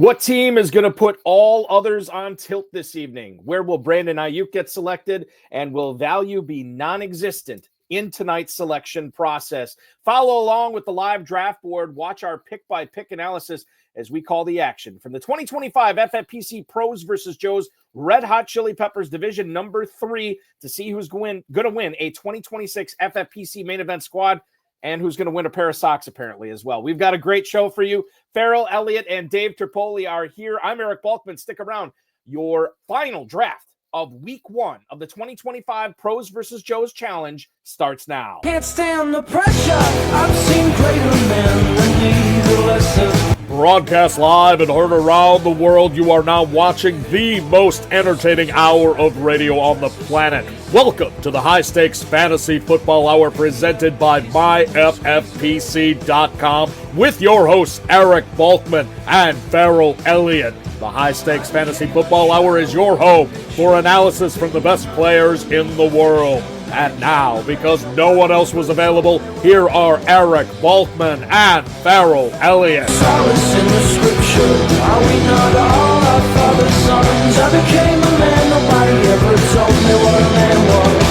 What team is going to put all others on tilt this evening? Where will Brandon Ayuk get selected? And will value be non-existent in tonight's selection process? Follow along with the live draft board. Watch our pick-by-pick analysis as we call the action from the 2025 FFPC Pros versus Joe's Red Hot Chili Peppers Division number 3 to see who's going to win a 2026 FFPC Main Event squad and who's going to win a pair of socks apparently as well. We've got a great show for you. Farrell Elliott and Dave Terpoli are here. I'm Eric Balkman. Stick around. Your final draft of week 1 of the 2025 Pros versus Joe's Challenge starts now. Can't stand the pressure. I've seen greater men than need a lesson. Broadcast live and heard around the world, you are now watching the most entertaining hour of radio on the planet. Welcome to the High Stakes Fantasy Football Hour presented by MyFFPC.com with your hosts Eric Balkman and Farrell Elliott. The High Stakes Fantasy Football Hour is your home for analysis from the best players in the world. And now, because no one else was available, here are Eric Balkman and Farrell Elliott. Solace in the scripture. Are we not all our father's sons? I became a man. Nobody ever told me what a man was.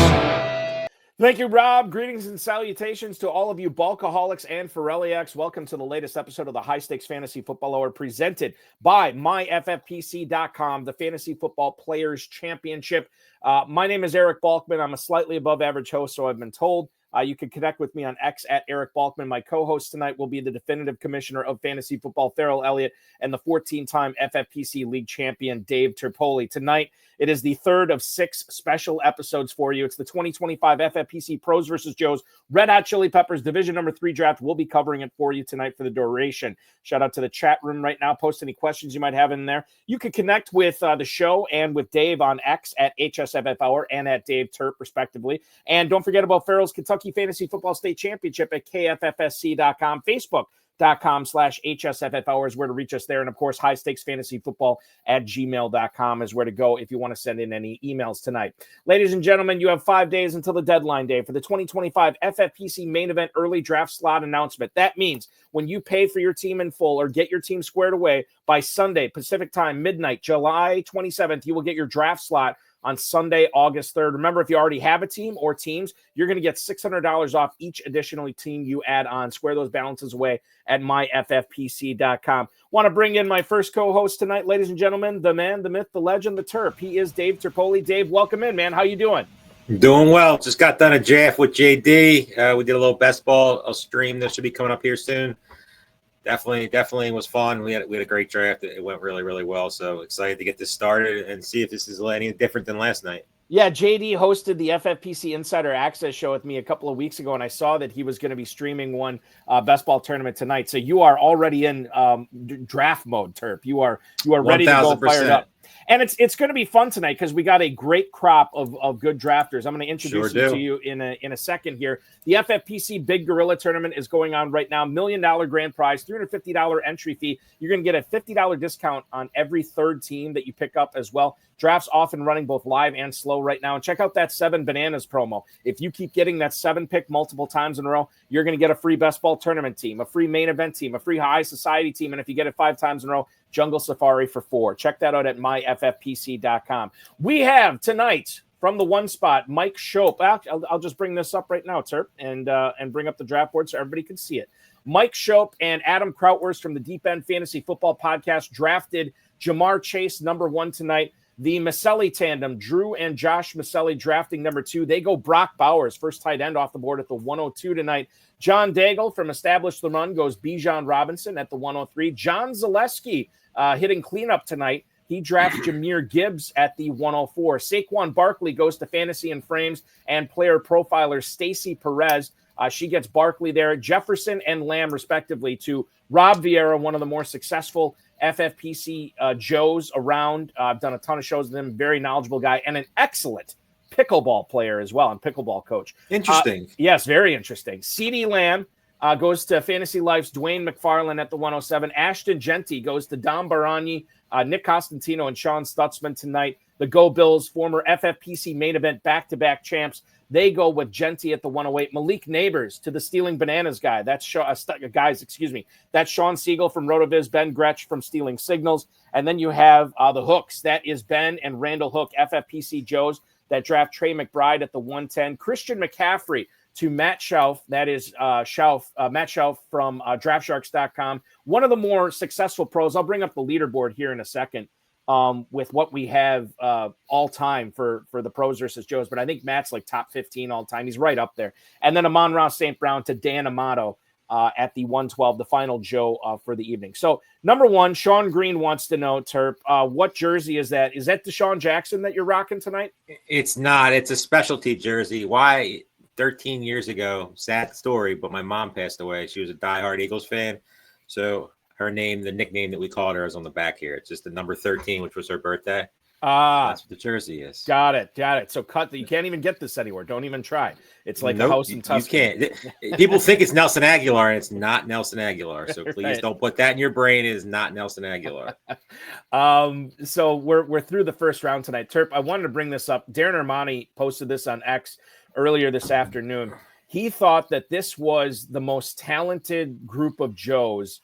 Thank you, Rob. Greetings and salutations to all of you Balkaholics and Farelliacs. Welcome to the latest episode of the High Stakes Fantasy Football Hour presented by MyFFPC.com, the Fantasy Football Players Championship. My name is Eric Balkman. I'm a slightly above average host, so I've been told. You can connect with me on X at Eric Balkman. My co-host tonight will be the definitive commissioner of fantasy football, Farrell Elliott, and the 14-time FFPC League champion, Dave Terpoli. Tonight, it is the third of 6 special episodes for you. It's the 2025 FFPC Pros versus Joe's Red Hot Chili Peppers Division number 3 draft. We'll be covering it for you tonight for the duration. Shout out to the chat room right now. Post any questions you might have in there. You can connect with the show and with Dave on X at HSFF Hour and at Dave Terp, respectively. And don't forget about Farrell's Kentucky Fantasy Football State Championship at KFFSC.com, Facebook.com/HSFF Hour is where to reach us there. And of course, High Stakes Fantasy Football at gmail.com is where to go if you want to send in any emails tonight. Ladies and gentlemen, you have 5 days until the deadline day for the 2025 FFPC Main Event early draft slot announcement. That means when you pay for your team in full or get your team squared away by Sunday, Pacific time, midnight, July 27th, you will get your draft slot on Sunday, August 3rd. Remember, if you already have a team or teams, you're going to get $600 off each additional team you add on. Square those balances away at myffpc.com. Want to bring in my first co-host tonight, ladies and gentlemen, the man, the myth, the legend, the Terp. He is Dave Terpoli. Dave, welcome in, man. How you doing? Doing well. Just got done a draft with JD. We did a little best ball. I'll stream. This should be coming up here soon. Definitely was fun. We had a great draft. It went really, really well. So excited to get this started and see if this is any different than last night. Yeah, JD hosted the FFPC Insider Access show with me a couple of weeks ago, and I saw that he was going to be streaming one best ball tournament tonight. So you are already in draft mode, Terp. You are ready to go, fired up. And it's going to be fun tonight because we got a great crop of good drafters. I'm going to introduce them to you in a second here. The FFPC Big Gorilla Tournament is going on right now. $1 million grand prize, $350 entry fee. You're going to get a $50 discount on every third team that you pick up as well. Drafts off and running both live and slow right now. And check out that 7 Bananas promo. If you keep getting that 7 pick multiple times in a row, you're going to get a free best ball tournament team, a free main event team, a free high society team. And if you get it 5 times in a row, Jungle Safari for 4. Check that out at myffpc.com. We have tonight from the one spot, Mike Schopp. I'll just bring this up right now, Terp, and bring up the draft board so everybody can see it. Mike Schopp and Adam Krautwurst from the Deep End Fantasy Football Podcast drafted Jamar Chase number 1 tonight. The Maselli tandem, Drew and Josh Maselli, drafting number 2. They go Brock Bowers, first tight end off the board at the 102 tonight. John Daigle from Establish the Run goes Bijan Robinson at the 103. John Zaleski hitting cleanup tonight. He drafts Jahmyr Gibbs at the 104. Saquon Barkley goes to Fantasy and Frames and player profiler Stacy Perez. She gets Barkley there. Jefferson and Lamb, respectively, to Rob Vieira, one of the more successful FFPC Joes around. I've done a ton of shows with him. Very knowledgeable guy and an excellent pickleball player as well and pickleball coach. Interesting. Yes, very interesting. CeeDee Lamb goes to Fantasy Life's Dwayne McFarland at the 107. Ashton Genty goes to Dom Barani, Nick Costantino, and Sean Stutzman tonight. The Go Bills, former FFPC Main Event back-to-back champs. They go with Genty at the 108. Malik Neighbors to the Stealing Bananas guy. That's That's Sean Siegel from RotoViz, Ben Gretsch from Stealing Signals. And then you have the Hooks. That is Ben and Randall Hook, FFPC Joes, that draft Trey McBride at the 110. Christian McCaffrey to Matt Schauf. That is Matt Schauf from DraftSharks.com. One of the more successful pros. I'll bring up the leaderboard here in a second. With what we have all time for the pros versus Joes. But I think Matt's like top 15 all time. He's right up there. And then Amon-Ra St. Brown to Dan Amato at the 112, the final Joe for the evening. So number one, Sean Green wants to know, Terp, what jersey is that? Is that Deshaun Jackson that you're rocking tonight? It's not. It's a specialty jersey. Why? 13 years ago, sad story, but my mom passed away. She was a diehard Eagles fan. So her name, the nickname that we called her, is on the back here. It's just the number 13, which was her birthday. That's what the jersey is. Got it. So you can't even get this anywhere. Don't even try. It's like a house in Tuscany. You can't. People think it's Nelson Aguilar, and it's not Nelson Aguilar. So please don't put that in your brain. It is not Nelson Aguilar. So we're through the first round tonight. Terp, I wanted to bring this up. Darren Armani posted this on X earlier this afternoon. He thought that this was the most talented group of Joes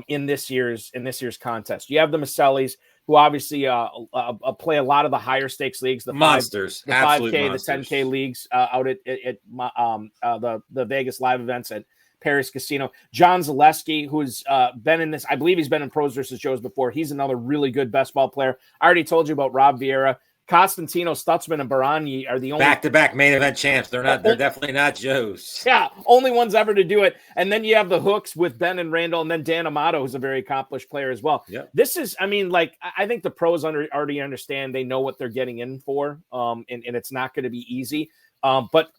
in this year's contest. You have the Masellis, who obviously play a lot of the higher stakes leagues, the monsters, the 5K, the 10K leagues out at the Vegas live events at Perez Casino. John Zaleski, who's been in this, I believe he's been in Pros versus Joes before. He's another really good best ball player. I already told you about Rob Vieira. Constantino, Stutzman, and Barani are the only back-to-back main event champs. They're definitely not Joes. Yeah, only ones ever to do it. And then you have the Hooks with Ben and Randall, and then Dan Amato, who's a very accomplished player as well. Yep. This is, I think the pros already understand. They know what they're getting in for, and it's not going to be easy. But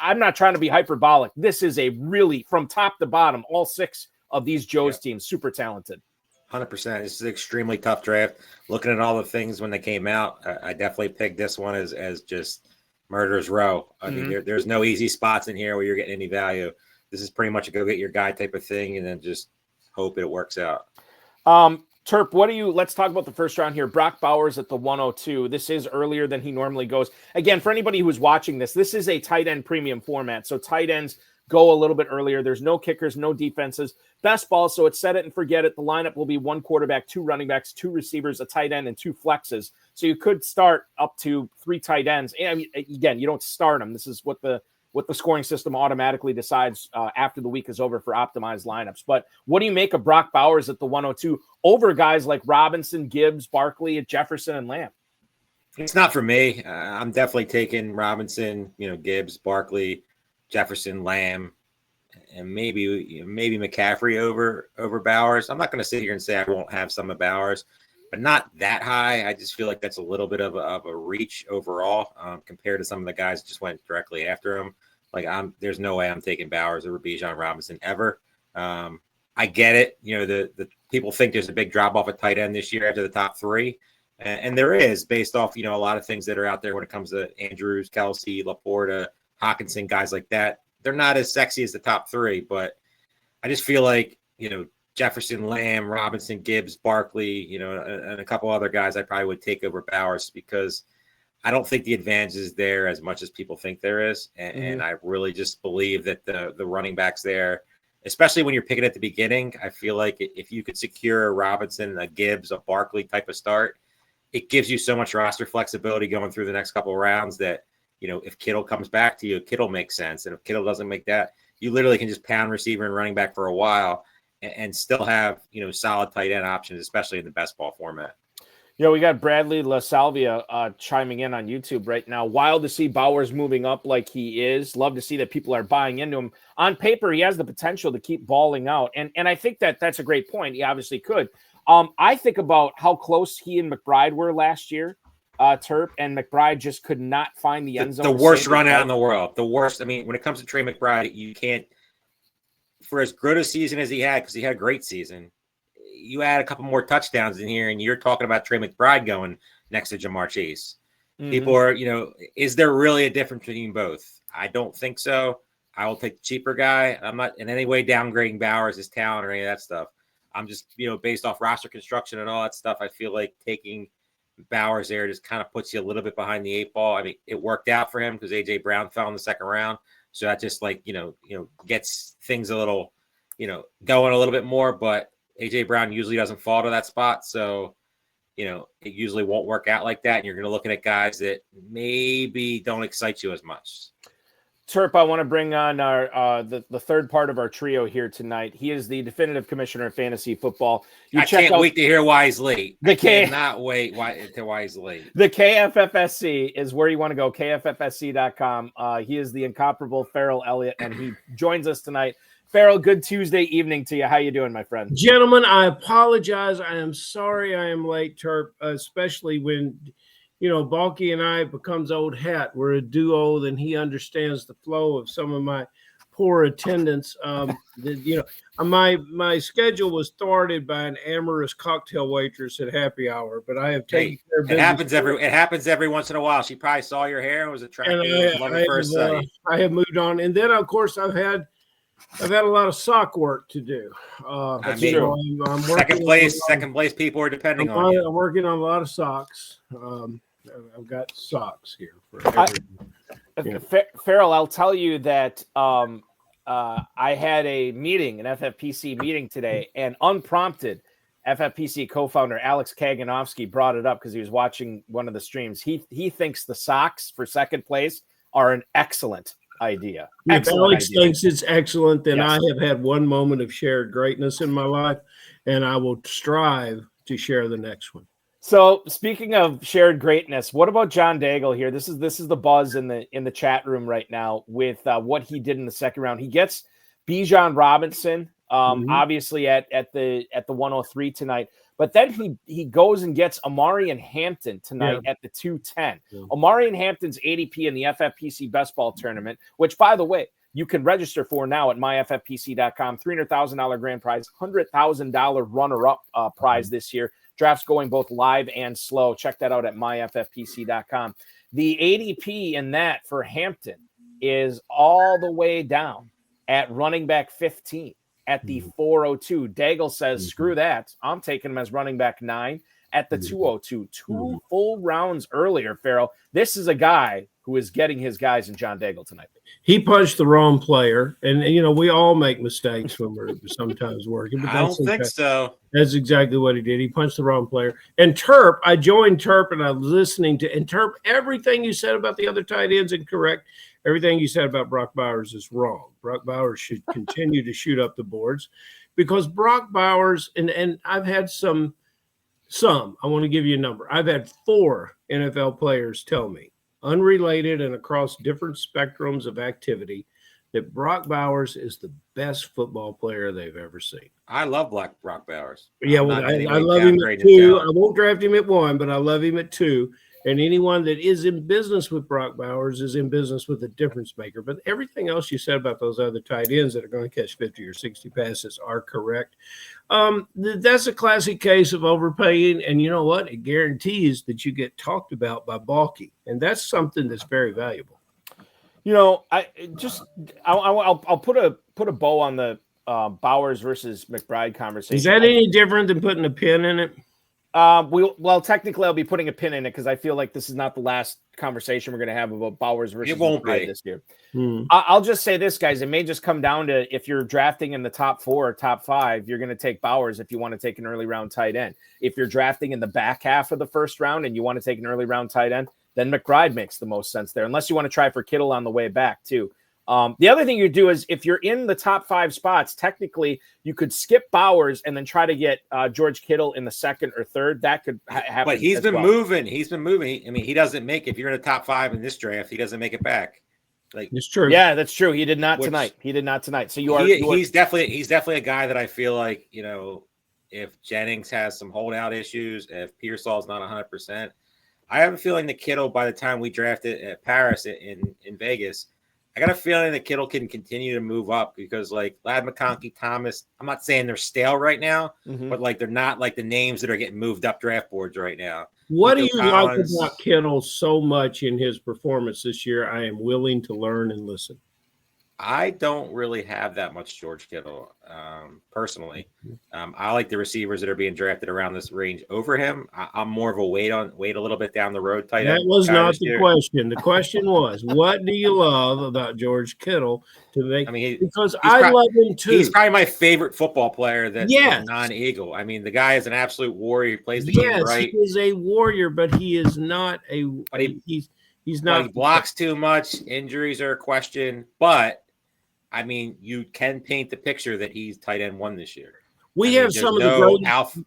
I'm not trying to be hyperbolic. This is a really, from top to bottom, all six of these Joes teams, super talented. 100%. This is an extremely tough draft. Looking at all the things when they came out, I definitely picked this one as just murderer's row. I mean, there's no easy spots in here where you're getting any value. This is pretty much a go get your guy type of thing, and then just hope it works out. Terp, let's talk about the first round here. Brock Bowers at the 102. This is earlier than he normally goes. Again, for anybody who's watching this is a tight end premium format. So tight ends go a little bit earlier. There's no kickers, no defenses. Best ball, so it's set it and forget it. The lineup will be one quarterback, two running backs, two receivers, a tight end, and two flexes. So you could start up to three tight ends. And I mean, again, you don't start them. This is what the scoring system automatically decides after the week is over for optimized lineups. But what do you make of Brock Bowers at the 102 over guys like Robinson, Gibbs, Barkley, Jefferson, and Lamb? It's not for me. I'm definitely taking Robinson, Gibbs, Barkley, Jefferson, Lamb, and maybe McCaffrey over Bowers. I'm not going to sit here and say I won't have some of Bowers, but not that high. I just feel like that's a little bit of a reach overall compared to some of the guys that just went directly after him. There's no way I'm taking Bowers over Bijan Robinson ever. I get it. The people think there's a big drop off at tight end this year after the top three. And there is, based off, a lot of things that are out there when it comes to Andrews, Kelsey, Laporta, Hawkinson, guys like that. They're not as sexy as the top three, but I just feel like, Jefferson, Lamb, Robinson, Gibbs, Barkley, and a couple other guys I probably would take over Bowers because I don't think the advantage is there as much as people think there is. And I really just believe that the running backs there, especially when you're picking at the beginning, I feel like if you could secure a Robinson, a Gibbs, a Barkley type of start, it gives you so much roster flexibility going through the next couple of rounds that, if Kittle comes back to you, Kittle makes sense. And if Kittle doesn't make that, you literally can just pound receiver and running back for a while and still have, solid tight end options, especially in the best ball format. We got Bradley LaSalvia chiming in on YouTube right now. Wild to see Bowers moving up like he is. Love to see that people are buying into him. On paper, he has the potential to keep balling out. And I think that's a great point. He obviously could. I think about how close he and McBride were last year. Terp, and McBride just could not find the end zone. The worst run out in the world. The worst. I mean, when it comes to Trey McBride, you can't, for as good a season as he had, because he had a great season, you add a couple more touchdowns in here, and you're talking about Trey McBride going next to Jamar Chase. People are, is there really a difference between both? I don't think so. I will take the cheaper guy. I'm not in any way downgrading Bowers, his talent, or any of that stuff. I'm just, based off roster construction and all that stuff, I feel like taking Bowers there just kind of puts you a little bit behind the 8 ball. I mean, it worked out for him because A.J. Brown fell in the second round. So that just like, gets things a little, going a little bit more. But A.J. Brown usually doesn't fall to that spot. So, it usually won't work out like that. And you're going to looking at guys that maybe don't excite you as much. Terp, I want to bring on our the third part of our trio here tonight. He is the definitive commissioner of fantasy football. I can't wait to hear why he's late. I cannot wait why he's late. The KFFSC is where you want to go, kffsc.com. He is the incomparable Farrell Elliott, and he joins us tonight. Farrell, good Tuesday evening to you. How you doing, my friend? Gentlemen, I apologize. I am sorry I am late, Terp, especially when – Balky and I becomes old hat. We're a duo, then he understands the flow of some of my poor attendance. My schedule was thwarted by an amorous cocktail waitress at happy hour, but I have taken care of business. It happens every once in a while. She probably saw your hair and was attracted to love at first sight. I have moved on. And then, of course, I've had a lot of sock work to do. I'm second place people are depending on you. I'm working on a lot of socks. I've got socks here for everyone. Farrell, I'll tell you that I had a meeting, an FFPC meeting today, and unprompted, FFPC co-founder Alex Kaganovsky brought it up because he was watching one of the streams. He thinks the socks for second place are an excellent idea. If Alex thinks it's excellent, then yes. I have had one moment of shared greatness in my life, and I will strive to share the next one. So speaking of shared greatness, what about John Daigle here? This is the buzz in the chat room right now with what he did in the second round. He gets Bijan Robinson, obviously at the 103 tonight, but then he goes and gets Amari and Hampton tonight at the 210. Amari and Hampton's ADP in the FFPC Best Ball Tournament, which by the way, you can register for now at myffpc.com. $300,000 grand prize, $100,000 runner-up prize this year. Drafts going both live and slow. Check that out at myffpc.com. The ADP in that for Hampton is all the way down at running back 15 at the 402. Daigle says, screw that. I'm taking him as running back 9 at the 202. Two full rounds earlier, Farrell. This is a guy who is getting his guys in John Daigle tonight. He punched the wrong player. And, we all make mistakes when we're sometimes working. But I don't think so. That's exactly what he did. He punched the wrong player. And Terp, I joined Terp, and I was listening to – and Terp, everything you said about the other tight ends is incorrect. Everything you said about Brock Bowers is wrong. Brock Bowers should continue to shoot up the boards because Brock Bowers – and I've had some – I want to give you a number. I've had 4 NFL players tell me, unrelated and across different spectrums of activity, that Brock Bowers is the best football player they've ever seen. I love Brock Bowers. Yeah, well, I love him at 2. I won't draft him at 1, but I love him at 2. And anyone that is in business with Brock Bowers is in business with a difference maker. But everything else you said about those other tight ends that are going to catch 50 or 60 passes are correct. That's a classic case of overpaying. And you know what? It guarantees that you get talked about by Balky. And that's something that's very valuable. I'll put a bow on the Bowers versus McBride conversation. Is that any different than putting a pin in it? Technically, I'll be putting a pin in it because I feel like this is not the last conversation we're going to have about Bowers versus McBride this year. I'll just say this, guys. It may just come down to if you're drafting in the top 4 or top 5, you're going to take Bowers if you want to take an early round tight end. If you're drafting in the back half of the first round and you want to take an early round tight end, then McBride makes the most sense there, unless you want to try for Kittle on the way back too. The other thing you do is if you're in the top 5 spots, technically you could skip Bowers and then try to get George Kittle in the 2nd or 3rd. That could happen. But he's been moving. He's been moving. He doesn't make, if you're in the top 5 in this draft, he doesn't make it back. It's true. Yeah, that's true. He did not tonight. So he's definitely a guy that I feel like, if Jennings has some holdout issues, if Pearsall's not 100%, I have a feeling that Kittle, by the time we drafted at Paris in Vegas, I got a feeling that Kittle can continue to move up because, Ladd McConkey, Thomas, I'm not saying they're stale right now, but, they're not like the names that are getting moved up draft boards right now. What do you like about Kittle so much in his performance this year? I am willing to learn and listen. I don't really have that much George Kittle, personally. I like the receivers that are being drafted around this range over him. I'm more of a wait a little bit down the road type. That was not the question. The question was, what do you love about George Kittle to make? I mean, because I love him too. He's probably my favorite football player that's Yes. non-Eagle. I mean, the guy is an absolute warrior. He plays the game right. He is a warrior, but he is not a. But he's not. He blocks too much. Injuries are a question, but I mean, you can paint the picture that he's tight end 1 this year. We have some of the greatest.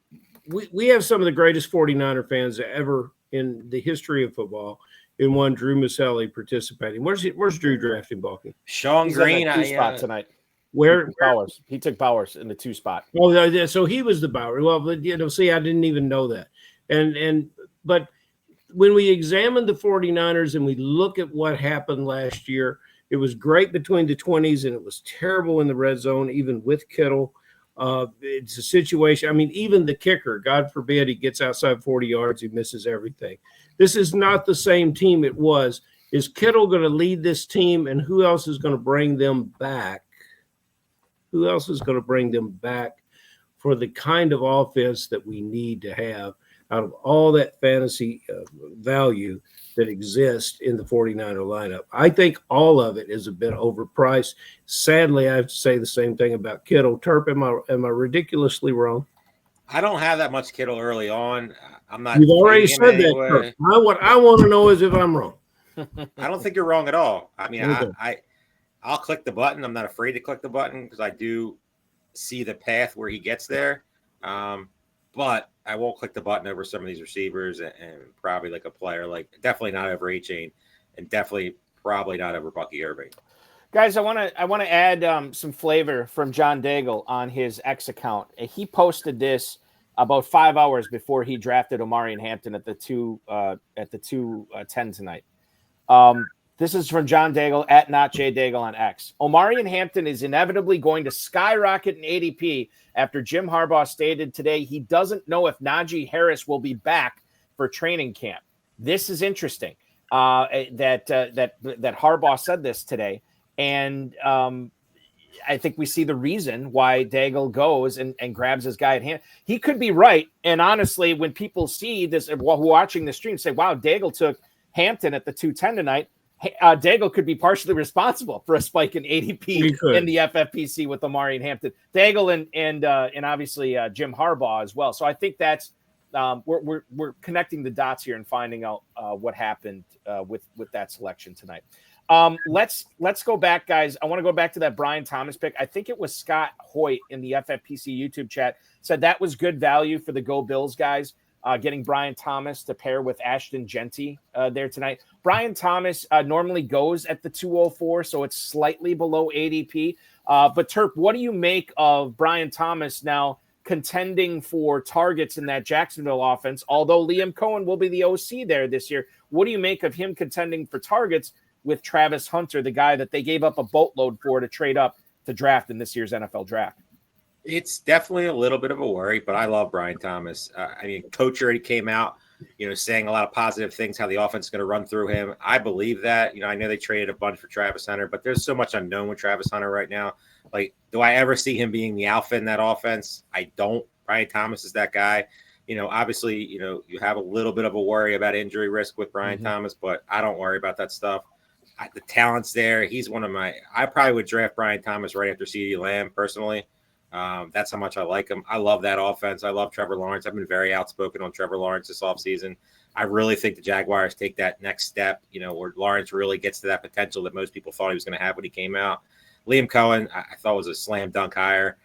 We have some of the greatest 49er fans ever in the history of football. In one, Drew Maselli participating. Where's Drew drafting, Balky? Sean Green spot tonight. Where Bowers? He took Bowers in the 2 spot. Oh, so he was the Bauer. Well, but see, I didn't even know that. But when we examine the 49ers and we look at what happened last year, it was great between the 20s and it was terrible in the red zone, even with Kittle. It's a situation. I mean, even the kicker, God forbid he gets outside 40 yards, he misses everything. This is not the same team it was. Is Kittle going to lead this team, and who else is going to bring them back? Who else is going to bring them back for the kind of offense that we need to have out of all that fantasy value that exists in the 49er lineup? I think all of it is a bit overpriced. Sadly, I have to say the same thing about Kittle. Terp, am I ridiculously wrong? I don't have that much Kittle early on. I'm not. You've already said that, Terp. What I want to know is if I'm wrong. I don't think you're wrong at all. I mean, okay. I'll click the button. I'm not afraid to click the button because I do see the path where he gets there. But I won't click the button over some of these receivers and probably like a player like definitely not over A-Chain and definitely probably not over Bucky Irving. Guys, I want to add some flavor from John Daigle on his X account. He posted this about 5 hours before he drafted Omari and Hampton at the 2:10 tonight. This is from John Daigle at @NotJDaigle on X. Omari and Hampton is inevitably going to skyrocket in ADP after Jim Harbaugh stated today he doesn't know if Najee Harris will be back for training camp. This is interesting that Harbaugh said this today. And I think we see the reason why Daigle goes and grabs his guy at hand. He could be right. And honestly, when people see this, watching the stream, say, wow, Daigle took Hampton at the 2:10 tonight. Daigle could be partially responsible for a spike in ADP in the FFPC with Omari and Hampton. Daigle and obviously Jim Harbaugh as well. So I think that's we're connecting the dots here and finding out what happened with that selection tonight. Let's go back, guys. I want to go back to that Brian Thomas pick. I think it was Scott Hoyt in the FFPC YouTube chat said that was good value for the Go Bills guys. Getting Brian Thomas to pair with Ashton Genty there tonight. Brian Thomas normally goes at the 204, so it's slightly below ADP. But Terp, what do you make of Brian Thomas now contending for targets in that Jacksonville offense? Although Liam Cohen will be the OC there this year, what do you make of him contending for targets with Travis Hunter, the guy that they gave up a boatload for to trade up to draft in this year's NFL draft? It's definitely a little bit of a worry, but I love Brian Thomas. I mean, Coach already came out, saying a lot of positive things, how the offense is going to run through him. I believe that. I know they traded a bunch for Travis Hunter, but there's so much unknown with Travis Hunter right now. Like, do I ever see him being the alpha in that offense? I don't. Brian Thomas is that guy. Obviously, you have a little bit of a worry about injury risk with Brian Thomas, but I don't worry about that stuff. The talent's there. He's one of I probably would draft Brian Thomas right after CeeDee Lamb personally. That's how much I like him. I love that offense. I love Trevor Lawrence. I've been very outspoken on Trevor Lawrence this offseason. I really think the Jaguars take that next step, where Lawrence really gets to that potential that most people thought he was going to have when he came out. Liam Cohen, I thought was a slam dunk hire.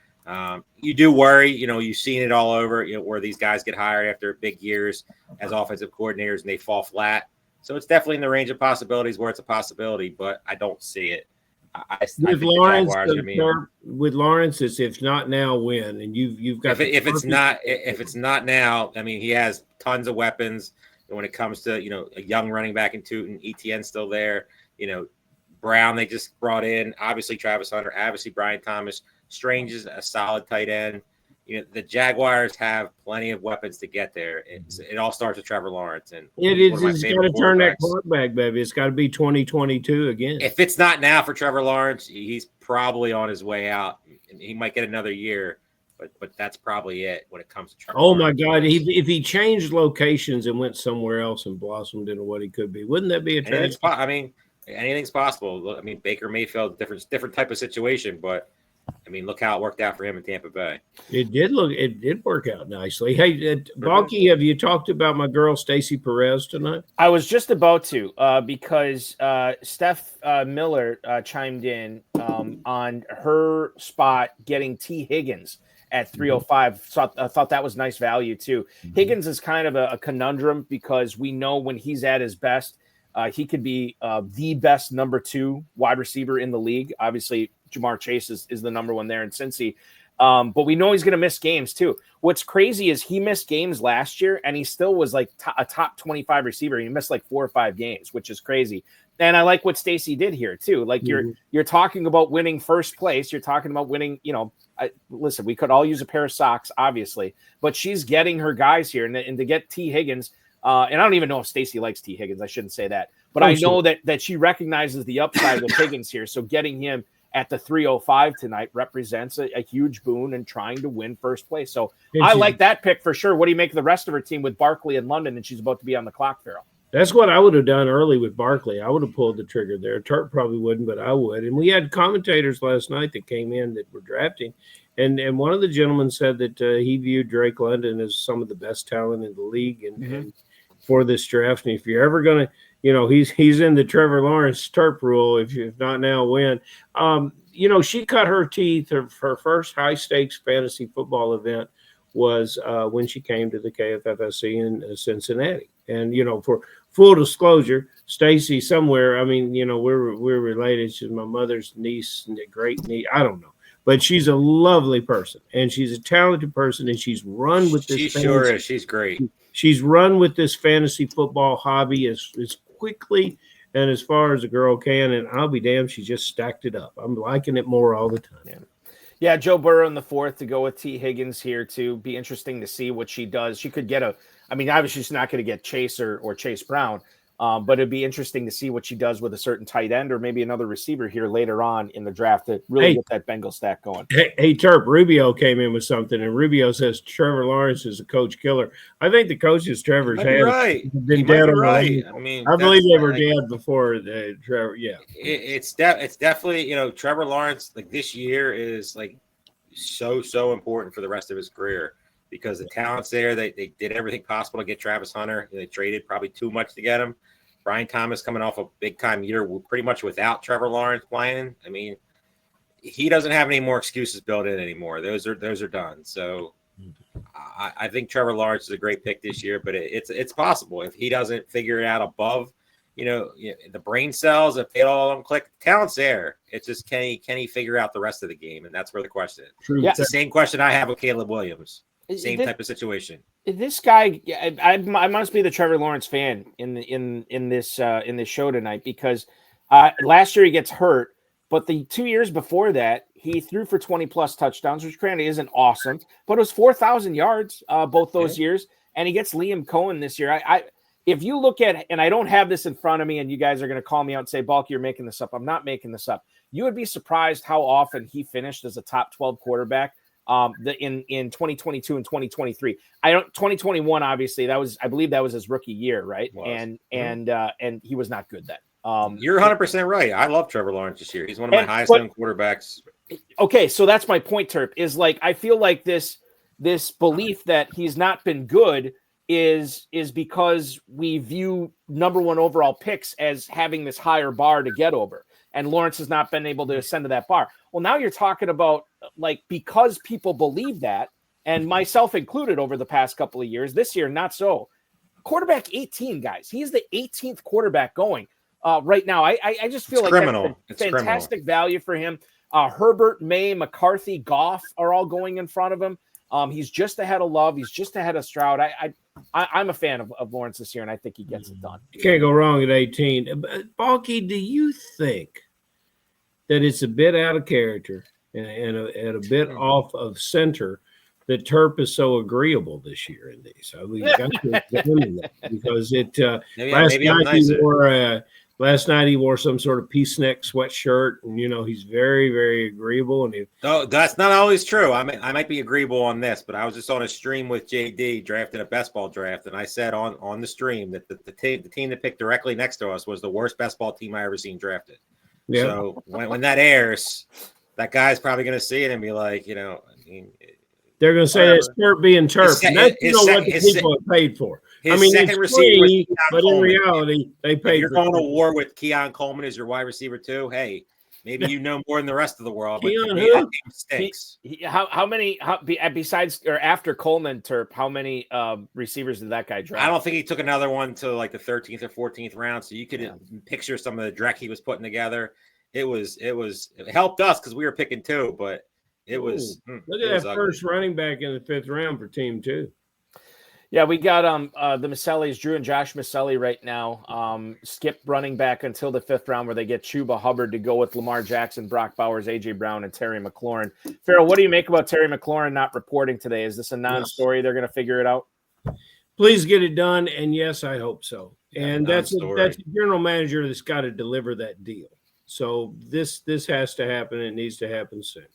You do worry, you've seen it all over, where these guys get hired after big years as offensive coordinators and they fall flat. So it's definitely in the range of possibilities where it's a possibility, but I don't see it. With Lawrence, it's if not now, when? And you've got if it's not now, I mean, he has tons of weapons. And when it comes to a young running back in Tootin, ETN still there. Brown they just brought in. Obviously Travis Hunter. Obviously Brian Thomas. Strange is a solid tight end. the Jaguars have plenty of weapons to get there. It all starts with Trevor Lawrence, and It's got to turn that clock back, baby. It's got to be 2022 again. If it's not now for Trevor Lawrence, he's probably on his way out. He might get another year, but that's probably it when it comes to Trevor Lawrence. My God. If he changed locations and went somewhere else and blossomed into what he could be, wouldn't that be a tragedy? I mean, anything's possible. I mean, Baker Mayfield, different type of situation, but I mean, look how it worked out for him in Tampa Bay. It did work out nicely. Hey, Balky, have you talked about my girl Stacy Perez tonight? I was just about to because Steph Miller chimed in on her spot getting T. Higgins at 305. So I thought that was nice value too. Higgins is kind of a conundrum because we know when he's at his best, he could be the best number 2 wide receiver in the league. Obviously, Jamar Chase is the number 1 there in Cincy. But we know he's going to miss games too. What's crazy is he missed games last year and he still was like a top 25 receiver. He missed like 4 or 5 games, which is crazy. And I like what Stacy did here too. Like you're talking about winning first place. You're talking about winning, listen, we could all use a pair of socks, obviously, but she's getting her guys here and to get T. Higgins. And I don't even know if Stacy likes T. Higgins. I shouldn't say that, but I know that she recognizes the upside with Higgins here. So getting him at the 305 tonight represents a huge boon in trying to win first place. So I like that pick for sure. What do you make of the rest of her team with Barkley in London, and she's about to be on the clock, Farrell? That's what I would have done early with Barkley. I would have pulled the trigger there. Turp probably wouldn't, but I would. And we had commentators last night that came in that were drafting, and one of the gentlemen said that he viewed Drake London as some of the best talent in the league and for this draft. And if you're ever going to, he's in the Trevor Lawrence Turp rule. If not now, when? She cut her teeth. Her first high stakes fantasy football event was when she came to the KFFSC in Cincinnati. And for full disclosure, Stacy somewhere. I mean, we're related. She's my mother's niece, great niece. I don't know. But she's a lovely person, and she's a talented person, and she's run with this. She sure is. She's great. She's run with this fantasy football hobby as quickly and as far as a girl can, and I'll be damned, she just stacked it up. I'm liking it more all the time. Yeah, Joe Burrow in the 4th to go with T. Higgins here to be interesting to see what she does. She could get obviously she's not going to get Chase or Chase Brown, but it'd be interesting to see what she does with a certain tight end or maybe another receiver here later on in the draft to really get that Bengal stack going. Hey, Turp, Rubio came in with something, and Rubio says Trevor Lawrence is a coach killer. I think the coaches Trevor's had been dead already. I mean, I believe they were dead before Trevor. Yeah, it's definitely Trevor Lawrence like this year is like so important for the rest of his career because the talent's there. They did everything possible to get Travis Hunter. They traded probably too much to get him. Brian Thomas coming off a big-time year pretty much without Trevor Lawrence playing. I mean, he doesn't have any more excuses built in anymore. Those are done. So I think Trevor Lawrence is a great pick this year, but it's possible if he doesn't figure it out above, the brain cells, if they all don't click, talent's there. It's just can he figure out the rest of the game, and that's where the question is. True. It's the same question I have with Caleb Williams. Same type of situation. This guy, I must be the Trevor Lawrence fan in this show tonight because last year he gets hurt, but the 2 years before that he threw for 20+ touchdowns, which granted isn't awesome, but it was 4,000 yards both those years, and he gets Liam Cohen this year. If you look at, and I don't have this in front of me, and you guys are going to call me out and say, Bulk, you're making this up. I'm not making this up. You would be surprised how often he finished as a top 12 quarterback. In 2022 and 2023, 2021, obviously I believe that was his rookie year, right? And he was not good then. You're 100% right. I love Trevor Lawrence this year. He's one of my highest end quarterbacks. Okay, so that's my point, Terp. Is like I feel like this belief that he's not been good is because we view number 1 overall picks as having this higher bar to get over, and Lawrence has not been able to ascend to that bar. Well, now you're talking about like because people believe that, and myself included over the past couple of years, this year not so. Quarterback 18, guys. He's the 18th quarterback going right now. I just feel it's like criminal. That's fantastic value for him. Herbert, May, McCarthy, Goff are all going in front of him. He's just ahead of Love. He's just ahead of Stroud. I'm a fan of Lawrence this year, and I think he gets it done. You can't go wrong at 18. Balky, do you think that it's a bit out of character and a bit off of center that Terp is so agreeable this year in these. We got to examine that because last night he wore some sort of peace neck sweatshirt, and he's very, very agreeable. And no, that's not always true. I might be agreeable on this, but I was just on a stream with JD drafting a best ball draft, and I said on the stream that the team that picked directly next to us was the worst best ball team I ever seen drafted. Yeah. So when that airs, that guy's probably going to see it and be like, they're going to say it's Terp being Terp. And that's what the people have paid for. His second receiver, but in reality, they paid. If you're going to war with Keon Coleman as your wide receiver too. Hey, maybe you know more than the rest of the world. But Keon, that stinks. How many besides or after Coleman, Terp? How many receivers did that guy draft? I don't think he took another one to like the 13th or 14th round. So you could picture some of the dreck he was putting together. It helped us because we were picking two, but it was. Look at that first running back in the 5th round for team 2. Yeah, we got the Masellis, Drew and Josh Maselli right now. Skip running back until the 5th round where they get Chuba Hubbard to go with Lamar Jackson, Brock Bowers, A.J. Brown, and Terry McLaurin. Farrell, what do you make about Terry McLaurin not reporting today? Is this a non-story? They're going to figure it out? Please get it done, and yes, I hope so. And that's a general manager that's got to deliver that deal. So this has to happen. It needs to happen soon.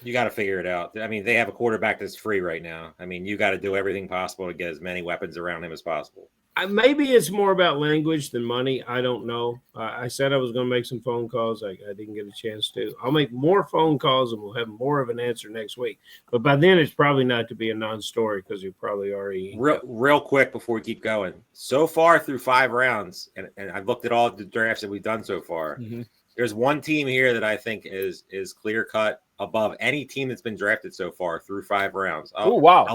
You got to figure it out. I mean, they have a quarterback that's free right now. I mean, you got to do everything possible to get as many weapons around him as possible. Maybe it's more about language than money. I don't know. I said I was going to make some phone calls. I didn't get a chance to. I'll make more phone calls, and we'll have more of an answer next week. But by then, it's probably not to be a non-story because you probably already real quick before we keep going. So far through 5 rounds, and I've looked at all the drafts that we've done so far. Mm-hmm. There's one team here that I think is clear cut above any team that's been drafted so far through 5 rounds. Oh, wow.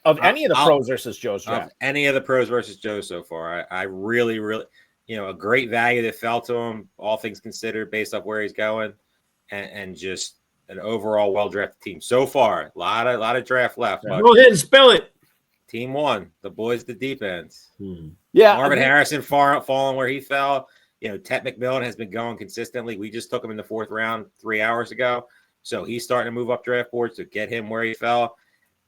Of any of the pros versus Joe's draft. Any of the pros versus Joe so far. I really, really, a great value that fell to him, all things considered, based off where he's going, and just an overall well-drafted team. So far, a lot of draft left. Go ahead and spell it. Team 1, the boys, the deep ends. Yeah. Marvin Harrison falling where he fell. Tet McMillan has been going consistently. We just took him in the 4th round 3 hours ago. So he's starting to move up draft boards to get him where he fell.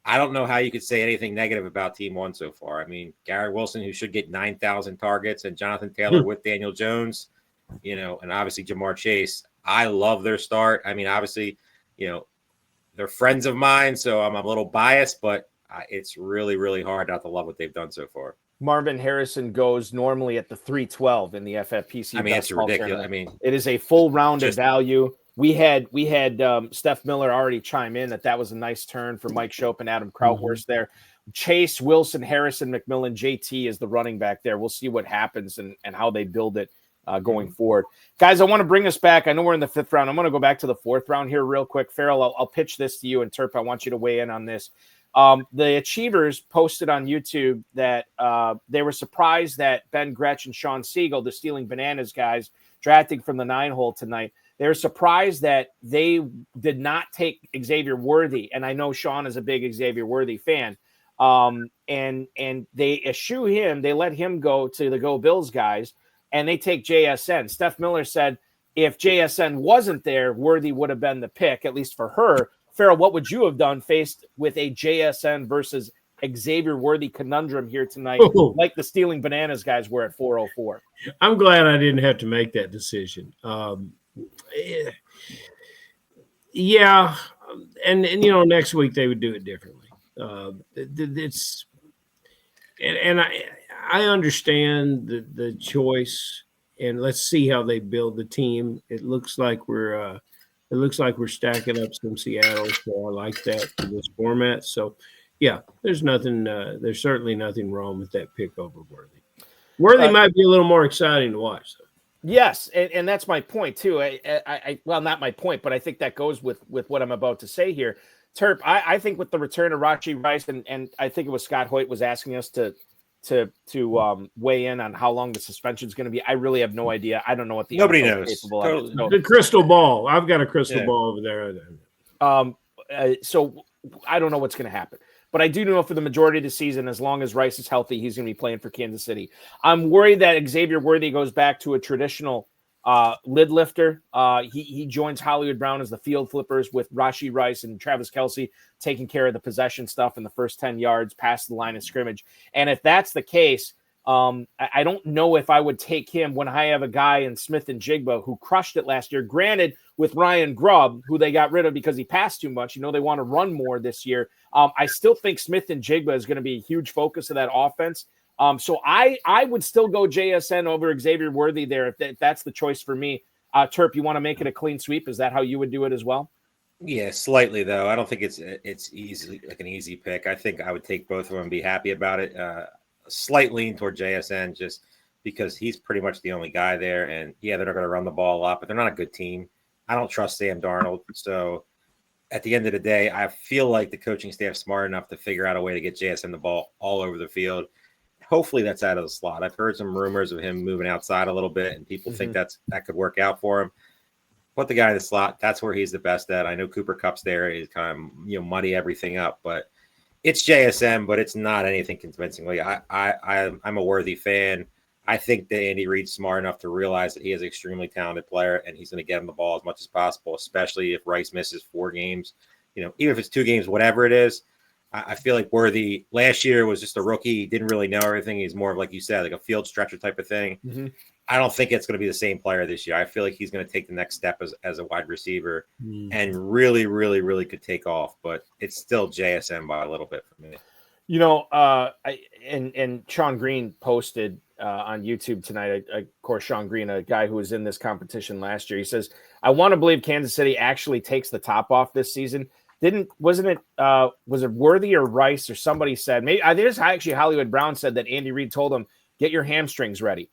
I don't know how you could say anything negative about Team 1 so far. I mean, Garrett Wilson, who should get 9,000 targets, and Jonathan Taylor with Daniel Jones, and obviously Jamar Chase. I love their start. I mean, obviously, they're friends of mine, so I'm a little biased, but it's really, really hard not to love what they've done so far. Marvin Harrison goes normally at the 312 in the FFPC. I mean, it's ridiculous. Tournament. I mean, it is a full round of value. We had Steph Miller already chime in that was a nice turn for Mike Schopp and Adam Krautwurst there. Chase, Wilson, Harrison, McMillan, JT is the running back there. We'll see what happens and how they build it going forward. Guys, I want to bring us back. I know we're in the 5th round. I'm going to go back to the 4th round here real quick. Farrell, I'll pitch this to you, and Terp, I want you to weigh in on this. The Achievers posted on YouTube that they were surprised that Ben Gretsch and Sean Siegel, the Stealing Bananas guys, drafting from the 9-hole tonight, they were surprised that they did not take Xavier Worthy. And I know Sean is a big Xavier Worthy fan. And they eschew him. They let him go to the Go Bills guys, and they take JSN. Steph Miller said if JSN wasn't there, Worthy would have been the pick, at least for her. Farrell, what would you have done faced with a JSN versus Xavier Worthy conundrum here tonight, like the Stealing Bananas guys were at 404? I'm glad I didn't have to make that decision. Yeah, and next week they would do it differently. It's and I understand the choice, and let's see how they build the team. It looks like we're stacking up some Seattle, so I like that for this format. So, yeah, there's certainly nothing wrong with that pick over Worthy. Worthy might be a little more exciting to watch, though. Yes, and that's my point too. Well, not my point, but I think that goes with what I'm about to say here. Terp, I think with the return of Rashi Rice, and I think it was Scott Hoyt was asking us to weigh in on how long the suspension is going to be. I really have no idea. I don't know what nobody knows. The crystal ball. I've got a crystal ball over there. So I don't know what's going to happen, but I do know for the majority of the season, as long as Rice is healthy, he's going to be playing for Kansas City. I'm worried that Xavier Worthy goes back to a traditional lid lifter. He joins Hollywood Brown as the field flippers with Rashee Rice and Travis Kelce taking care of the possession stuff in the first 10 yards past the line of scrimmage. And if that's the case, I don't know if I would take him when I have a guy in Smith and Jigba who crushed it last year. Granted, with Ryan Grubb, who they got rid of because he passed too much, they want to run more this year. I still think Smith and Jigba is going to be a huge focus of that offense. So I would still go JSN over Xavier Worthy there if that's the choice for me. Terp, you want to make it a clean sweep? Is that how you would do it as well? Yeah, slightly though. I don't think it's easily like an easy pick. I think I would take both of them and be happy about it. Slight lean toward JSN just because he's pretty much the only guy there. And yeah, they're not going to run the ball a lot, but they're not a good team. I don't trust Sam Darnold. So at the end of the day, I feel like the coaching staff's smart enough to figure out a way to get JSN the ball all over the field. Hopefully that's out of the slot. I've heard some rumors of him moving outside a little bit, and people think that could work out for him. Put the guy in the slot. That's where he's the best at. I know Cooper Kupp's there. He's kind of muddy everything up, but it's JSN, but it's not anything convincingly. I'm a Worthy fan. I think that Andy Reid's smart enough to realize that he is an extremely talented player, and he's going to get him the ball as much as possible, especially if Rice misses 4 games. Even if it's 2 games, whatever it is. I feel like Worthy last year was just a rookie. He didn't really know everything. He's more of, like you said, like a field stretcher type of thing. I don't think it's going to be the same player this year. I feel like he's going to take the next step as a wide receiver and really, really, really could take off. But it's still JSN by a little bit for me. And Sean Green posted on YouTube tonight, of course, Sean Green, a guy who was in this competition last year. He says, I want to believe Kansas City actually takes the top off this season. Was it Worthy or Rice or somebody said, maybe I think it's actually Hollywood Brown said that Andy Reid told him, get your hamstrings ready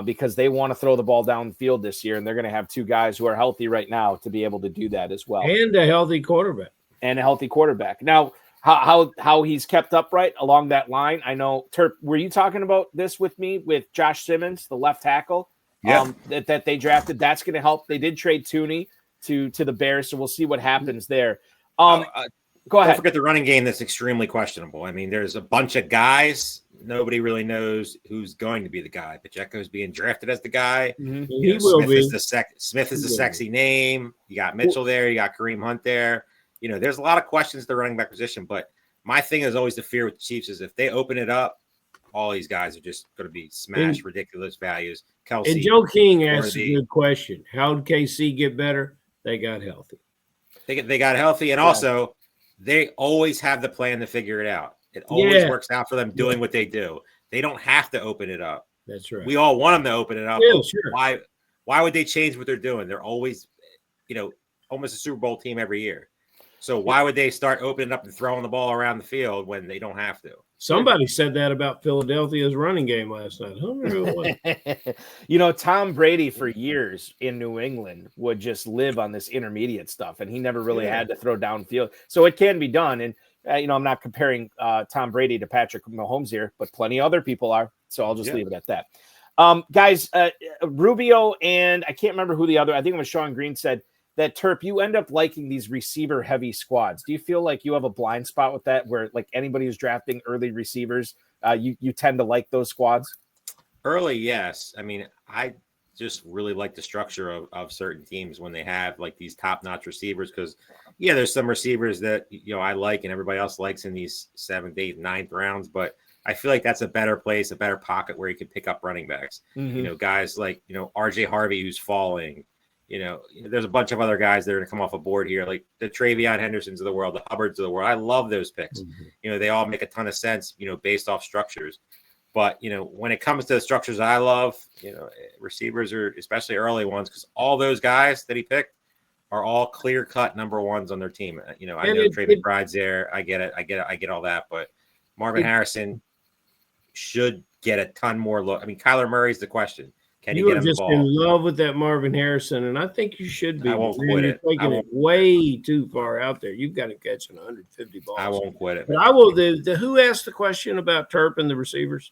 because they want to throw the ball downfield this year. And they're going to have 2 guys who are healthy right now to be able to do that as well. And a healthy quarterback. Now, how he's kept upright along that line. I know, Terp, were you talking about this with me with Josh Simmons, the left tackle that they drafted? That's going to help. They did trade Tooney to the Bears, so we'll see what happens there. Go ahead. Don't forget the running game that's extremely questionable. I mean, there's a bunch of guys. Nobody really knows who's going to be the guy. Pacheco's being drafted as the guy. He will Smith be. Smith is a sexy name. You got Mitchell there. You got Kareem Hunt there. There's a lot of questions to the running back position. But my thing is always the fear with the Chiefs is if they open it up, all these guys are just going to be smashed ridiculous values. Kelce. And Joe King asked a good question. How did KC get better? They got healthy. They got healthy, and also they always have the plan to figure it out. It always works out for them doing what they do. They don't have to open it up. That's right. We all want them to open it up. Yeah, sure. Why would they change what they're doing? They're always, almost a Super Bowl team every year. So why would they start opening up and throwing the ball around the field when they don't have to? Somebody said that about Philadelphia's running game last night. I don't know who it was. Tom Brady for years in New England would just live on this intermediate stuff, and he never really had to throw downfield. So it can be done. And, I'm not comparing Tom Brady to Patrick Mahomes here, but plenty of other people are. So I'll just leave it at that. Guys, Rubio and I can't remember who the other, I think it was Sean Green said, that Terp, you end up liking these receiver heavy squads. Do you feel like you have a blind spot with that where like anybody who's drafting early receivers, you tend to like those squads? Early, yes. I mean, I just really like the structure of certain teams when they have like these top-notch receivers because, there's some receivers that, I like and everybody else likes in these 7th, 8th, 9th rounds, but I feel like that's a better place, a better pocket where you can pick up running backs. Guys like, RJ Harvey who's falling. There's a bunch of other guys that are going to come off a board here, like the Travion Hendersons of the world, the Hubbards of the world. I love those picks. They all make a ton of sense, based off structures. But, when it comes to the structures I love, receivers are especially early ones because all those guys that he picked are all clear-cut number ones on their team. I know Trey McBride's there. I get it. I get all that. But Marvin Harrison should get a ton more look. I mean, Kyler Murray's the question. Can you get are him just the ball? in love with that Marvin Harrison, and I think you should be. I won't quit it. You're taking it way too far out there. You've got to catch 150 balls. I won't quit it. But I will. Who asked the question about Turp and the receivers?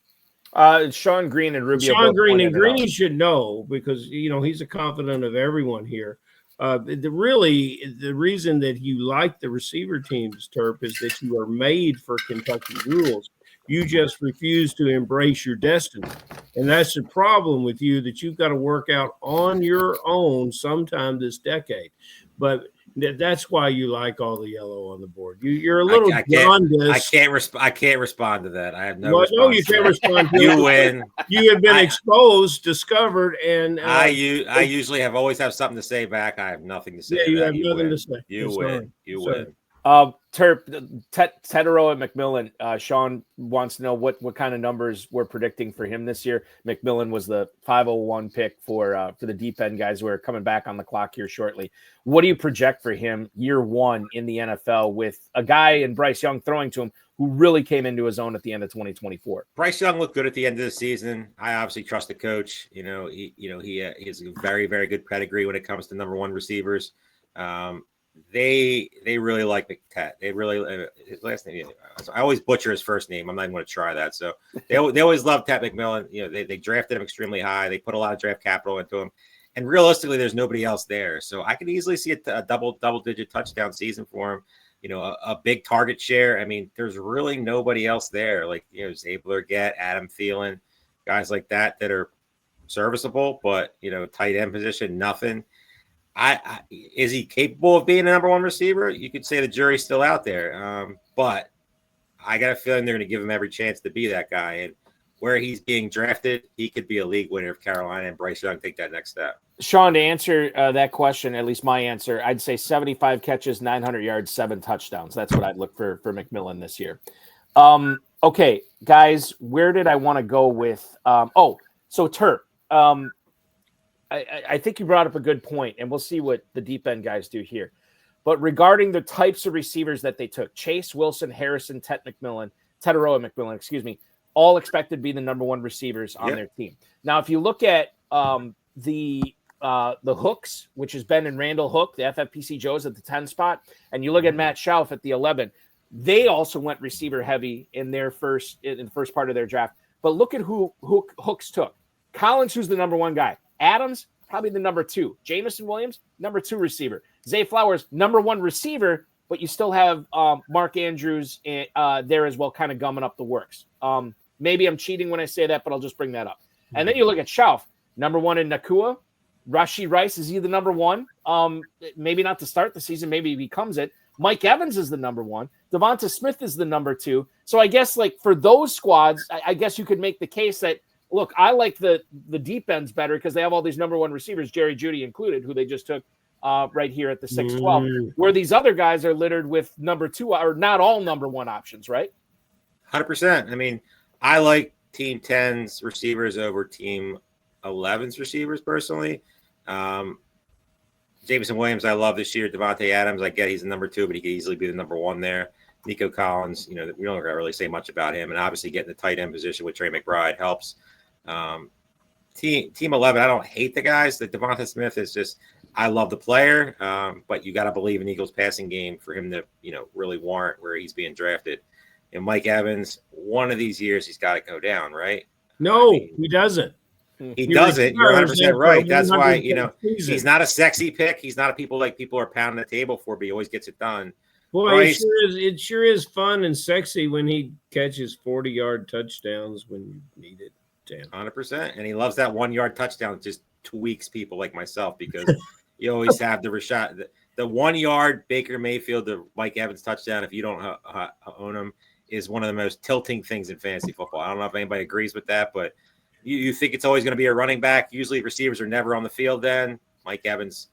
Sean Green and Rubio. Sean Green and Greeny should know because he's a confidant of everyone here. The reason that you like the receiver teams, Turp, is that you are made for Kentucky rules. You just refuse to embrace your destiny. And that's the problem with you, that you've got to work out on your own sometime this decade. But that's why you like all the yellow on the board. You're a little jaundiced. I can't respond to that. I have no. Well, no, you can't respond. To you win. You have been exposed, discovered, and I usually always have something to say back. I have nothing to say. Yeah, you have nothing to say. You win. You win. Terp, Tetero and McMillan. Sean wants to know what kind of numbers we're predicting for him this year. McMillan was the 501 pick for the deep end guys who are coming back on the clock here shortly. What do you project for him year one in the NFL with a guy in Bryce Young throwing to him who really came into his own at the end of 2024? Bryce Young looked good at the end of the season. I obviously trust the coach. He has a very, very good pedigree when it comes to number one receivers. They really like McTet. They really his last name. I always butcher his first name. I'm not even going to try that. So they always love Tet McMillan. They drafted him extremely high. They put a lot of draft capital into him, and realistically, there's nobody else there. So I could easily see a double-digit touchdown season for him. A big target share. I mean, there's really nobody else there. Like Zabler, Adam Thielen, guys like that are serviceable, but tight end position, nothing. Is he capable of being a number one receiver? You could say the jury's still out there, but I got a feeling they're going to give him every chance to be that guy. And where he's being drafted, he could be a league winner if Carolina and Bryce Young take that next step. Sean, to answer that question, at least my answer, I'd say 75 catches, 900 yards, 7 touchdowns. That's what I'd look for McMillan this year. Okay, guys, where did I want to go with? So Terp. I think you brought up a good point, and we'll see what the deep end guys do here. But regarding the types of receivers that they took, Chase, Wilson, Harrison, Tetero and McMillan, all expected to be the number one receivers on their team. Now, if you look at the hooks, which has been in Randall Hook, the FFPC Joes at the 10 spot, and you look at Matt Schauf at the 11, they also went receiver heavy in the first part of their draft. But look at who Hooks took. Collins, who's the number one guy. Adams, probably the number 2. Jamison Williams, number 2 receiver. Zay Flowers, number 1 receiver, but you still have Mark Andrews there as well, kind of gumming up the works. Maybe I'm cheating when I say that, but I'll just bring that up. And then you look at Schauf, number 1 in Nakua. Rashee Rice, is he the number 1? Maybe not to start the season. Maybe he becomes it. Mike Evans is the number 1. Devonta Smith is the number 2. So I guess for those squads, I guess you could make the case that, look, I like the deep ends better because they have all these number 1 receivers, Jerry Jeudy included, who they just took right here at the 6-12, where these other guys are littered with number 2 or not all number 1 options, right? 100%. I mean, I like Team 10's receivers over Team 11's receivers personally. Jamison Williams, I love this year. Devontae Adams, I get he's the number 2, but he could easily be the number 1 there. Nico Collins, we don't really say much about him, and obviously getting the tight end position with Trey McBride helps. Team 11, I don't hate the guys. The Devonta Smith is just, I love the player, but you got to believe in Eagles passing game for him to, really warrant where he's being drafted. And Mike Evans, one of these years, he's got to go down, right? No, he doesn't. He doesn't. You're 100% right. That's why, he's not a sexy pick. He's not a people are pounding the table for, but he always gets it done. Boy, it sure is fun and sexy when he catches 40-yard touchdowns when you need it. 100%. And he loves that 1-yard touchdown. Just tweaks people like myself because you always have the Rashad. The 1-yard Baker Mayfield to Mike Evans touchdown, if you don't own him, is one of the most tilting things in fantasy football. I don't know if anybody agrees with that, but you think it's always going to be a running back. Usually receivers are never on the field then. Mike Evans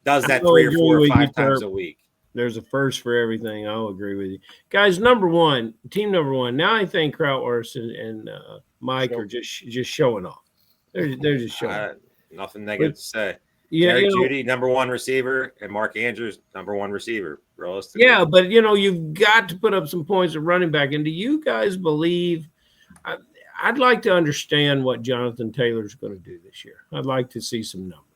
does that 3 or 4 or 5 times a week. There's a first for everything. I'll agree with you. Guys, team number one. Now I think Krautwurst and Mike are just showing off. They're just showing off. Nothing negative to say. Yeah, Jerry Jeudy, number 1 receiver, and Mark Andrews, number 1 receiver. Realistically. Yeah, but, you've got to put up some points at running back. And do you guys believe I'd like to understand what Jonathan Taylor's going to do this year. I'd like to see some numbers.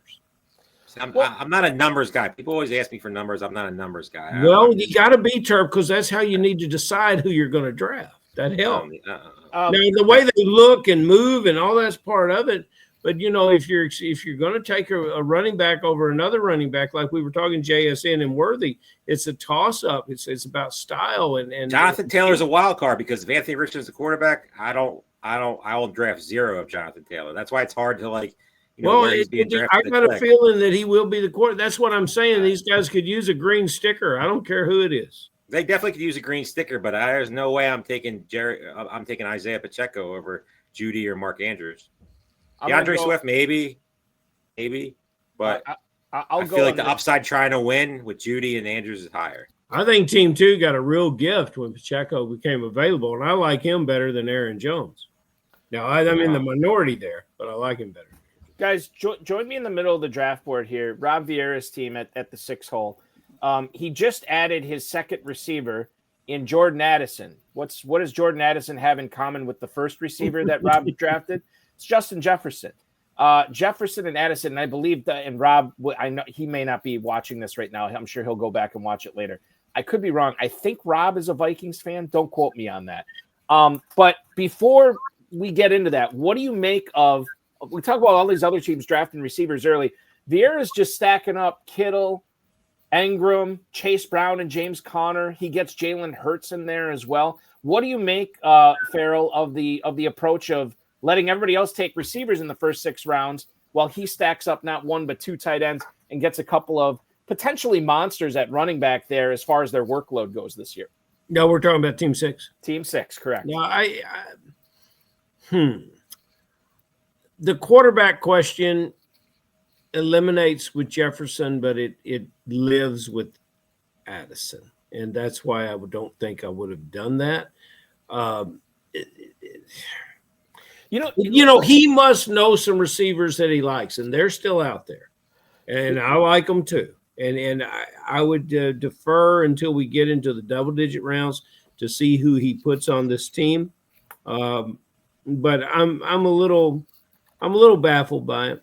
I'm not a numbers guy. People always ask me for numbers. I'm not a numbers guy. Well, you got to be, Terp, because that's how you need to decide who you're going to draft. That helps. Now, the way they look and move and all that's part of it, But if you're going to take a running back over another running back, like we were talking JSN and Worthy, it's a toss up. It's about style and Jonathan Taylor's a wild card because if Anthony Richardson's a quarterback, I will draft 0 of Jonathan Taylor. That's why it's hard to where he's being drafted. I got a feeling that he will be the quarterback. That's what I'm saying. These guys could use a green sticker. I don't care who it is. They definitely could use a green sticker, but there's no way I'm taking Isaiah Pacheco over Judy or Mark Andrews. DeAndre Swift, maybe, but I feel like the upside trying to win with Judy and Andrews is higher. I think Team 2 got a real gift when Pacheco became available, and I like him better than Aaron Jones. Now, I'm in the minority there, but I like him better. Guys, join me in the middle of the draft board here. Rob Vieira's team at the 6 hole. He just added his second receiver in Jordan Addison. What does Jordan Addison have in common with the first receiver that Rob drafted? It's Justin Jefferson. Jefferson and Addison, and I believe that, and Rob, I know he may not be watching this right now. I'm sure he'll go back and watch it later. I could be wrong. I think Rob is a Vikings fan. Don't quote me on that. But before we get into that, what do you make of, we talk about all these other teams drafting receivers early. Vieira's just stacking up Kittle, Engram, Chase Brown, and James Conner. He gets Jalen Hurts in there as well. What do you make, Farrell, of the approach of letting everybody else take receivers in the first 6 rounds while he stacks up not 1 but 2 tight ends and gets a couple of potentially monsters at running back there as far as their workload goes this year? No, we're talking about Team 6. Team 6, correct. Now, the quarterback question eliminates with Jefferson, but it lives with Addison, and that's why I don't think I would have done that. He must know some receivers that he likes, and they're still out there, and I like them too. And I would defer until we get into the double-digit rounds to see who he puts on this team. But I'm a little baffled by it.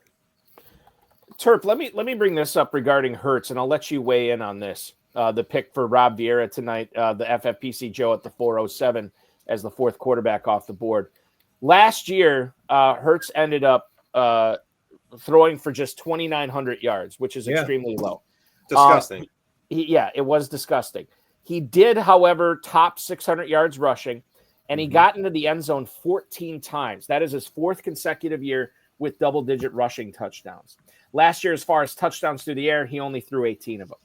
Terp, let me bring this up regarding Hurts, and I'll let you weigh in on this. The pick for Rob Vieira tonight, the FFPC Joe at the 407 as the 4th quarterback off the board. Last year, Hurts ended up throwing for just 2,900 yards, which is extremely low. Disgusting. It was disgusting. He did, however, top 600 yards rushing, and he got into the end zone 14 times. That is his 4th consecutive year with double-digit rushing touchdowns. Last year, as far as touchdowns through the air, he only threw 18 of them.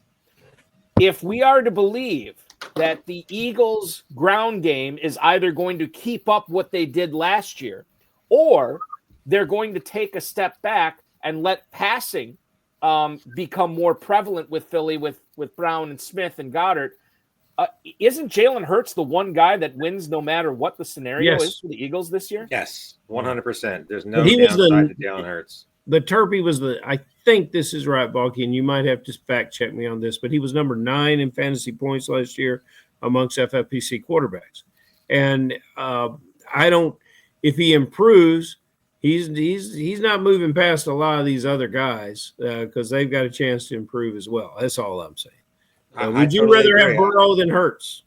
If we are to believe that the Eagles' ground game is either going to keep up what they did last year, or they're going to take a step back and let passing become more prevalent with Philly, with Brown and Smith and Goddard, isn't Jalen Hurts the one guy that wins no matter what the scenario is for the Eagles this year? Yes, 100%. There's no downside to Jalen Hurts. But Turpy was I think this is right, Balky, and you might have to fact check me on this, but he was number 9 in fantasy points last year amongst FFPC quarterbacks. And if he improves, he's not moving past a lot of these other guys because they've got a chance to improve as well. That's all I'm saying. Would you rather have Burrow than Hurts?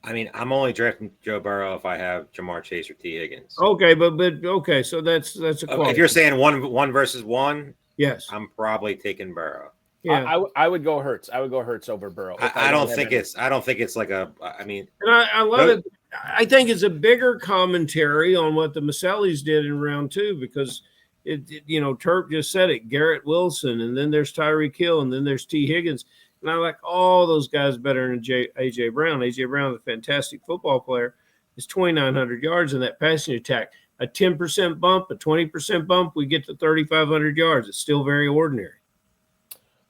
I mean, I'm only drafting Joe Burrow if I have Jamar Chase or T. Higgins. Okay, but okay, so that's a quality. If you're saying one versus one, yes, I'm probably taking Burrow. Yeah, I would go Hurts. I would go Hurts over Burrow. I don't think it's like a. I mean, and I love it. I think it's a bigger commentary on what the Masellis did in round 2 because Turp just said it. Garrett Wilson, and then there's Tyreek Hill, and then there's T. Higgins. And I like all those guys better than A.J. Brown. A.J. Brown is a fantastic football player. It's 2,900 yards in that passing attack. A 10% bump, a 20% bump, we get to 3,500 yards. It's still very ordinary.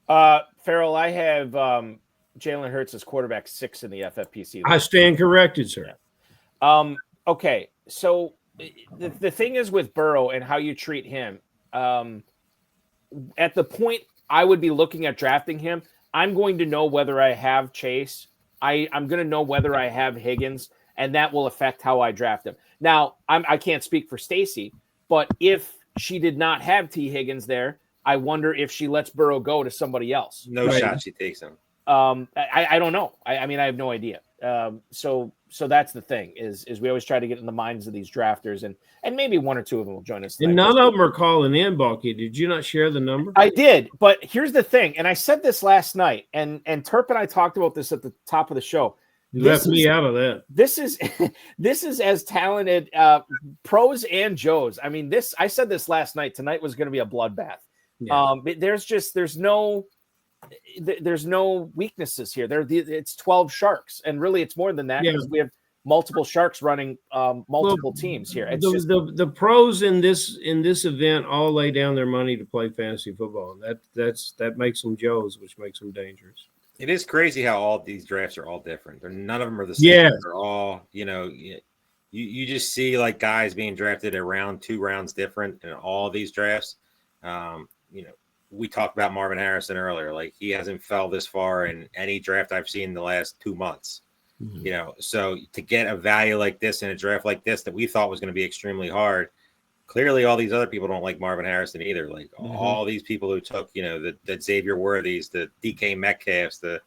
Farrell, I have Jalen Hurts as quarterback 6 in the FFPC. I stand corrected, sir. Yeah. Okay, so the thing is with Burrow and how you treat him, at the point I would be looking at drafting him, I'm going to know whether I have Chase. I'm going to know whether I have Higgins, and that will affect how I draft him. Now, I can't speak for Stacy, but if she did not have T. Higgins there, I wonder if she lets Burrow go to somebody else. No shot she takes him. I don't know. I mean, I have no idea. So that's the thing is we always try to get in the minds of these drafters, and maybe one or two of them will join us tonight. And none of them are calling in, Balky. Did you not share the number? I did, but here's the thing, and I said this last night, and Terp and I talked about this at the top of the show. You left me out of that. This is as talented pros and Joes. I mean, I said this last night. Tonight was going to be a bloodbath. Yeah. There's no weaknesses here. It's 12 sharks, and really it's more than that because we have multiple sharks running multiple teams here. It's the pros in this event all lay down their money to play fantasy football. That makes them Joes, which makes them dangerous. It is crazy how all these drafts are all different. None of them are the same. Yeah. They're all, you just see like guys being drafted around 2 rounds different in all these drafts. We talked about Marvin Harrison earlier. Like he hasn't fell this far in any draft I've seen in the last 2 months. Mm-hmm. So to get a value like this in a draft like this that we thought was going to be extremely hard, clearly all these other people don't like Marvin Harrison either. Like all these people who took, the Xavier Worthies, the DK Metcalfs, the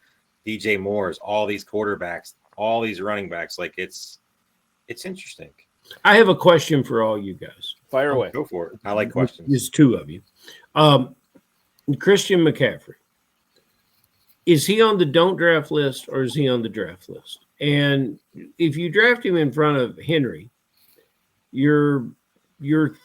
DJ Moores, all these quarterbacks, all these running backs. Like it's interesting. I have a question for all you guys. Fire away. Go for it. I like questions. There's 2 of you. Christian McCaffrey. Is he on the don't draft list or is he on the draft list? And if you draft him in front of Henry, you're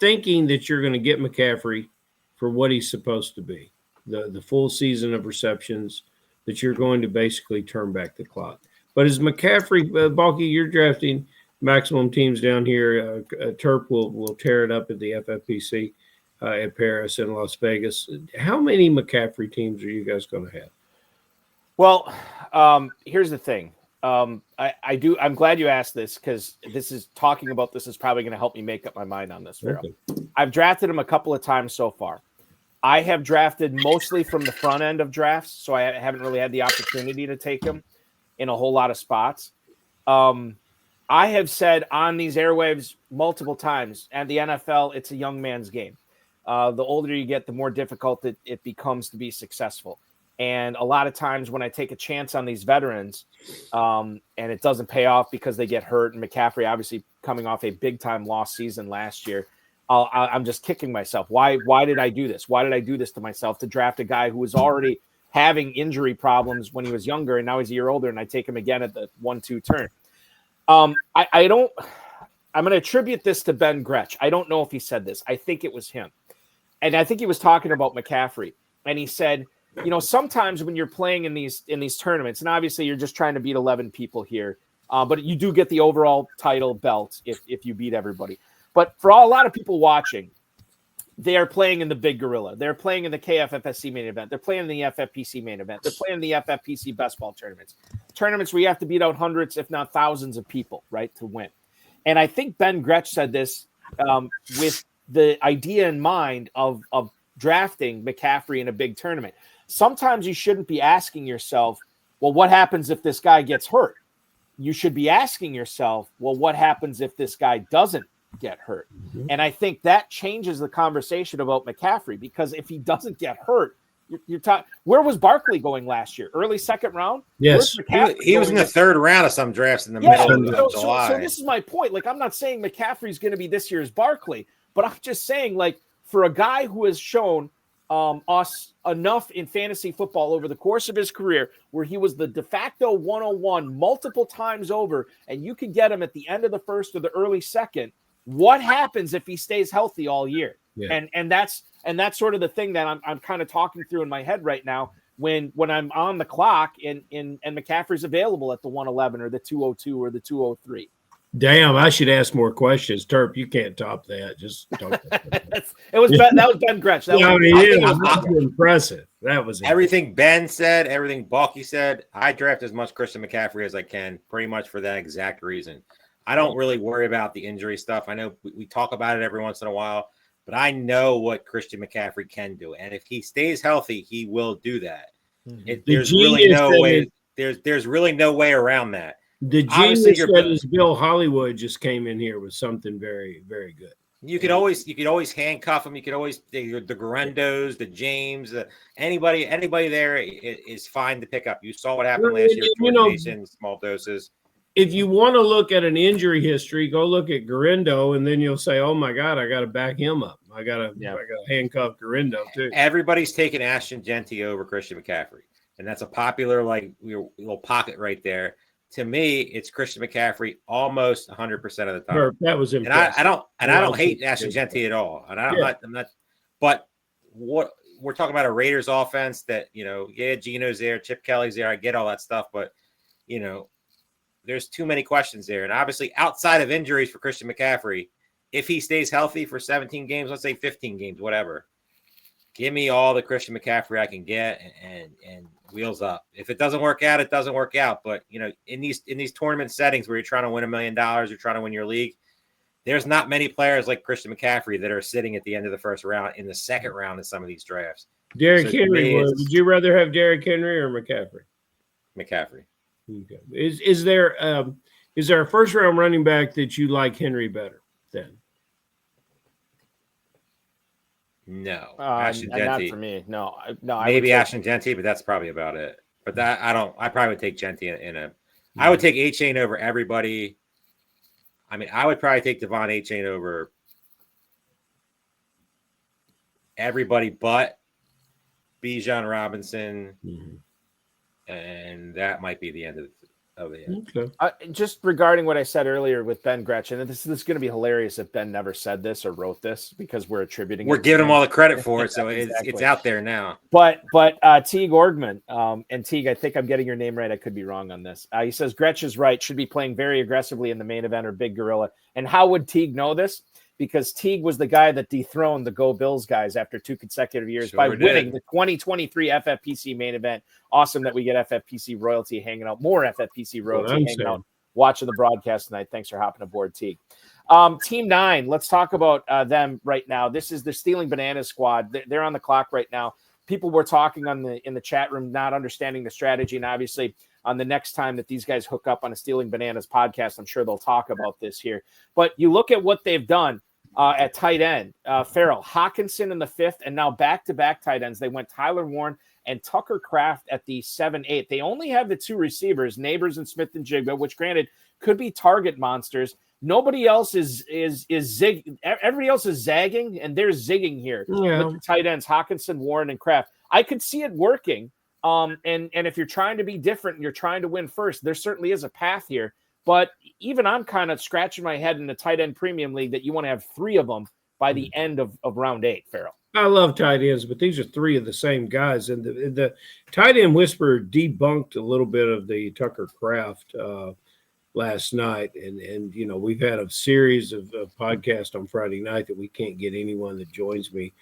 thinking that you're going to get McCaffrey for what he's supposed to be, the full season of receptions, that you're going to basically turn back the clock. But as McCaffrey, Balky, you're drafting maximum teams down here. Terp will tear it up at the FFPC at Perez and Las Vegas. How many McCaffrey teams are you guys going to have? Well, here's the thing. I'm glad you asked this because talking about this is probably going to help me make up my mind on this, Farrell. Okay. I've drafted him a couple of times so far. I have drafted mostly from the front end of drafts, so I haven't really had the opportunity to take him in a whole lot of spots. I have said on these airwaves multiple times, and the NFL, it's a young man's game. The older you get, the more difficult it becomes to be successful. And a lot of times when I take a chance on these veterans and it doesn't pay off because they get hurt, and McCaffrey obviously coming off a big-time lost season last year, I'm just kicking myself. Why did I do this? Why did I do this to myself to draft a guy who was already having injury problems when he was younger, and now he's a year older, and I take him again at the 1-2 turn? I'm going to attribute this to Ben Gretsch. I don't know if he said this. I think it was him. And I think he was talking about McCaffrey. And he said, sometimes when you're playing in these tournaments, and obviously you're just trying to beat 11 people here, but you do get the overall title belt if you beat everybody. But for a lot of people watching, they are playing in the Big Gorilla. They're playing in the KFFSC Main Event. They're playing in the FFPC Main Event. They're playing in the FFPC Best Ball tournaments where you have to beat out hundreds, if not thousands of people, right, to win. And I think Ben Gretsch said this with the idea in mind of drafting McCaffrey in a big tournament. Sometimes you shouldn't be asking yourself, well, what happens if this guy gets hurt? You should be asking yourself, well, what happens if this guy doesn't get hurt? Mm-hmm. And I think that changes the conversation about McCaffrey, because if he doesn't get hurt, you're talking. Where was Barkley going last year? Early second round? Yes. He was in the third round of some drafts in the middle of July. So this is my point. Like, I'm not saying McCaffrey's going to be this year's Barkley, but I'm just saying, like, for a guy who has shown us enough in fantasy football over the course of his career, where he was the de facto 101 multiple times over, and you can get him at the end of the first or the early second, what happens if he stays healthy all year? Yeah. And that's sort of the thing that I'm kind of talking through in my head right now when I'm on the clock and McCaffrey's available at the 111 or the 202 or the 203. Damn, I should ask more questions. Terp, you can't top that. Just don't. That was Ben Gretsch. That was impressive. That was everything Ben said, everything Balky said. I draft as much Christian McCaffrey as I can, pretty much for that exact reason. I don't really worry about the injury stuff. I know we talk about it every once in a while, but I know what Christian McCaffrey can do, and if he stays healthy, he will do that. Mm-hmm. There's really no way. There's really no way around that. The genius that is Bill Hollywood just came in here with something very, very good. You could always handcuff him. You could always the Garendos, the James, anybody there is fine to pick up. You saw what happened last year with Mason, small doses. if you want to look at an injury history, go look at Garindo, and then you'll say, "Oh my God, I got to back him up. I got to handcuff Garindo too." Everybody's taking Ashton Genty over Christian McCaffrey, and that's a popular little pocket right there. To me, it's Christian McCaffrey almost 100% of the time. That was and impressive. I don't hate Ashton Genty at all, and I'm not. But what we're talking about a Raiders offense that Geno's there, Chip Kelly's there. I get all that stuff, but there's too many questions there. And obviously, outside of injuries for Christian McCaffrey, if he stays healthy for 17 games, let's say 15 games, whatever, give me all the Christian McCaffrey I can get and wheels up. If it doesn't work out, it doesn't work out. But in these tournament settings where you're trying to win $1 million, you're trying to win your league, there's not many players like Christian McCaffrey that are sitting at the end of the first round in the second round in some of these drafts. Derrick Henry. Would you rather have Derrick Henry or McCaffrey? McCaffrey. Okay. Is there a first round running back that you like Henry better than? No, not for me. No. Maybe Ashton Genty, but that's probably about it. But I probably would take Genty in a. I would take A-Chain over everybody. I mean, I would probably take Devon A-Chain over everybody but Bijan Robinson, and that might be the end of the end. Okay. Just regarding what I said earlier with Ben Gretchen, and this is going to be hilarious if Ben never said this or wrote this because we're attributing. We're giving him all the credit for it, so it's out there now. But Teague Orgman, and Teague, I think I'm getting your name right. I could be wrong on this. He says Gretsch is right. Should be playing very aggressively in the main event or Big Gorilla. And how would Teague know this? Because Teague was the guy that dethroned the Go Bills guys after 2 consecutive years by winning the 2023 FFPC main event. Awesome that we get FFPC royalty hanging out, more FFPC royalty hanging out, watching the broadcast tonight. Thanks for hopping aboard, Teague. Team 9, let's talk about them right now. This is the Stealing Bananas squad. They're on the clock right now. People were talking in the chat room, not understanding the strategy, and obviously on the next time that these guys hook up on a Stealing Bananas podcast, I'm sure they'll talk about this here. But you look at what they've done at tight end. Farrell, Hawkinson in the 5th, and now back-to-back tight ends. They went Tyler Warren and Tucker Kraft at the 7-8. They only have the 2 receivers, Neighbors and Smith and Jigba, which granted could be target monsters. Nobody else is zig. Everybody else is zagging, and they're zigging here with the tight ends, Hawkinson, Warren, and Kraft. I could see it working. And if you're trying to be different and you're trying to win first, there certainly is a path here. But even I'm kind of scratching my head in the tight end premium league that you want to have 3 of them by the end of round 8, Farrell. I love tight ends, but these are 3 of the same guys. And the tight end whisperer debunked a little bit of the Tucker Kraft last night. And we've had a series of podcasts on Friday night that we can't get anyone that joins me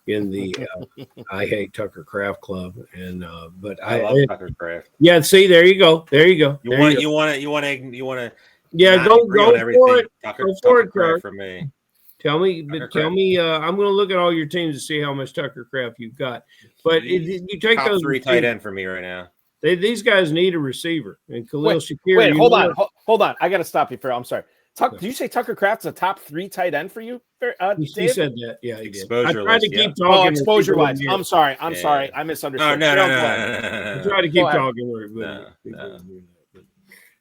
in the I Hate Tucker Kraft Club. And but I love Tucker Kraft. Yeah, see, there you go. You want to yeah, go for it. Tucker Kraft for me. Tell me. I'm going to look at all your teams to see how much Tucker Kraft you've got. But you take top those 3 tight end for me right now. These guys need a receiver. And Khalil Shakir. Wait, hold on. I got to stop you, Farrell. I'm sorry. Did you say Tucker Kraft's a top 3 tight end for you? He said that. Yeah, he did. I tried to keep talking. Exposure wise. I'm sorry. I misunderstood. No. I tried to keep talking.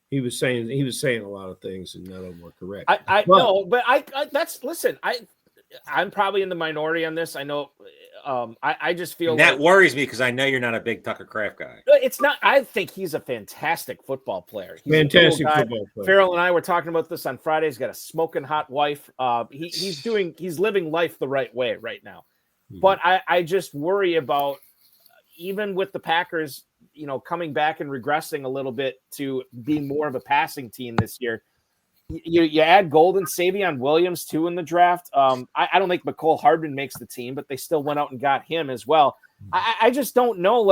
He was saying a lot of things, and none of them were correct. I know, but I'm probably in the minority on this. I know. I just feel that worries me because I know you're not a big Tucker Kraft guy. It's not. I think he's a fantastic football player. Fantastic football player. Farrell and I were talking about this on Friday. He's got a smoking hot wife. He's living life the right way right now. Mm-hmm. But I just worry about even with the Packers, coming back and regressing a little bit to being more of a passing team this year. You add Golden, Savion Williams too in the draft. I don't think McCole Hardman makes the team, but they still went out and got him as well. I just don't know.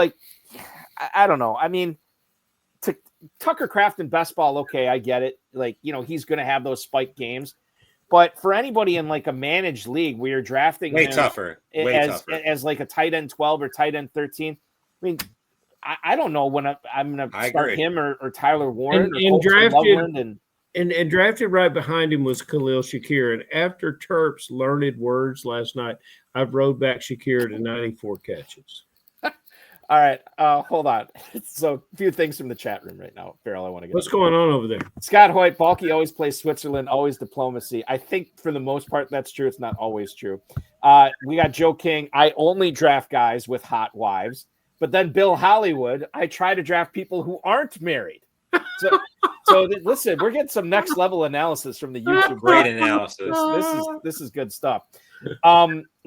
I don't know. I mean, Tucker Kraft in best ball, okay, I get it. He's going to have those spike games. But for anybody in a managed league where you're drafting him tougher. As a tight end 12 or tight end 13, I mean, I don't know when I'm going to start him or Tyler Warren and drafted. And drafted right behind him was Khalil Shakir. And after Terp's learned words last night, I've rode back Shakir to 94 catches. All right, hold on. So a few things from the chat room right now, Farrell. I want to get. What's going on over there? Scott Hoyt, Balky always plays Switzerland, always diplomacy. I think for the most part that's true. It's not always true. We got Joe King. I only draft guys with hot wives, but then Bill Hollywood. I try to draft people who aren't married. So listen, we're getting some next level analysis from the YouTube. Great analysis. This is good stuff.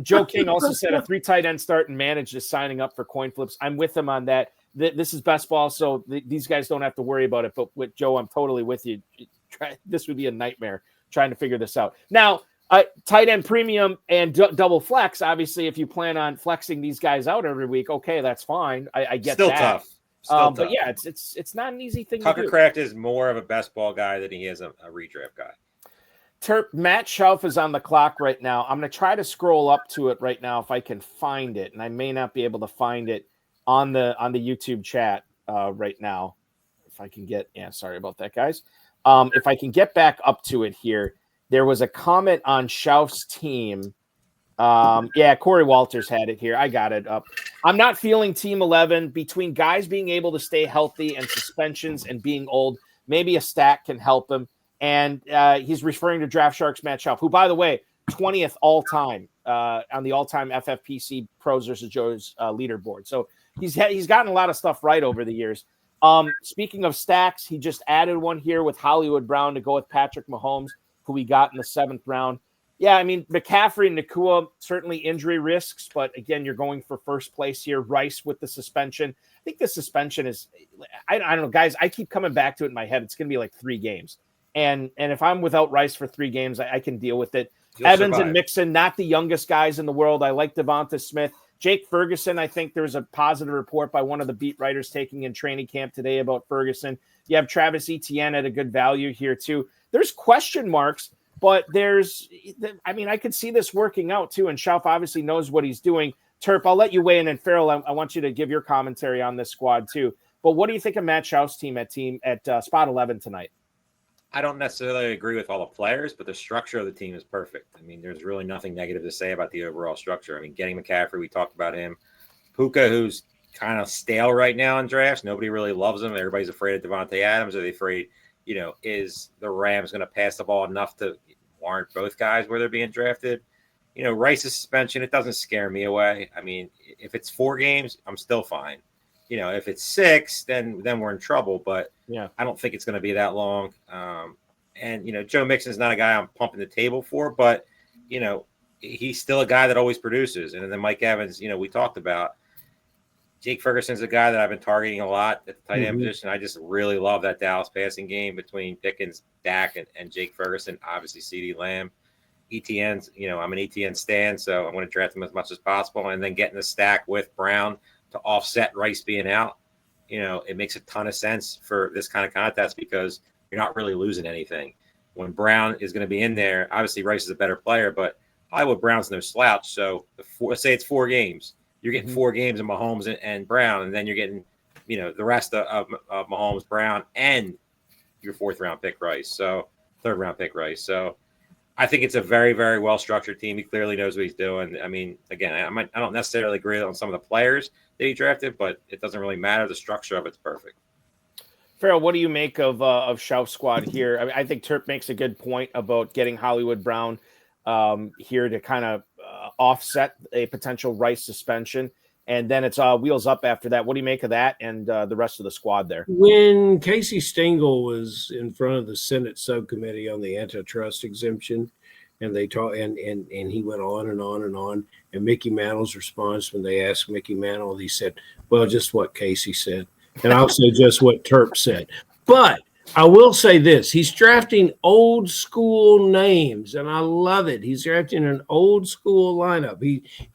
Joe King also said a 3 tight end start and managed is signing up for coin flips. I'm with him on that. This is best ball, so these guys don't have to worry about it. But with Joe, I'm totally with you. This would be a nightmare trying to figure this out. Now, tight end premium and double flex. Obviously, if you plan on flexing these guys out every week, okay, that's fine. I get Still that. tough. Still tough. But yeah, it's not an easy thing Tucker to do. Kraft is more of a best ball guy than he is a redraft guy. Matt Schauf is on the clock right now. I'm going to try to scroll up to it right now if I can find it, and I may not be able to find it on the YouTube chat right now. If I can get, sorry about that, guys. If I can get back up to it here, there was a comment on Schauf's team. Corey Walters had it here. I got it up. I'm not feeling Team 11 between guys being able to stay healthy and suspensions and being old. Maybe a stack can help him. And he's referring to Draft Sharks Matt Schauf, who, by the way, 20th all time on the all-time FFPC Pros versus Joe's leaderboard. So he's gotten a lot of stuff right over the years. Speaking of stacks, he just added one here with Hollywood Brown to go with Patrick Mahomes, who we got in the 7th round. Yeah, I mean, McCaffrey and Nakua, certainly injury risks, but again, you're going for first place here. Rice with the suspension. I think the suspension is, I don't know, guys, I keep coming back to it in my head. It's going to be like 3 games. And if I'm without Rice for 3 games, I can deal with it. You'll Evans survive. and Mixon, not the youngest guys in the world. I like Devonta Smith. Jake Ferguson, I think there's a positive report by one of the beat writers taking in training camp today about Ferguson. You have Travis Etienne at a good value here too. There's question marks, but I could see this working out too. And Schauf obviously knows what he's doing. Terp, I'll let you weigh in. And Farrell, I want you to give your commentary on this squad too. But what do you think of Matt Schauf's team at spot 11 tonight? I don't necessarily agree with all the players, but the structure of the team is perfect. I mean, there's really nothing negative to say about the overall structure. I mean, getting McCaffrey, we talked about him. Puka, who's kind of stale right now in drafts. Nobody really loves him. Everybody's afraid of Devontae Adams. Are they afraid, is the Rams going to pass the ball enough to warrant both guys where they're being drafted? Rice's suspension, it doesn't scare me away. I mean, if it's 4 games, I'm still fine. If it's 6, then we're in trouble. But yeah, I don't think it's going to be that long. And Joe Mixon's not a guy I'm pumping the table for, but he's still a guy that always produces. And then Mike Evans, we talked about. Jake Ferguson's a guy that I've been targeting a lot at the tight end position. I just really love that Dallas passing game between Pickens, Dak, and Jake Ferguson. Obviously, CeeDee Lamb. ETN's, I'm an ETN stan, so I'm going to draft him as much as possible. And then getting the stack with Brown to offset Rice being out, it makes a ton of sense for this kind of contest because you're not really losing anything. When Brown is going to be in there, obviously Rice is a better player, but Hollywood Brown's no slouch. So let's say it's 4 games. You're getting 4 games of Mahomes and Brown, and then you're getting, the rest of Mahomes, Brown, and your 4th round pick Rice. So 3rd round pick Rice. So I think it's a very, very well-structured team. He clearly knows what he's doing. I mean, again, I don't necessarily agree on some of the players that he drafted, but it doesn't really matter. The structure of it's perfect. Farrell, what do you make of Schauf's squad here? I think Terp makes a good point about getting Hollywood Brown here to kind of offset a potential Rice suspension. And then it's wheels up after that. What do you make of that and the rest of the squad there? When Casey Stengel was in front of the Senate subcommittee on the antitrust exemption, and they talked, and he went on and on and on. And Mickey Mantle's response when they asked Mickey Mantle, he said, "Well, just what Casey said," and I'll say just what Terp said. But I will say this: he's drafting old school names, and I love it. He's drafting an old school lineup.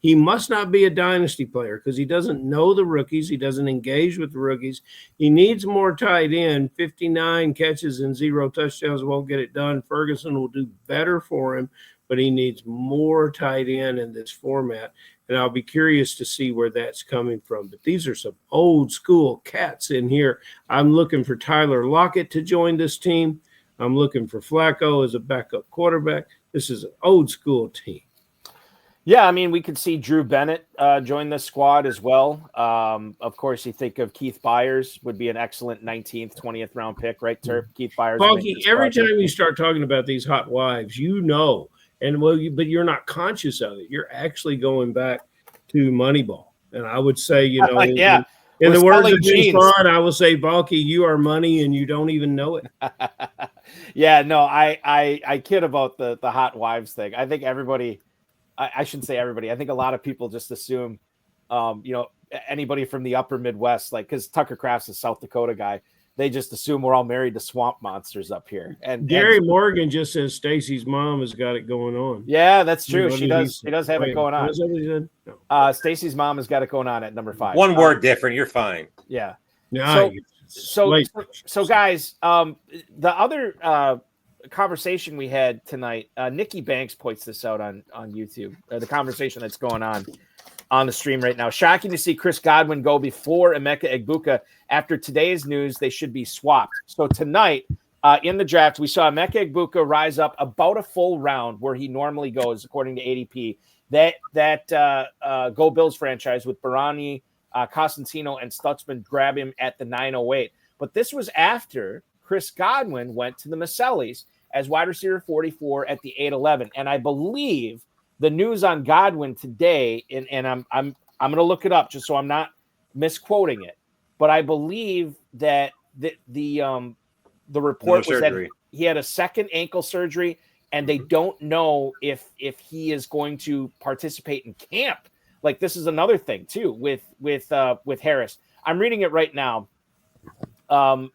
He must not be a dynasty player because he doesn't know the rookies. He doesn't engage with the rookies. He needs more tight end. 59 catches and 0 touchdowns won't get it done. Ferguson will do better for him, but he needs more tight end in this format. And I'll be curious to see where that's coming from. But these are some old school cats in here. I'm looking for Tyler Lockett to join this team. I'm looking for Flacco as a backup quarterback. This is an old school team. Yeah, I mean, we could see Drew Bennett join the squad as well. Of course, you think of Keith Byers would be an excellent 19th, 20th round pick, right, Terp? Keith Byers. Funky, every time you start talking about these hot wives, and but you're not conscious of it. You're actually going back to Moneyball. And I would say, yeah. In the words of James Bond, I will say, Balky, you are money and you don't even know it. Yeah, no, I kid about the hot wives thing. I think everybody, I shouldn't say everybody. I think a lot of people just assume, anybody from the upper Midwest, like, because Tucker Kraft's a South Dakota guy, they just assume we're all married to swamp monsters up here. And Gary Morgan just says Stacy's mom has got it going on. Yeah, that's true. She does have it going on. No. Stacy's mom has got it going on at number 5. One word different, you're fine. Yeah. No. So guys, the other conversation we had tonight, Nikki Banks points this out on YouTube, the conversation that's going on the stream right now. Shocking to see Chris Godwin go before Emeka Egbuka. After today's news, they should be swapped. So tonight, in the draft, we saw Emeka Egbuka rise up about a full round where he normally goes, according to ADP. That Go Bills franchise with Barani, Costantino, and Stutzman grab him at the 908. But this was after Chris Godwin went to the Masellis as wide receiver 44 at the 811. And I believe the news on Godwin today, and I'm going to look it up just so I'm not misquoting it, but I believe that the report was that he had a second ankle surgery, and they don't know if he is going to participate in camp. Like, this is another thing too with Harris. I'm reading it right now. I'm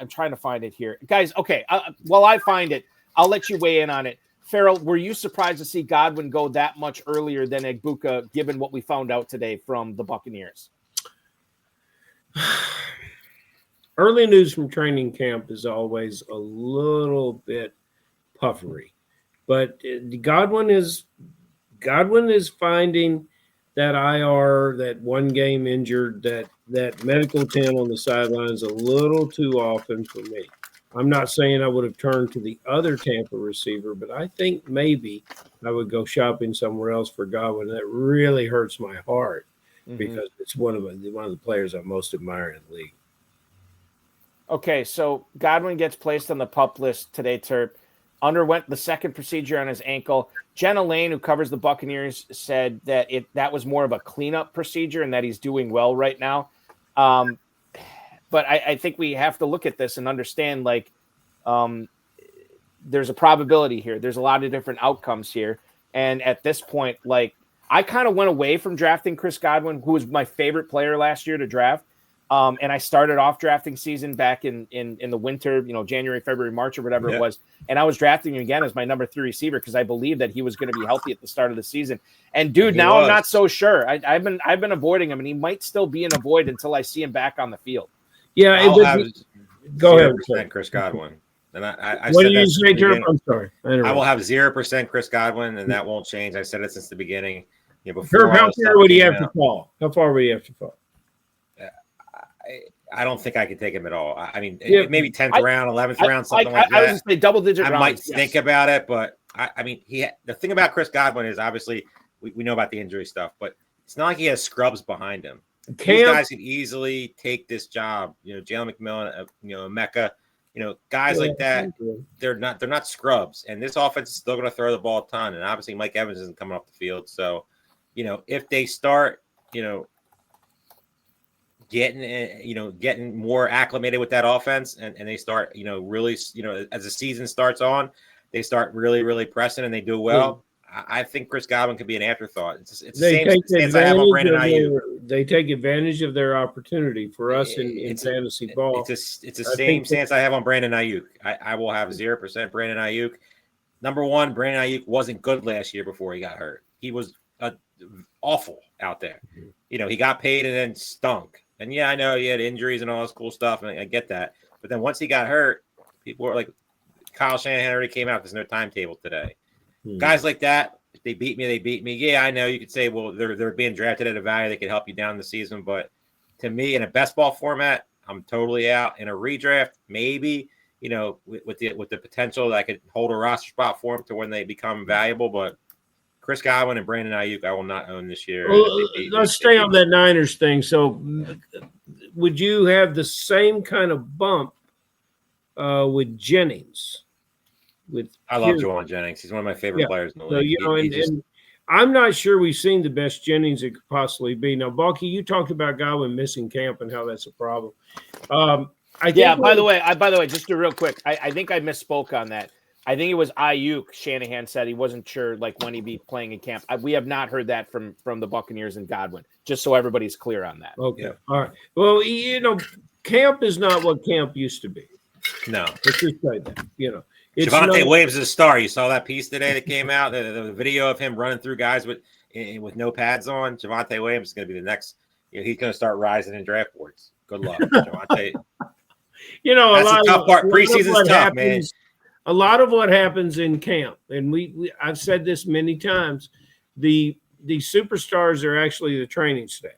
trying to find it here, guys. Okay, while I find it, I'll let you weigh in on it. Farrell, were you surprised to see Godwin go that much earlier than Egbuka, given what we found out today from the Buccaneers? Early news from training camp is always a little bit puffery, but Godwin is finding that IR, that one game injured, that medical 10 on the sidelines a little too often for me. I'm not saying I would have turned to the other Tampa receiver, but I think maybe I would go shopping somewhere else for Godwin. That really hurts my heart because it's one of the players I most admire in the league. Okay, so Godwin gets placed on the PUP list today, Terp. Underwent the second procedure on his ankle. Jenna Lane, who covers the Buccaneers, said that that was more of a cleanup procedure and that he's doing well right now. But I think we have to look at this and understand, like, there's a probability here. There's a lot of different outcomes here. And at this point, like, I kind of went away from drafting Chris Godwin, who was my favorite player last year to draft. And I started off drafting season back in the winter, January, February, March, or whatever it was. And I was drafting him again as my number 3 receiver because I believed that he was going to be healthy at the start of the season. And dude, now I'm not so sure. I've been avoiding him, and he might still be in a void until I see him back on the field. Yeah, go ahead, Chris Godwin. And I what do you say, Terp? I'm sorry. I will have 0% Chris Godwin, and that won't change. I said it since the beginning. Before how far would he have to fall? How far would he have to fall? I don't think I could take him at all. I mean, maybe 10th round, 11th round, something like that. I was just say double-digit rounds. I might think about it, but I mean, the thing about Chris Godwin is obviously we know about the injury stuff, but it's not like he has scrubs behind him. These guys can easily take this job. Jalen McMillan, Emeka, guys like that. They're not scrubs, and this offense is still going to throw the ball a ton. And obviously, Mike Evans isn't coming off the field, so if they start, getting more acclimated with that offense, and they start, really, as the season starts on, they start really, really pressing, and they do well. I think Chris Godwin could be an afterthought. It's the same stance I have on Brandon Ayuk. They take advantage of their opportunity for us in fantasy ball. It's the same stance I have on Brandon Ayuk. I will have 0% Brandon Ayuk. Number one, Brandon Ayuk wasn't good last year before he got hurt. He was awful out there. He got paid and then stunk. And yeah, I know he had injuries and all this cool stuff, and I get that. But then once he got hurt, people were like, Kyle Shanahan already came out. There's no timetable today. Guys like that, if they beat me, they beat me. Yeah, I know you could say, well, they're being drafted at a value that could help you down the season. But to me, in a best ball format, I'm totally out. In a redraft, maybe, with the potential that I could hold a roster spot for them to when they become valuable. But Chris Godwin and Brandon Ayuk, I will not own this year. Well, let's stay on that Niners thing. So, would you have the same kind of bump with Jennings? I love Juwan Jennings. He's one of my favorite players in the league. So, and I'm not sure we've seen the best Jennings it could possibly be. Now, Balky, you talked about Godwin missing camp and how that's a problem. By the way, just real quick, I think I misspoke on that. I think it was Ayuk. Shanahan said he wasn't sure like when he'd be playing in camp. We have not heard that from the Buccaneers and Godwin. Just so everybody's clear on that. Okay, all right. Well, camp is not what camp used to be. No, let's just say that. Javonte Williams is a star. You saw that piece today that came out. The video of him running through guys with no pads on. Javonte Williams is going to be the next. He's going to start rising in draft boards. Good luck, Javonte. That's a tough part. Preseason's tough, man. A lot of what happens in camp, and I've said this many times, the superstars are actually the training staff,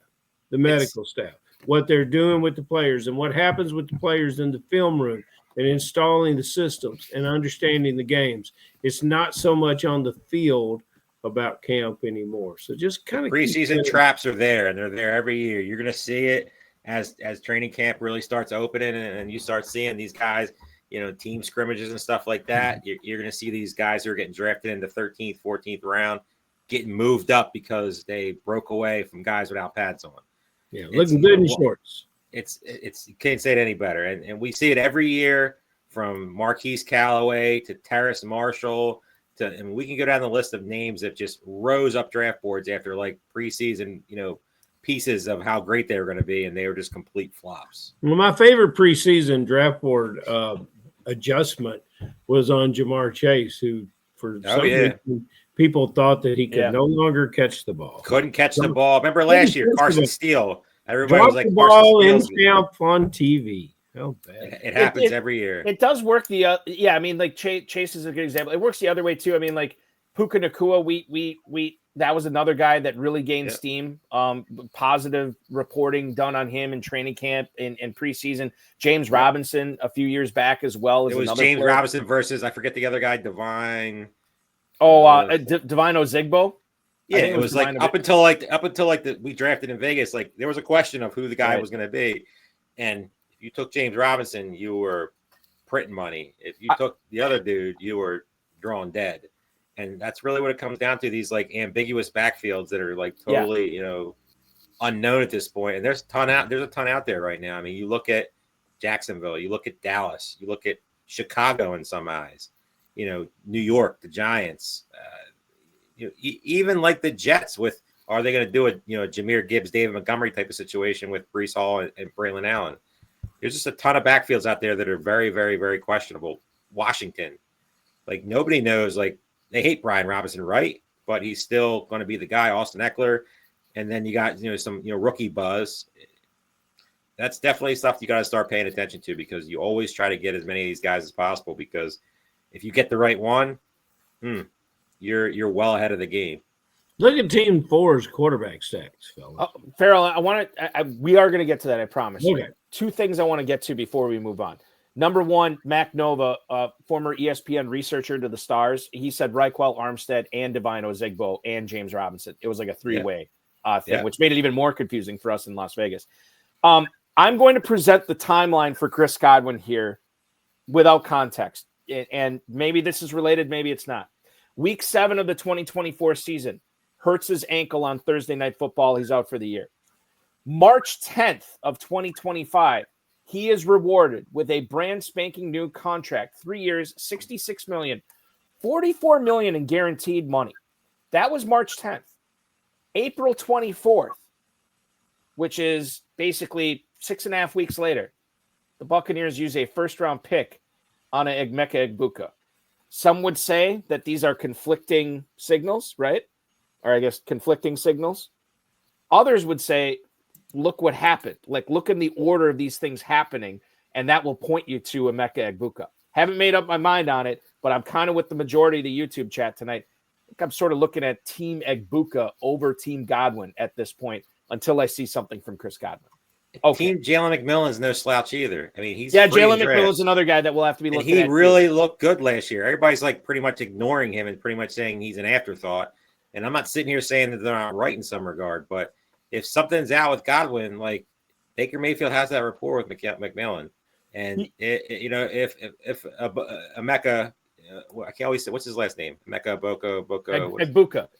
the medical staff, what they're doing with the players, and what happens with the players in the film room and installing the systems and understanding the games. It's not so much on the field about camp anymore. So just kind of preseason traps are there, and they're there every year. You're going to see it as training camp really starts opening, and you start seeing these guys, team scrimmages and stuff like that. You're going to see these guys who are getting drafted in the 13th, 14th round getting moved up because they broke away from guys without pads on. Yeah, looking good in shorts. It's you can't say it any better. And we see it every year from Marquise Callaway to Terrace Marshall and we can go down the list of names that just rose up draft boards after like preseason, pieces of how great they were going to be, and they were just complete flops. Well, my favorite preseason draft board adjustment was on Jamar Chase, who for some reason people thought that he could no longer catch the ball. Couldn't catch the ball. Remember last year, Carson Steele. Everybody was like, the ball in camp on TV. How bad. It happens every year. It does work. Chase is a good example. It works the other way too. I mean, like Puka Nacua, we that was another guy that really gained steam. Positive reporting done on him in training camp in preseason. James Robinson a few years back as well. It was James Robinson versus, I forget the other guy, Divine. Divine Ozigbo. Yeah, it was like up until we drafted in Vegas, like there was a question of who the guy was going to be, and if you took James Robinson, you were printing money. If you took the other dude, you were drawing dead. And that's really what it comes down to, these like ambiguous backfields that are like totally, unknown at this point. And there's a ton out there right now. I mean, you look at Jacksonville, you look at Dallas, you look at Chicago in some eyes, New York, the Giants, even like the Jets with, are they going to do a, Jahmyr Gibbs, David Montgomery type of situation with Breece Hall and Braylon Allen? There's just a ton of backfields out there that are very, very, very questionable. Washington, like nobody knows, like, they hate Brian Robinson, right? But he's still going to be the guy. Austin Eckler, and then you got some rookie buzz. That's definitely stuff you got to start paying attention to, because you always try to get as many of these guys as possible. Because if you get the right one, you're well ahead of the game. Look at Team 4's quarterback stacks, fellas. Farrell, we are going to get to that. I promise. Okay. Two things I want to get to before we move on. Number one, Mac Nova, former ESPN researcher to the Stars, he said Reichwell, Armstead, and Divine Ozigbo and James Robinson. It was like a three-way thing, which made it even more confusing for us in Las Vegas. I'm going to present the timeline for Chris Godwin here without context. And maybe this is related, maybe it's not. Week 7 of the 2024 season, hurts his ankle on Thursday Night Football. He's out for the year. March 10th of 2025, he is rewarded with a brand spanking new contract, 3 years, $66 million, $44 million in guaranteed money. That was March 10th. April 24th, which is basically 6.5 weeks later, the Buccaneers use a first-round pick on an Emeka Egbuka. Some would say that these are conflicting signals, right? Or I guess conflicting signals. Others would say, look what happened. Like, look in the order of these things happening, and that will point you to Emeka Egbuka. Haven't made up my mind on it, but I'm kind of with the majority of the YouTube chat tonight. I think I'm sort of looking at Team Egbuka over Team Godwin at this point until I see something from Chris Godwin. Okay. Team Jalen McMillan's no slouch either. I mean, he's Jalen McMillan's another guy that we'll have to be looking at. He really looked good last year. Everybody's like pretty much ignoring him and pretty much saying he's an afterthought. And I'm not sitting here saying that they're not right in some regard, but if something's out with Godwin, like Baker Mayfield has that rapport with McMillan, and if Emeka, I can't always say what's his last name, Emeka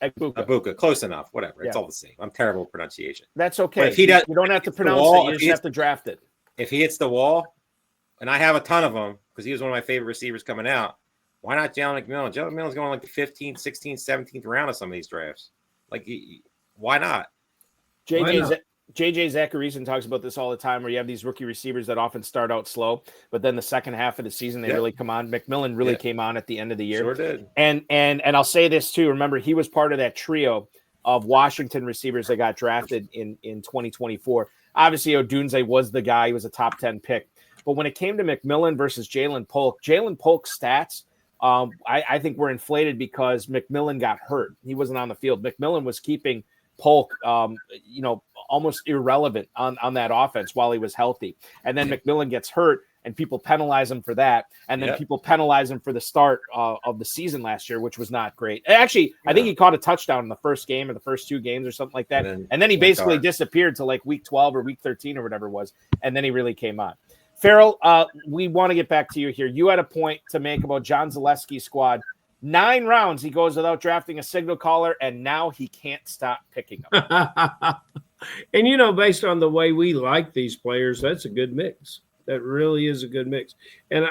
Egbuka, close enough, whatever. It's all the same. I'm terrible at pronunciation. That's okay. But if he does, you don't have to pronounce it. You just have to draft it. If he hits the wall, and I have a ton of them because he was one of my favorite receivers coming out. Why not Jalen McMillan? Jalen McMillan's going like the 15th, 16th, 17th round of some of these drafts. Like, why not? JJ Zacharyson talks about this all the time, where you have these rookie receivers that often start out slow, but then the second half of the season they really come on. McMillan really came on at the end of the year. Sure did. And I'll say this too. Remember, he was part of that trio of Washington receivers that got drafted in 2024. Obviously, Odunze was the guy. He was a top 10 pick. But when it came to McMillan versus Jalen Polk's stats, I think were inflated because McMillan got hurt. He wasn't on the field. McMillan was keeping Polk, almost irrelevant on that offense while he was healthy. And then McMillan gets hurt, and people penalize him for that. And then people penalize him for the start of the season last year, which was not great. Actually, I think he caught a touchdown in the first game or the first two games or something like that. And then he basically disappeared to like week 12 or week 13 or whatever it was. And then he really came on. Farrell, we want to get back to you here. You had a point to make about John Zaleski's squad. 9 rounds he goes without drafting a signal caller, and now he can't stop picking them. And, based on the way we like these players, that's a good mix. That really is a good mix. And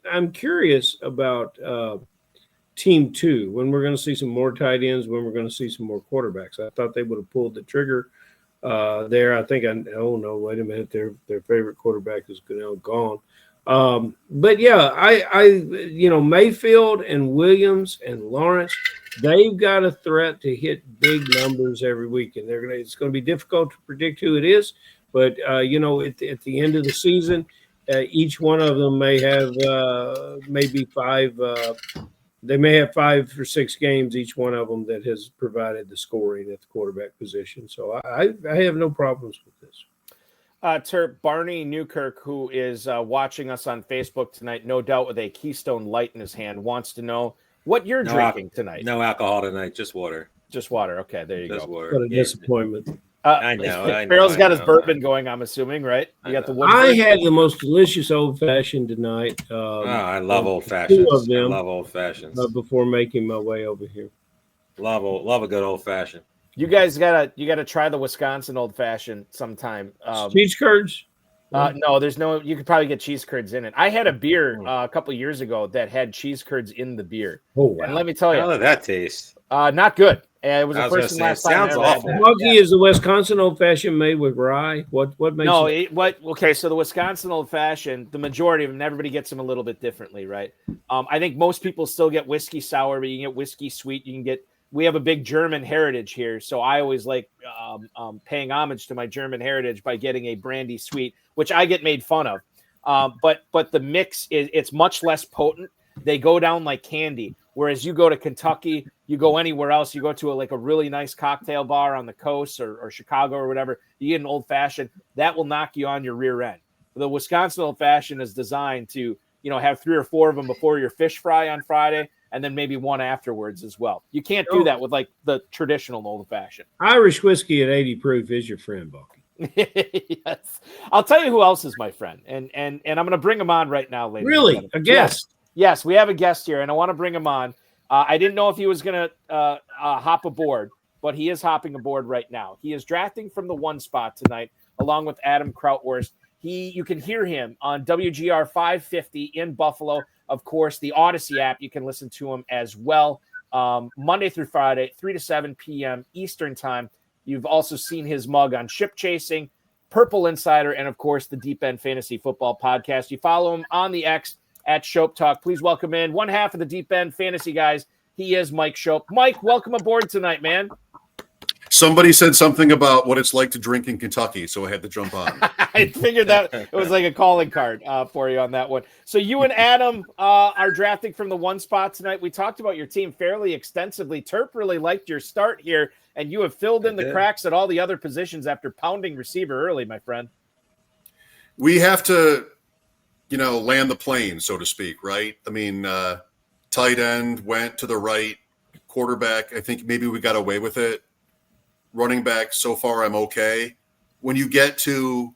I'm curious about Team 2, when we're going to see some more tight ends, when we're going to see some more quarterbacks. I thought they would have pulled the trigger there. I think wait a minute, their favorite quarterback is gone. But yeah, I Mayfield and Williams and Lawrence, they've got a threat to hit big numbers every week, and it's going to be difficult to predict who it is. But at the end of the season, each one of them may have maybe 5. They may have 5 or 6 games, each one of them, that has provided the scoring at the quarterback position. So I have no problems with this. Terp, Barney Newkirk, who is watching us on Facebook tonight, no doubt with a Keystone Light in his hand, wants to know what you're drinking tonight. No alcohol tonight, just water. Just water. Okay, there you just go. Water. What a disappointment. I know. Farrell's got his bourbon going, I'm assuming, right? You got the wood. I had the most delicious old-fashioned tonight. I love old-fashions. 2 of them. I love old-fashions. Before making my way over here. Love a good old-fashioned. You guys gotta try the Wisconsin old fashioned sometime. Cheese curds? No, there's no. You could probably get cheese curds in it. I had a beer a couple of years ago that had cheese curds in the beer. Oh wow! And let me tell you, how did that taste? Not good. It was the first and last time. Sounds awful. Lucky is the Wisconsin old fashioned made with rye. What makes? No, okay. So the Wisconsin old fashioned, the majority of them, everybody gets them a little bit differently, right? I think most people still get whiskey sour, but you can get whiskey sweet. You can get. We have a big German heritage here, so I always like paying homage to my German heritage by getting a brandy sweet, which I get made fun of. But the mix it's much less potent. They go down like candy. Whereas you go to Kentucky, you go anywhere else, you go to a really nice cocktail bar on the coast or Chicago or whatever, you get an old fashioned that will knock you on your rear end. The Wisconsin old fashioned is designed to have 3 or 4 of them before your fish fry on Friday, and then maybe 1 afterwards as well. You can't do that with like the traditional old fashioned. Irish whiskey at 80 proof is your friend, Balky. Yes. I'll tell you who else is my friend. And I'm going to bring him on right now, ladies. Really? A guest? Yes, we have a guest here, and I want to bring him on. I didn't know if he was going to hop aboard, but he is hopping aboard right now. He is drafting from the 1 spot tonight, along with Adam Krautwurst. You can hear him on WGR 550 in Buffalo. Of course, the Odyssey app, you can listen to him as well. Monday through Friday, 3 to 7 p.m. Eastern time. You've also seen his mug on Ship Chasing, Purple Insider, and, of course, the Deep End Fantasy Football Podcast. You follow him on the X at Schopp Talk. Please welcome in one half of the Deep End Fantasy guys. He is Mike Schopp. Mike, welcome aboard tonight, man. Somebody said something about what it's like to drink in Kentucky, so I had to jump on. I figured that it was like a calling card for you on that one. So you and Adam are drafting from the 1 spot tonight. We talked about your team fairly extensively. Terp really liked your start here, and you have filled in the cracks at all the other positions after pounding receiver early, my friend. We have to, land the plane, so to speak, right? I mean, tight end went to the right, quarterback, I think maybe we got away with it. Running back, so far I'm okay. When you get to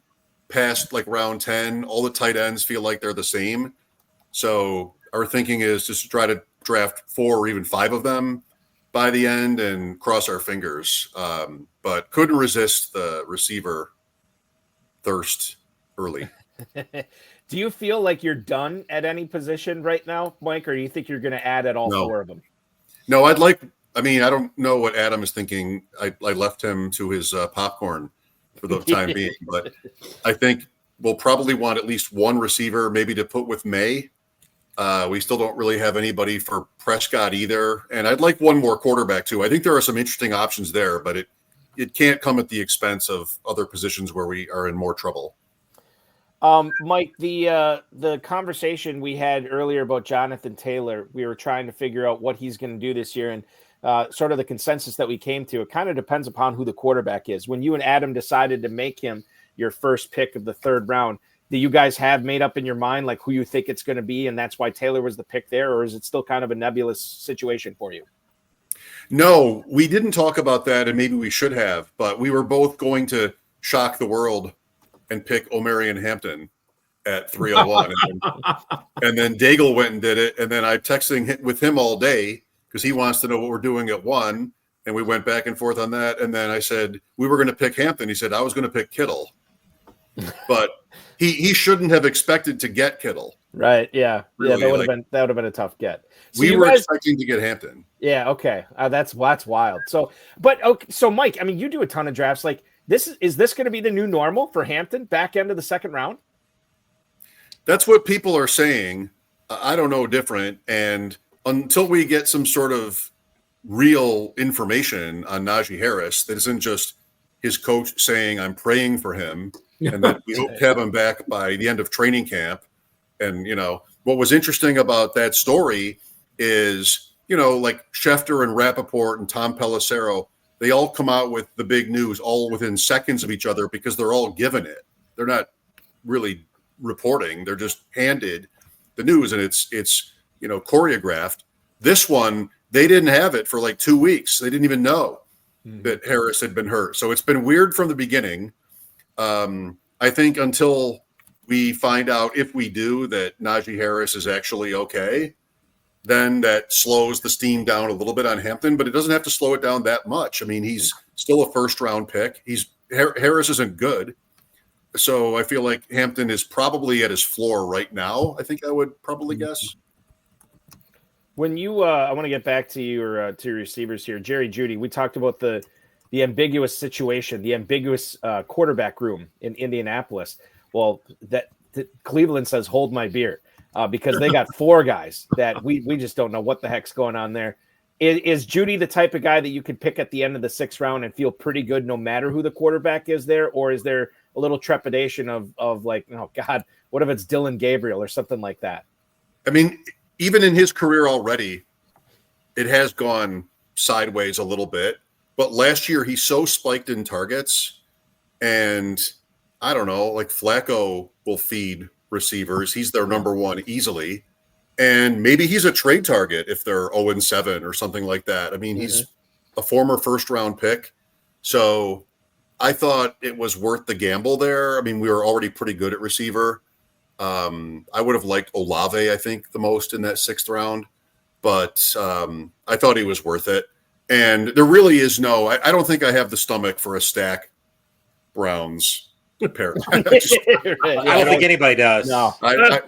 past like round 10, all the tight ends feel like they're the same. So our thinking is just to try to draft 4 or even 5 of them by the end and cross our fingers. But couldn't resist the receiver thirst early. Do you feel like you're done at any position right now, Mike, or do you think you're going to add at all 4 of them? No, I don't know what Adam is thinking. I left him to his popcorn for the time being, but I think we'll probably want at least 1 receiver, maybe to put with May. We still don't really have anybody for Prescott either. And I'd like 1 more quarterback too. I think there are some interesting options there, but it can't come at the expense of other positions where we are in more trouble. Mike, the conversation we had earlier about Jonathan Taylor, we were trying to figure out what he's going to do this year, and sort of the consensus that we came to, it kind of depends upon who the quarterback is. When you and Adam decided to make him your first pick of the 3rd round, do you guys have made up in your mind like who you think it's going to be, and that's why Taylor was the pick there, or is it still kind of a nebulous situation for you? No, we didn't talk about that, and maybe we should have, but we were both going to shock the world and pick Omarion Hampton at 301. And then Daigle went and did it, and then I'm texting with him all day because he wants to know what we're doing at 1, and we went back and forth on that. And then I said, we were going to pick Hampton. He said, I was going to pick Kittle. But he shouldn't have expected to get Kittle. Right, yeah. Really, yeah, that would have been a tough get. So we were expecting to get Hampton. Yeah, okay. That's wild. So Mike, I mean, you do a ton of drafts. Like, is this going to be the new normal for Hampton back end of the 2nd round? That's what people are saying. I don't know different. And until we get some sort of real information on Najee Harris, that isn't just his coach saying, I'm praying for him, and that we hope to have him back by the end of training camp. And, what was interesting about that story is, like Schefter and Rappaport and Tom Pelissero, they all come out with the big news all within seconds of each other because they're all given it. They're not really reporting. They're just handed the news, and it's choreographed. This one, they didn't have it for like 2 weeks. They didn't even know that Harris had been hurt. So it's been weird from the beginning. I think until we find out, if we do, that Najee Harris is actually okay, then that slows the steam down a little bit on Hampton, but it doesn't have to slow it down that much. I mean, he's still a 1st round pick. Harris isn't good. So I feel like Hampton is probably at his floor right now. I think I would probably guess. When you, I want to get back to your receivers here, Jerry Jeudy. We talked about the ambiguous situation, the ambiguous quarterback room in Indianapolis. Well, that Cleveland says, hold my beer, because they got 4 guys that we just don't know what the heck's going on there. Is Jeudy the type of guy that you could pick at the end of the 6th round and feel pretty good no matter who the quarterback is there? Or is there a little trepidation of like, oh God, what if it's Dylan Gabriel or something like that? I mean, even in his career already, it has gone sideways a little bit. But last year, he so spiked in targets, and I don't know, like Flacco will feed receivers. He's their number 1 easily. And maybe he's a trade target if they're 0-7 or something like that. I mean, he's a former 1st round pick. So I thought it was worth the gamble there. I mean, we were already pretty good at receiver. I would have liked Olave, I think, the most in that 6th round. But I thought he was worth it. And there really is I don't think I have the stomach for a stack Browns pair. I don't think anybody does. No. Right?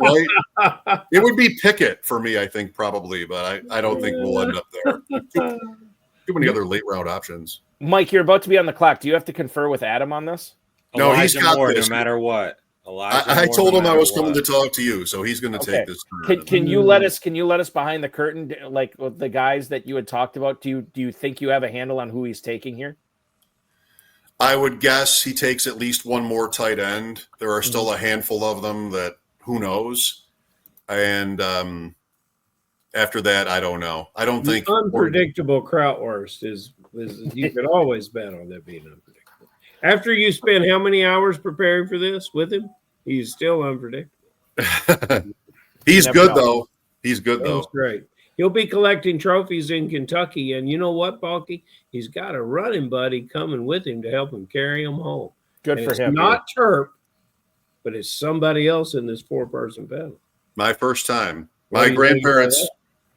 It would be Pickett for me, I think, probably, but I don't think we'll end up there. Too many other late round options. Mike, you're about to be on the clock. Do you have to confer with Adam on this? No, he's got more this. no matter what. I told him I was coming to talk to you, so he's going to take this. Can you let us behind the curtain, like with the guys that you had talked about? Do you think you have a handle on who he's taking here? I would guess he takes at least 1 more tight end. There are still a handful of them that who knows. And after that, I don't know. I don't think unpredictable Krautwurst is you could always bet on that being unpredictable. After you spend how many hours preparing for this with him, he's still unpredictable. He's good though. He's good though. That's great. He'll be collecting trophies in Kentucky. And you know what, Balky? He's got a running buddy coming with him to help him carry him home. Good And for it's him. not Terp, but it's family else in this 4-person family. My first time. What do you think about that?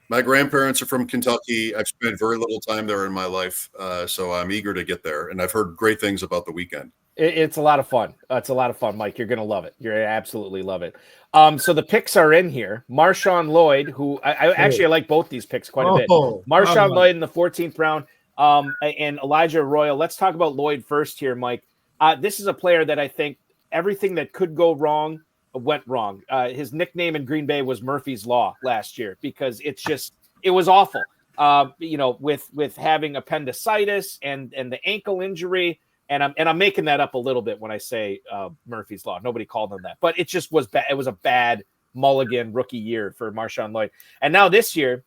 My grandparents are from Kentucky. I've spent very little time there in my life, so I'm eager to get there. And I've heard great things about the weekend. It's a lot of fun. It's a lot of fun, Mike. You're going to love it. You're absolutely love it. So the picks are in here. Marshawn Lloyd, who I like both these picks quite a bit. Marshawn Lloyd in the 14th round, and Elijah Arroyo. Let's talk about Lloyd first here, Mike. This is a player that I think everything that could go wrong went wrong. His nickname in Green Bay was Murphy's Law last year because it was awful. With having appendicitis and the ankle injury. And I'm making that up a little bit when I say Murphy's Law. Nobody called him that, but it just was bad. It was a bad mulligan rookie year for Marshawn Lloyd. And now this year,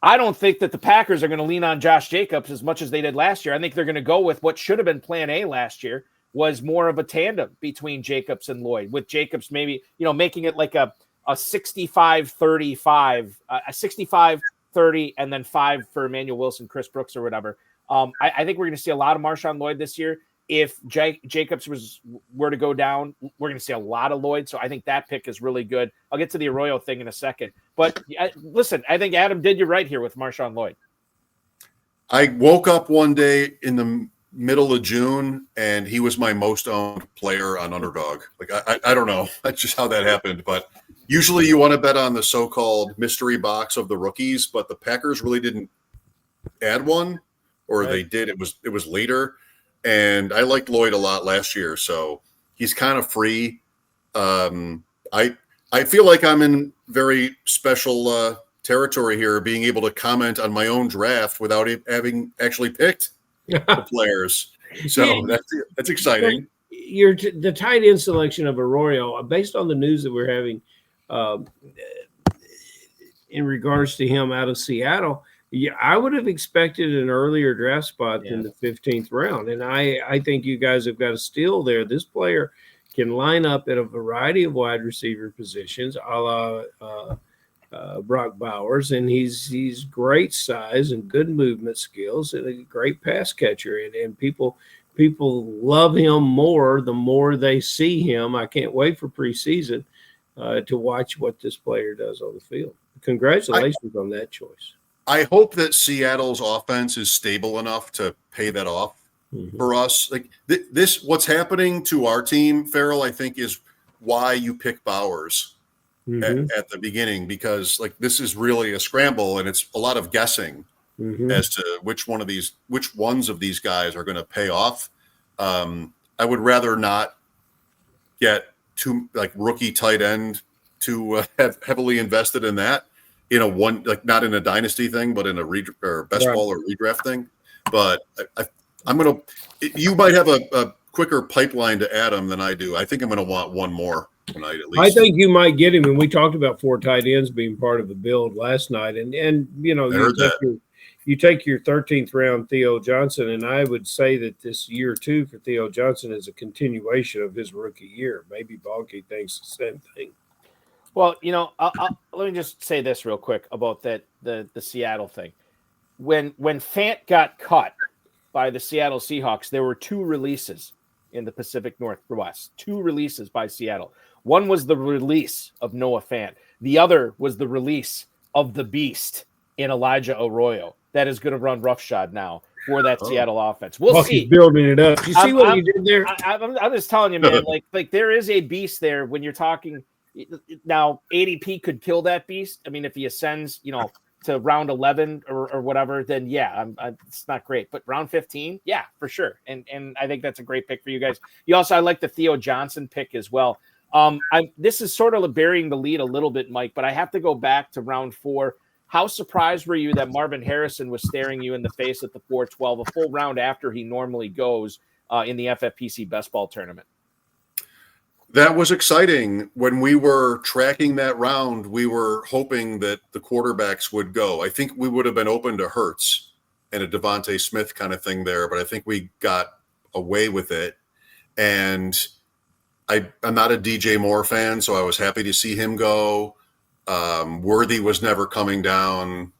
I don't think that the Packers are going to lean on Josh Jacobs as much as they did last year. I think they're going to go with what should have been plan A last year, was more of a tandem between Jacobs and Lloyd, with Jacobs maybe, making it like a 65-35, a 65-30, and then 5 for Emmanuel Wilson, Chris Brooks, or whatever. I think we're going to see a lot of Marshawn Lloyd this year. If Jacobs were to go down, we're going to see a lot of Lloyd. So I think that pick is really good. I'll get to the Arroyo thing in a second. But listen, I think Adam did you right here with Marshawn Lloyd. I woke up one day in the middle of June, and he was my most owned player on Underdog. Like, I don't know. That's just how that happened. But usually you want to bet on the so-called mystery box of the rookies, but the Packers really didn't add one. Or they did. It was later, and I liked Lloyd a lot last year, so he's kind of free. I feel like I'm in very special territory here, being able to comment on my own draft without having actually picked the players. So that's exciting. The tight end selection of Arroyo, based on the news that we're having in regards to him out of Seattle. Yeah, I would have expected an earlier draft spot than the 15th round. And I think you guys have got a steal there. This player can line up at a variety of wide receiver positions, a la Brock Bowers, and he's great size and good movement skills and a great pass catcher. And people love him more the more they see him. I can't wait for preseason to watch what this player does on the field. Congratulations on that choice. I hope that Seattle's offense is stable enough to pay that off for us. Like this, what's happening to our team, Farrell, I think is why you pick Bowers at the beginning, because like this is really a scramble and it's a lot of guessing as to which ones of these guys are going to pay off. I would rather not get too like rookie tight end to have heavily invested in that. Not in a dynasty thing, but in a best ball or redraft thing. But you might have a quicker pipeline to Adam than I do. I think I'm going to want one more tonight at least. I think you might get him. And we talked about 4 tight ends being part of the build last night. And you take your 13th round Theo Johnson, and I would say that this year 2 for Theo Johnson is a continuation of his rookie year. Maybe Balky thinks the same thing. Well, let me just say this real quick about the Seattle thing. When Fant got cut by the Seattle Seahawks, there were 2 releases in the Pacific Northwest. 2 releases by Seattle. One was the release of Noah Fant. The other was the release of the beast in Elijah Arroyo that is going to run roughshod now for that Seattle offense. We'll see. He's building it up. You see what he did there? I'm just telling you, man. Like there is a beast there when you're talking. Now, ADP could kill that beast. I mean, if he ascends, to round 11 or whatever, then it's not great. But round 15, yeah, for sure. And I think that's a great pick for you guys. I like the Theo Johnson pick as well. This is sort of burying the lead a little bit, Mike, but I have to go back to round 4. How surprised were you that Marvin Harrison was staring you in the face at the 4-12, a full round after he normally goes in the FFPC best ball tournament? That was exciting. When we were tracking that round, we were hoping that the quarterbacks would go. I think we would have been open to Hurts and a Devontae Smith kind of thing there, but I think we got away with it. And I'm not a DJ Moore fan, so I was happy to see him go. Worthy was never coming down.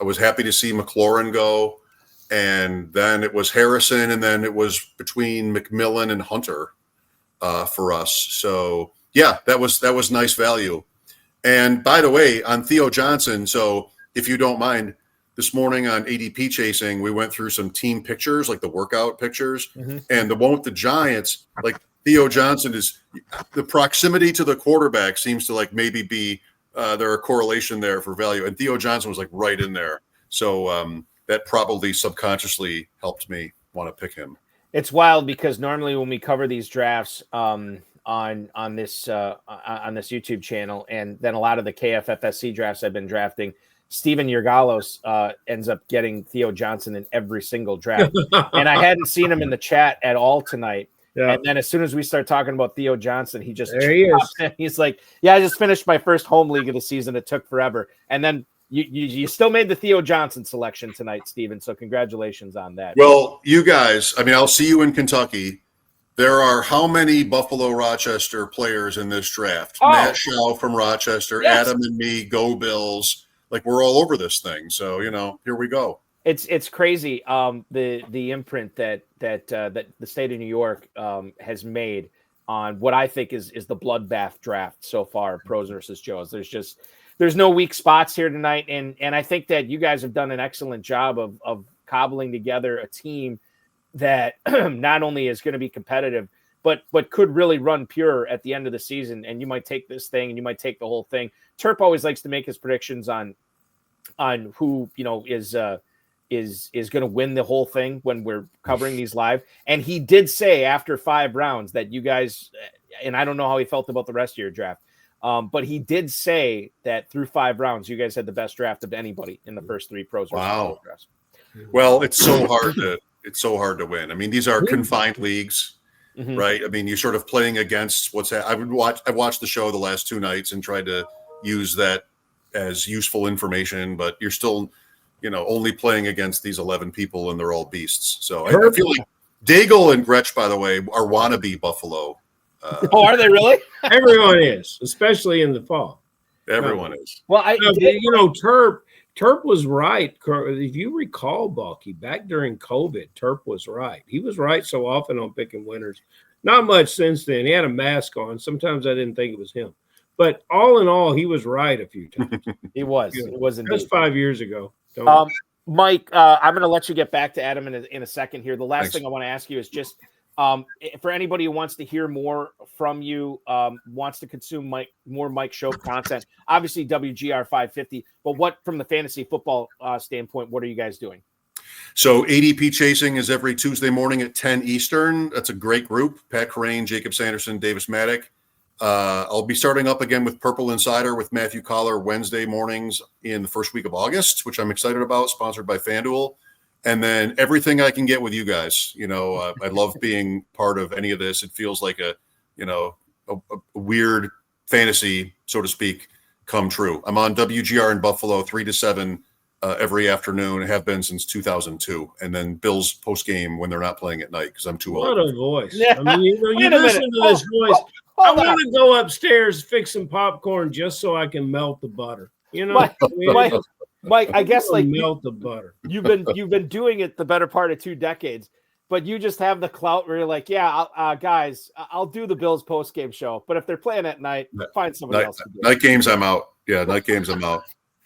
I was happy to see McLaurin go. And then it was Harrison, and then it was between McMillan and Hunter for us. So, yeah, that was nice value. And by the way, on Theo Johnson, so if you don't mind, this morning on ADP Chasing, we went through some team pictures, like the workout pictures. Mm-hmm. And the one with the Giants, like Theo Johnson is the proximity to the quarterback seems to like maybe be there a correlation there for value. And Theo Johnson was like right in there. So that probably subconsciously helped me want to pick him. It's wild because normally when we cover these drafts on this YouTube channel, and then a lot of the KFFSC drafts I've been drafting, Steven Yergalos ends up getting Theo Johnson in every single draft. And I hadn't seen him in the chat at all tonight. Yeah. And then as soon as we start talking about Theo Johnson, he just there he is. He's like, yeah, I just finished my first home league of the season. It took forever. And then you still made the Theo Johnson selection tonight, Steven. So congratulations on that. Well, you guys, I mean, I'll see you in Kentucky. There are how many Buffalo Rochester players in this draft? Oh. Matt Shaw from Rochester, yes. Adam and me, go Bills. Like we're all over this thing. So, here we go. It's crazy. The imprint that the state of New York has made on what I think is the bloodbath draft so far, Pros versus Joes. There's no weak spots here tonight. And I think that you guys have done an excellent job of cobbling together a team that not only is going to be competitive, but could really run pure at the end of the season. And you might take this thing and you might take the whole thing. Terp always likes to make his predictions on who, is going to win the whole thing when we're covering these live. And he did say after 5 rounds that you guys, and I don't know how he felt about the rest of your draft, but he did say that through 5 rounds, you guys had the best draft of anybody in the first 3 Pros. Wow. Well, it's so hard to win. I mean, these are confined leagues, mm-hmm. right? I mean, you're sort of playing against I watched the show the last 2 nights and tried to use that as useful information, but you're still, only playing against these 11 people and they're all beasts. So I feel like Daigle and Gretsch, by the way, are wannabe Buffalo. Are they really? Everyone is, especially in the fall. Everyone is. Well, Terp was right. If you recall, Balky, back during COVID, Terp was right. He was right so often on picking winners. Not much since then. He had a mask on. Sometimes I didn't think it was him. But all in all, he was right a few times. He was. It was indeed. That's 5 years ago. Mike, I'm going to let you get back to Adam in a second here. The last thing I want to ask you is just for anybody who wants to hear more from you, wants to consume more Mike Schopp content, obviously WGR 550, but what from the fantasy football standpoint, what are you guys doing? So ADP Chasing is every Tuesday morning at 10 Eastern. That's a great group. Pat Crane, Jacob Sanderson, Davis Maddock. I'll be starting up again with Purple Insider with Matthew Collar Wednesday mornings in the first week of August, which I'm excited about, sponsored by FanDuel. And then everything I can get with you guys. I love being part of any of this. It feels like a weird fantasy, so to speak, come true. I'm on WGR in Buffalo 3 to 7 every afternoon. I have been since 2002. And then Bills post game when they're not playing at night because I'm too old. What a voice. Yeah. I mean, you listen to this voice. I want to go upstairs, fix some popcorn just so I can melt the butter. Mike, I guess melt the butter. You've been doing it the better part of 2 decades, but you just have the clout where you're like, yeah, guys, I'll do the Bills post game show, but if they're playing at night, find somebody else to do. Night games, I'm out. Yeah, night games, I'm out.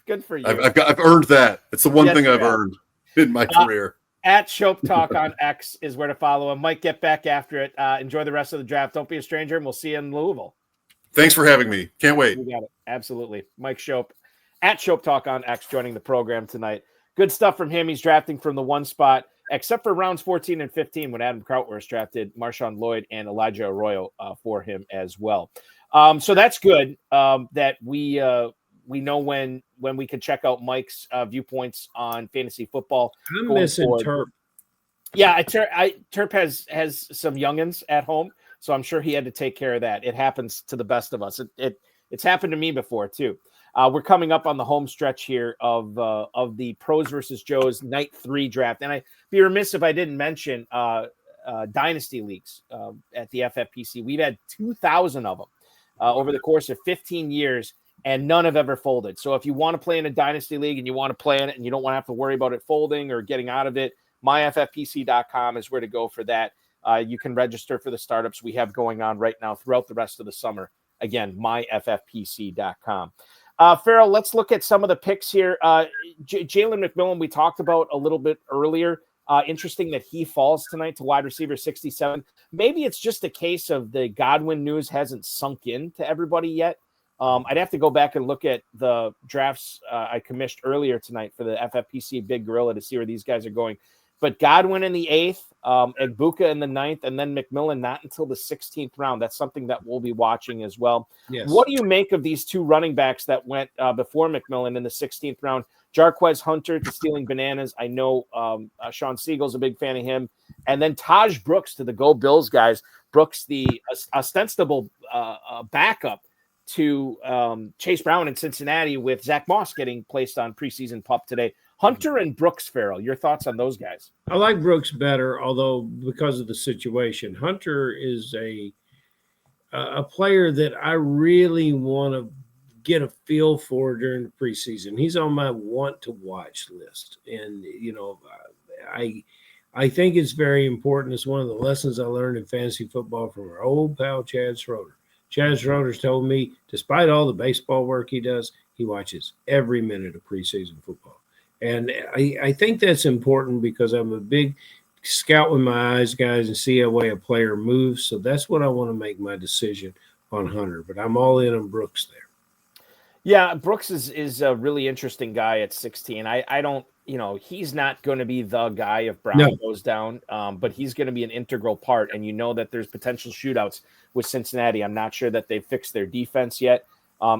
Good for you. I've earned that. It's the one thing I've earned in my career. At Schopp Talk on X is where to follow him. Mike, get back after it. Enjoy the rest of the draft. Don't be a stranger, and we'll see you in Louisville. Thanks for having me. Can't wait. You got it. Absolutely. Mike Schopp at Schopp Talk on X joining the program tonight. Good stuff from him. He's drafting from the 1 spot, except for rounds 14 and 15 when Adam Krautwurst drafted Marshawn Lloyd and Elijah Arroyo for him as well. So that's good that we know when we can check out Mike's viewpoints on fantasy football. I'm missing Terp. Yeah, Terp has some youngins at home, so I'm sure he had to take care of that. It happens to the best of us. It's happened to me before too. We're coming up on the home stretch here of the Pros versus Joes Night 3 draft, and I'd be remiss if I didn't mention dynasty leagues at the FFPC. We've had 2,000 of them over the course of 15 years. and none have ever folded. So if you want to play in a dynasty league and you want to play in it and you don't want to have to worry about it folding or getting out of it, myffpc.com is where to go for that. You can register for the startups we have going on right now throughout the rest of the summer. Again, myffpc.com. Farrell, let's look at some of the picks here. Jalen McMillan, we talked about a little bit earlier. Interesting that he falls tonight to wide receiver 67. Maybe it's just a case of the Godwin news hasn't sunk in to everybody yet. I'd have to go back and look at the drafts I commissioned earlier tonight for the FFPC Big Gorilla to see where these guys are going. But Godwin in the 8th, Egbuka in the 9th, and then McMillan not until the 16th round. That's something that we'll be watching as well. Yes. What do you make of these two running backs that went before McMillan in the 16th round? Jarquez Hunter to Stealing Bananas. I know Sean Siegel's a big fan of him. And then Taj Brooks to the Go Bills guys. Brooks, the ostensible backup to Chase Brown in Cincinnati, with Zach Moss getting placed on preseason PUP today. Hunter and Brooks, Farrell, your thoughts on those guys? I like Brooks better, although because of the situation. Hunter is a player that I really want to get a feel for during the preseason. He's on my want to watch list. And, you know, I think it's very important. It's one of the lessons I learned in fantasy football from our old pal, Chad Schroeder. Chad Schroeder's told me, despite all the baseball work he does, he watches every minute of preseason football. And I think that's important because I'm a big scout with my eyes, guys, and see a way a player moves. So that's what I want to make my decision on Hunter. But I'm all in on Brooks there. Yeah, Brooks is a really interesting guy at 16. I don't, you know, he's not going to be the guy if Brown goes down, but he's going to be an integral part. And you know that there's potential shootouts with Cincinnati. I'm not sure that they've fixed their defense yet.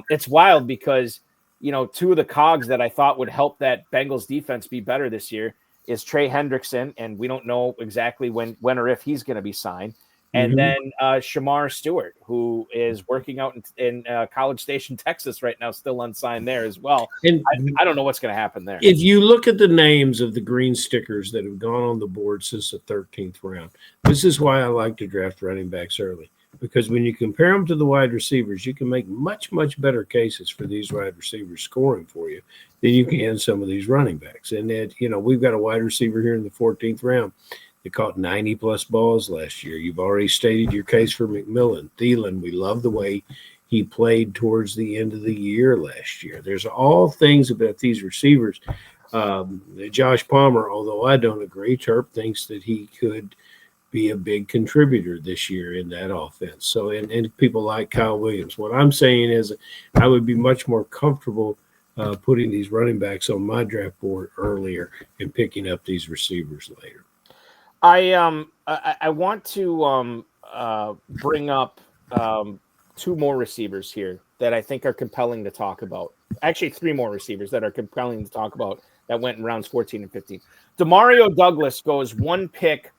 It's wild because, you know, two of the cogs that I thought would help that Bengals defense be better this year is Trey Hendrickson, and we don't know exactly when or if he's going to be signed. And then Shamar Stewart, who is working out in College Station, Texas right now, still unsigned there as well. And I don't know what's going to happen there. If you look at the names of the green stickers that have gone on the board since the 13th round, this is why I like to draft running backs early. Because when you compare them to the wide receivers, you can make much, much better cases for these wide receivers scoring for you than you can some of these running backs. And that, you know, we've got a wide receiver here in the 14th round that caught 90-plus balls last year. You've already stated your case for McMillan. Thielen, we love the way he played towards the end of the year last year. There's all things about these receivers. Josh Palmer, although I don't agree, Terp thinks that he could be a big contributor this year in that offense. So, and people like Kyle Williams. What I'm saying is I would be much more comfortable putting these running backs on my draft board earlier and picking up these receivers later. I want to bring up two more receivers here that I think are compelling to talk about. Actually, three more receivers that are compelling to talk about that went in rounds 14 and 15. Demario Douglas goes one pick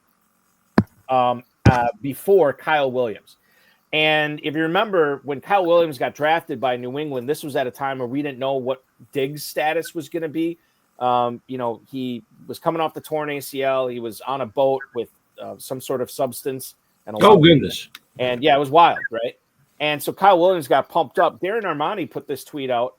before Kyle Williams. And if you remember, when Kyle Williams got drafted by New England, this was at a time where we didn't know what Diggs' status was going to be. You know, he was coming off the torn ACL. He was on a boat with some sort of substance. And goodness. And yeah, it was wild, right? And so Kyle Williams got pumped up. Darren Armani put this tweet out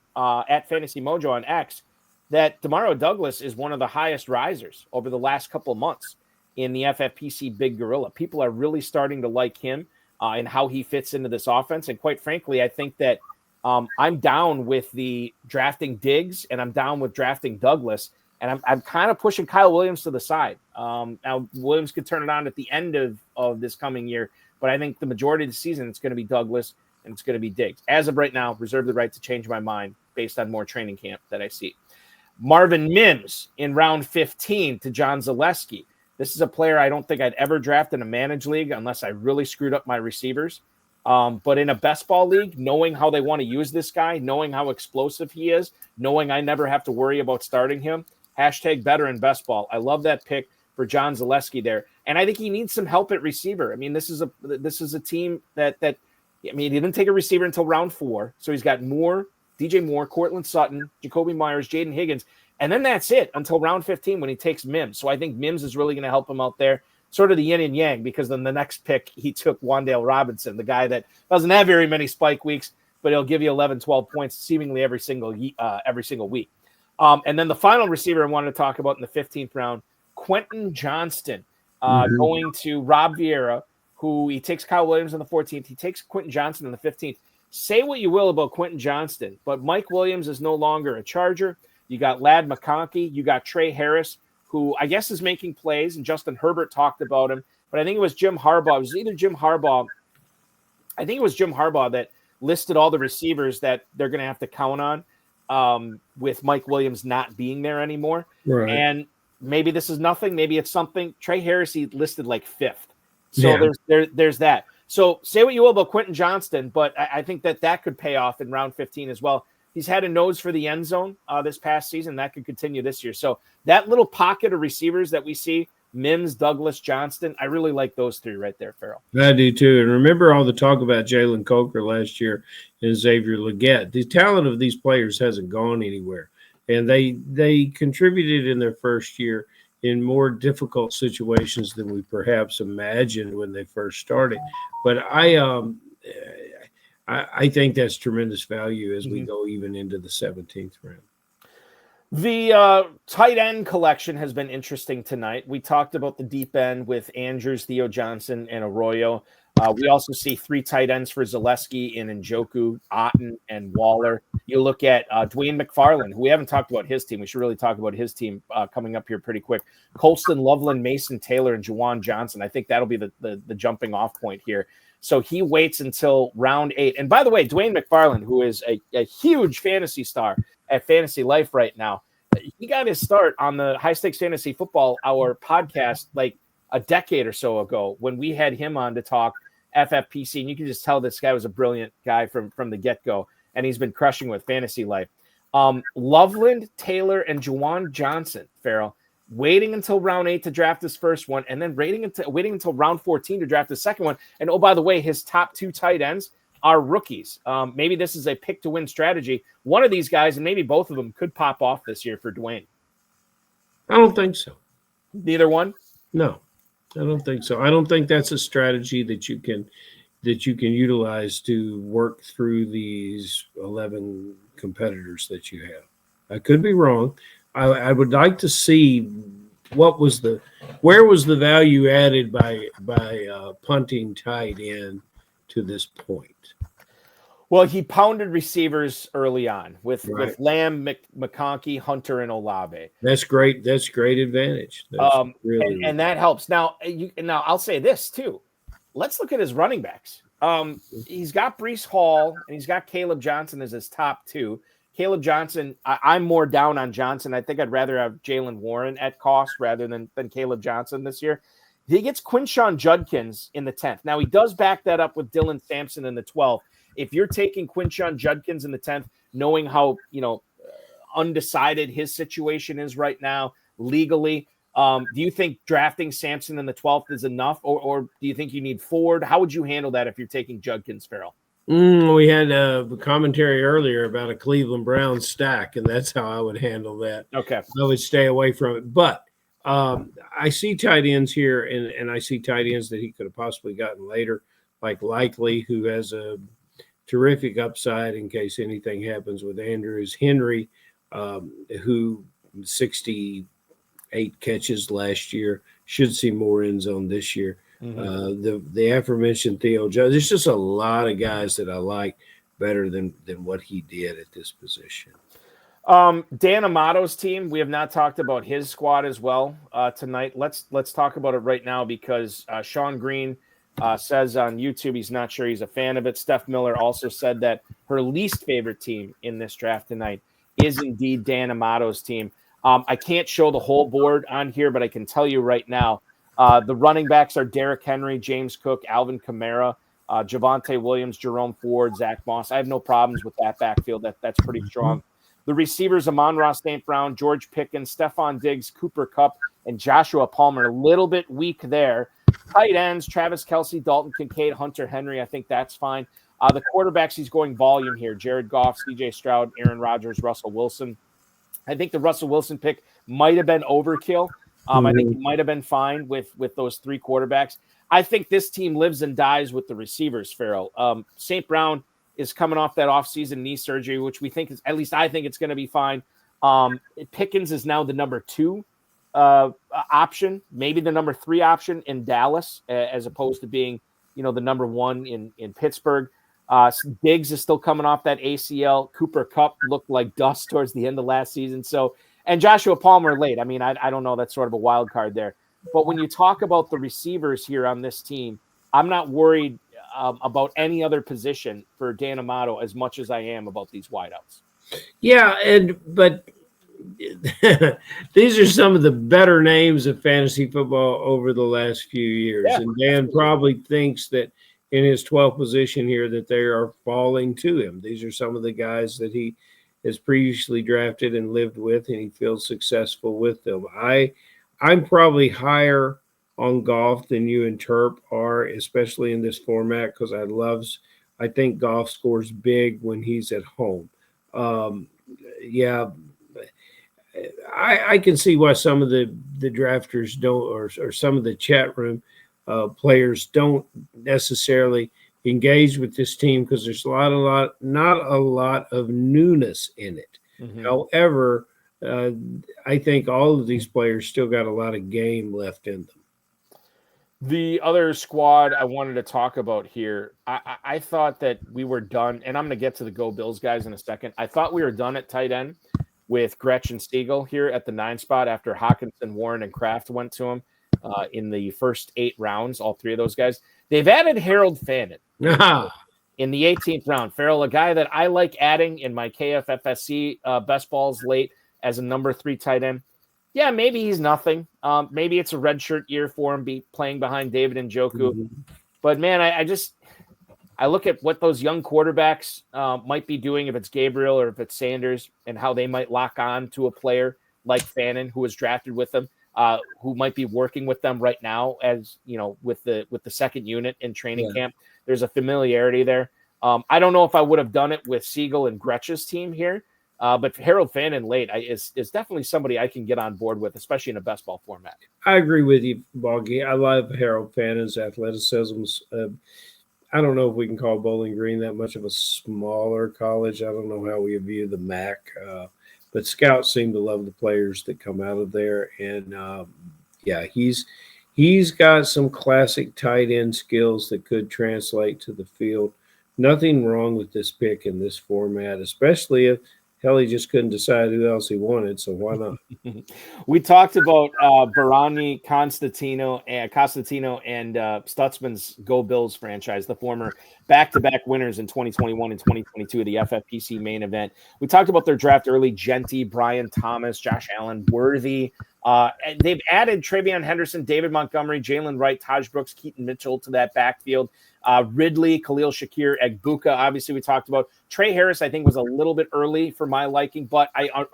at Fantasy Mojo on X that Demario Douglas is one of the highest risers over the last couple of months in the FFPC Big Gorilla. People are really starting to like him and how he fits into this offense. And quite frankly, I think that I'm down with the drafting Diggs and I'm down with drafting Douglas. And I'm kind of pushing Kyle Williams to the side. Now, Williams could turn it on at the end of this coming year, but I think the majority of the season it's going to be Douglas and it's going to be Diggs. As of right now, reserve the right to change my mind based on more training camp that I see. Marvin Mims in round 15 to John Zaleski. This is a player I don't think I'd ever draft in a managed league unless I really screwed up my receivers. But in a best ball league, knowing how they want to use this guy, knowing how explosive he is, knowing I never have to worry about starting him, hashtag better in best ball. I love that pick for John Zaleski there. And I think he needs some help at receiver. I mean, this is a team that I mean, he didn't take a receiver until round 4. So he's got Moore, DJ Moore, Cortland Sutton, Jacoby Myers, Jaden Higgins. And then that's it until round 15 when he takes Mims. So I think Mims is really going to help him out there. Sort of the yin and yang, because then the next pick he took Wan'Dale Robinson, the guy that doesn't have very many spike weeks, but he'll give you 11, 12 points seemingly every single week. And then the final receiver I wanted to talk about in the 15th round, Quentin Johnston, going to Rob Vieira, who he takes Kyle Williams in the 14th. He takes Quentin Johnston in the 15th. Say what you will about Quentin Johnston, but Mike Williams is no longer a Charger. You got Ladd McConkey. You got Trey Harris, who I guess is making plays, and Justin Herbert talked about him. But I think it was Jim Harbaugh. It was either Jim Harbaugh. I think it was Jim Harbaugh that listed all the receivers that they're going to have to count on with Mike Williams not being there anymore. Right. And maybe this is nothing. Maybe it's something. Trey Harris, he listed like 5th. So there's that. So say what you will about Quentin Johnston, but I think that could pay off in round 15 as well. He's had a nose for the end zone this past season. That could continue this year. So that little pocket of receivers that we see, Mims, Douglas, Johnston, I really like those 3 right there, Farrell. I do too. And remember all the talk about Jalen Coker last year and Xavier Legette. The talent of these players hasn't gone anywhere. And they contributed in their first year in more difficult situations than we perhaps imagined when they first started. But I think that's tremendous value as we go even into the 17th round. The tight end collection has been interesting tonight. We talked about the deep end with Andrews, Theo Johnson, and Arroyo. We also see 3 tight ends for Zaleski and Njoku, Otten, and Waller. You look at Dwayne McFarland, who we haven't talked about his team. We should really talk about his team coming up here pretty quick. Colston, Loveland, Mason Taylor, and Juwan Johnson. I think that'll be the jumping off point here. So he waits until round 8. And by the way, Dwayne McFarland, who is a huge fantasy star at Fantasy Life right now, he got his start on the High Stakes Fantasy Football Hour podcast like a decade or so ago when we had him on to talk FFPC. And you can just tell this guy was a brilliant guy from the get-go, and he's been crushing with Fantasy Life. Loveland, Taylor, and Juwan Johnson, Farrell, waiting until round 8 to draft his first one, and then waiting until round 14 to draft his second one. And oh, by the way, his top 2 tight ends are rookies. Maybe this is a pick to win strategy. One of these guys, and maybe both of them, could pop off this year for Dwayne. I don't think so. Neither one? No, I don't think so. I don't think that's a strategy that you can utilize to work through these 11 competitors that you have. I could be wrong. I would like to see where was the value added by punting tight end to this point. Well, he pounded receivers early on with Lamb, McConkey, Hunter, and Olave. That's great. That's great advantage. That's and that helps. Now I'll say this too. Let's look at his running backs. He's got Breece Hall and he's got Caleb Johnson as his top 2. Caleb Johnson, I'm more down on Johnson. I think I'd rather have Jalen Warren at cost rather than Caleb Johnson this year. He gets Quinshon Judkins in the 10th. Now, he does back that up with Dylan Sampson in the 12th. If you're taking Quinshon Judkins in the 10th, knowing how undecided his situation is right now legally, do you think drafting Sampson in the 12th is enough, or do you think you need Ford? How would you handle that if you're taking Judkins, Farrell? We had a commentary earlier about a Cleveland Browns stack, and that's how I would handle that. Okay. I would stay away from it. But I see tight ends here, and I see tight ends that he could have possibly gotten later, like Likely, who has a terrific upside in case anything happens with Andrews. Henry, who 68 catches last year, should see more end zone this year. The aforementioned Theo Jones. There's just a lot of guys that I like better than what he did at this position. Dan Amato's team, we have not talked about his squad as well tonight. Let's talk about it right now because Sean Green says on YouTube he's not sure he's a fan of it. Steph Miller also said that her least favorite team in this draft tonight is indeed Dan Amato's team. I can't show the whole board on here, but I can tell you right now, the running backs are Derrick Henry, James Cook, Alvin Kamara, Javonte Williams, Jerome Ford, Zach Moss. I have no problems with that backfield. That's pretty strong. The receivers, Amon-Ra St. Brown, George Pickens, Stephon Diggs, Cooper Kupp, and Joshua Palmer. A little bit weak there. Tight ends, Travis Kelce, Dalton Kincaid, Hunter Henry. I think that's fine. The quarterbacks, he's going volume here. Jared Goff, CJ Stroud, Aaron Rodgers, Russell Wilson. I think the Russell Wilson pick might have been overkill. I think he might have been fine with those 3 quarterbacks. I think this team lives and dies with the receivers, Farrell. St. Brown, is coming off that offseason knee surgery, which we think is, at least I think it's going to be fine. Pickens is now the number 2 option, maybe the number 3 option in Dallas, as opposed to being, the number 1 in Pittsburgh. Diggs is still coming off that ACL. Cooper Kupp looked like dust towards the end of last season. So, and Joshua Palmer late. I mean, I don't know. That's sort of a wild card there. But when you talk about the receivers here on this team, I'm not worried about any other position for Dan Amato as much as I am about these wideouts. Yeah, but these are some of the better names of fantasy football over the last few years. Yeah, and Dan probably thinks that in his 12th position here that they are falling to him. These are some of the guys that he has previously drafted and lived with, and he feels successful with them. I'm probably higher on Goff than you and Terp are, especially in this format, because I think Goff scores big when he's at home. I can see why some of the drafters don't, or some of the chat room players don't necessarily engage with this team because there's not a lot of newness in it. Mm-hmm. However, I think all of these players still got a lot of game left in them. The other squad I wanted to talk about here, I thought that we were done, and I'm going to get to the Go Bills guys in a second. I thought we were done at tight end with Gretsch and Stiegel here at the 9 spot after Hawkinson, Warren, and Kraft went to him in the first 8 rounds, all 3 of those guys. They've added Harold Fannin in the 18th round. Farrell, a guy that I like adding in my KFFSC best balls late as a number 3 tight end. Yeah, maybe he's nothing. Maybe it's a redshirt year for him, playing behind David Njoku. Mm-hmm. But, man, I look at what those young quarterbacks might be doing, if it's Gabriel or if it's Sanders, and how they might lock on to a player like Fannin, who was drafted with them, who might be working with them right now as, with the second unit in training camp. There's a familiarity there. I don't know if I would have done it with Siegel and Gretsch's team here. But Harold Fannin late is definitely somebody I can get on board with, especially in a best ball format. I agree with you, Boggy. I love Harold Fannin's athleticism. I don't know if we can call Bowling Green that much of a smaller college. I don't know how we view the MAC, but scouts seem to love the players that come out of there. And he's got some classic tight end skills that could translate to the field. Nothing wrong with this pick in this format, especially if he just couldn't decide who else he wanted, so why not? We talked about Barani, Constantino, and Stutzman's Go Bills franchise, the former back-to-back winners in 2021 and 2022 of the FFPC main event. We talked about their draft early: Genty, Brian Thomas, Josh Allen, Worthy. They've added Travion Henderson, David Montgomery, Jalen Wright, Taj Brooks, Keaton Mitchell to that backfield. Ridley, Khalil Shakir, Egbuka, obviously we talked about. Trey Harris, I think, was a little bit early for my liking, but I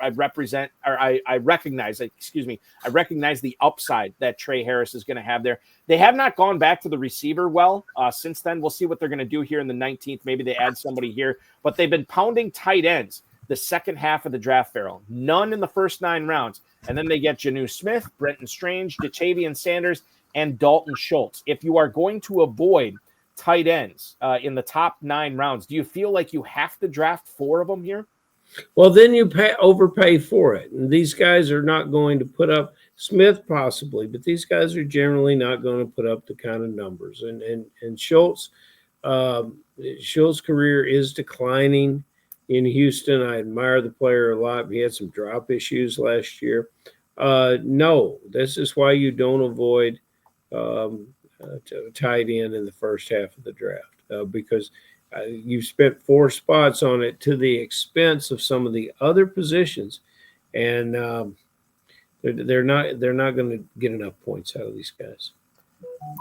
recognize the upside that Trey Harris is going to have there. They have not gone back to the receiver since then. We'll see what they're going to do here in the 19th. Maybe they add somebody here, but they've been pounding tight ends the second half of the draft, Farrell. None in the first 9 rounds. And then they get Janu Smith, Brenton Strange, Ja'Tavion Sanders, and Dalton Schultz. If you are going to avoid tight ends in the top 9 rounds, do you feel like you have to draft 4 of them here? Well, then you overpay for it. And these guys are not going to put up, Smith possibly, but these guys are generally not going to put up the kind of numbers. And Schultz's career is declining in Houston. I admire the player a lot. He had some drop issues last year. No, this is why you don't avoid tight end in the first half of the draft, because you spent 4 spots on it to the expense of some of the other positions, and they're not going to get enough points out of these guys.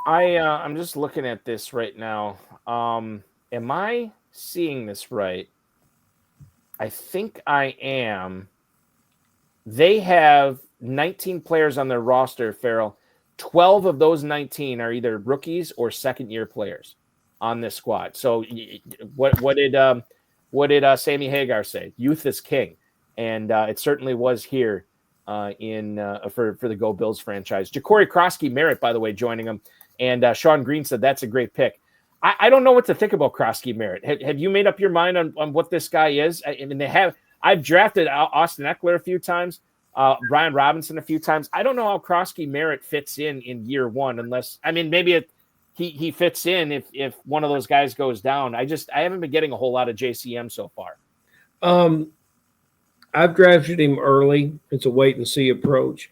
I'm just looking at this right now. Am I seeing this right? I think I am. They have 19 players on their roster, Farrell. 12 of those 19 are either rookies or second-year players on this squad. So what did Sammy Hagar say? Youth is king, and it certainly was here for the Go Bills franchise. Ja'Cory Krosky Merritt, by the way, joining them, and Sean Green said that's a great pick. I don't know what to think about Krosky Merritt. Have you made up your mind on what this guy is? I mean, I've drafted Austin Eckler a few times, Brian Robinson a few times. I don't know how Krosky Merritt fits in year one, unless, I mean, maybe he fits in if one of those guys goes down. I haven't been getting a whole lot of JCM so far. I've drafted him early. It's a wait and see approach.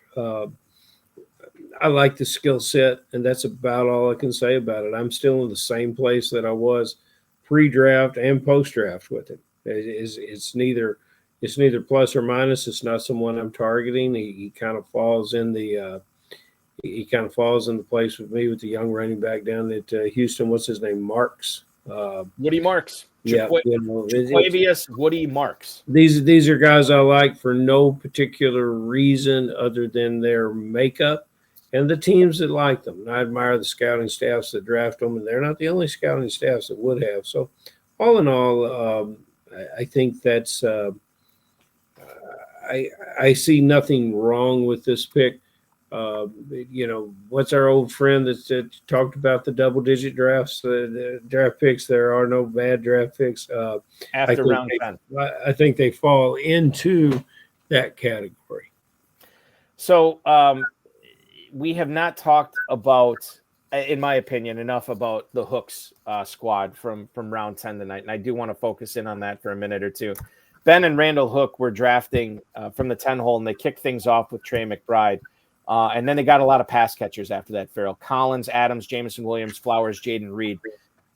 I like the skill set, and that's about all I can say about it. I'm still in the same place that I was pre-draft and post-draft with him. It's neither plus or minus. It's not someone I'm targeting. He kind of falls in the place with me with the young running back down at Houston. What's his name? Marks. Woody Marks. Jaquavius Woody Marks. These are guys I like for no particular reason other than their makeup and the teams that like them. And I admire the scouting staffs that draft them, and they're not the only scouting staffs that would have. So, all in all, I think that's I see nothing wrong with this pick. What's our old friend that talked about the double-digit drafts, the draft picks? There are no bad draft picks. After round 10. I think they fall into that category. So we have not talked about, in my opinion, enough about the Hooks squad from round 10 tonight, and I do want to focus in on that for a minute or two. Ben and Randall Hook were drafting from the 10 hole, and they kicked things off with Trey McBride. And then they got a lot of pass catchers after that, Farrell. Collins, Adams, Jamison Williams, Flowers, Jaden Reed.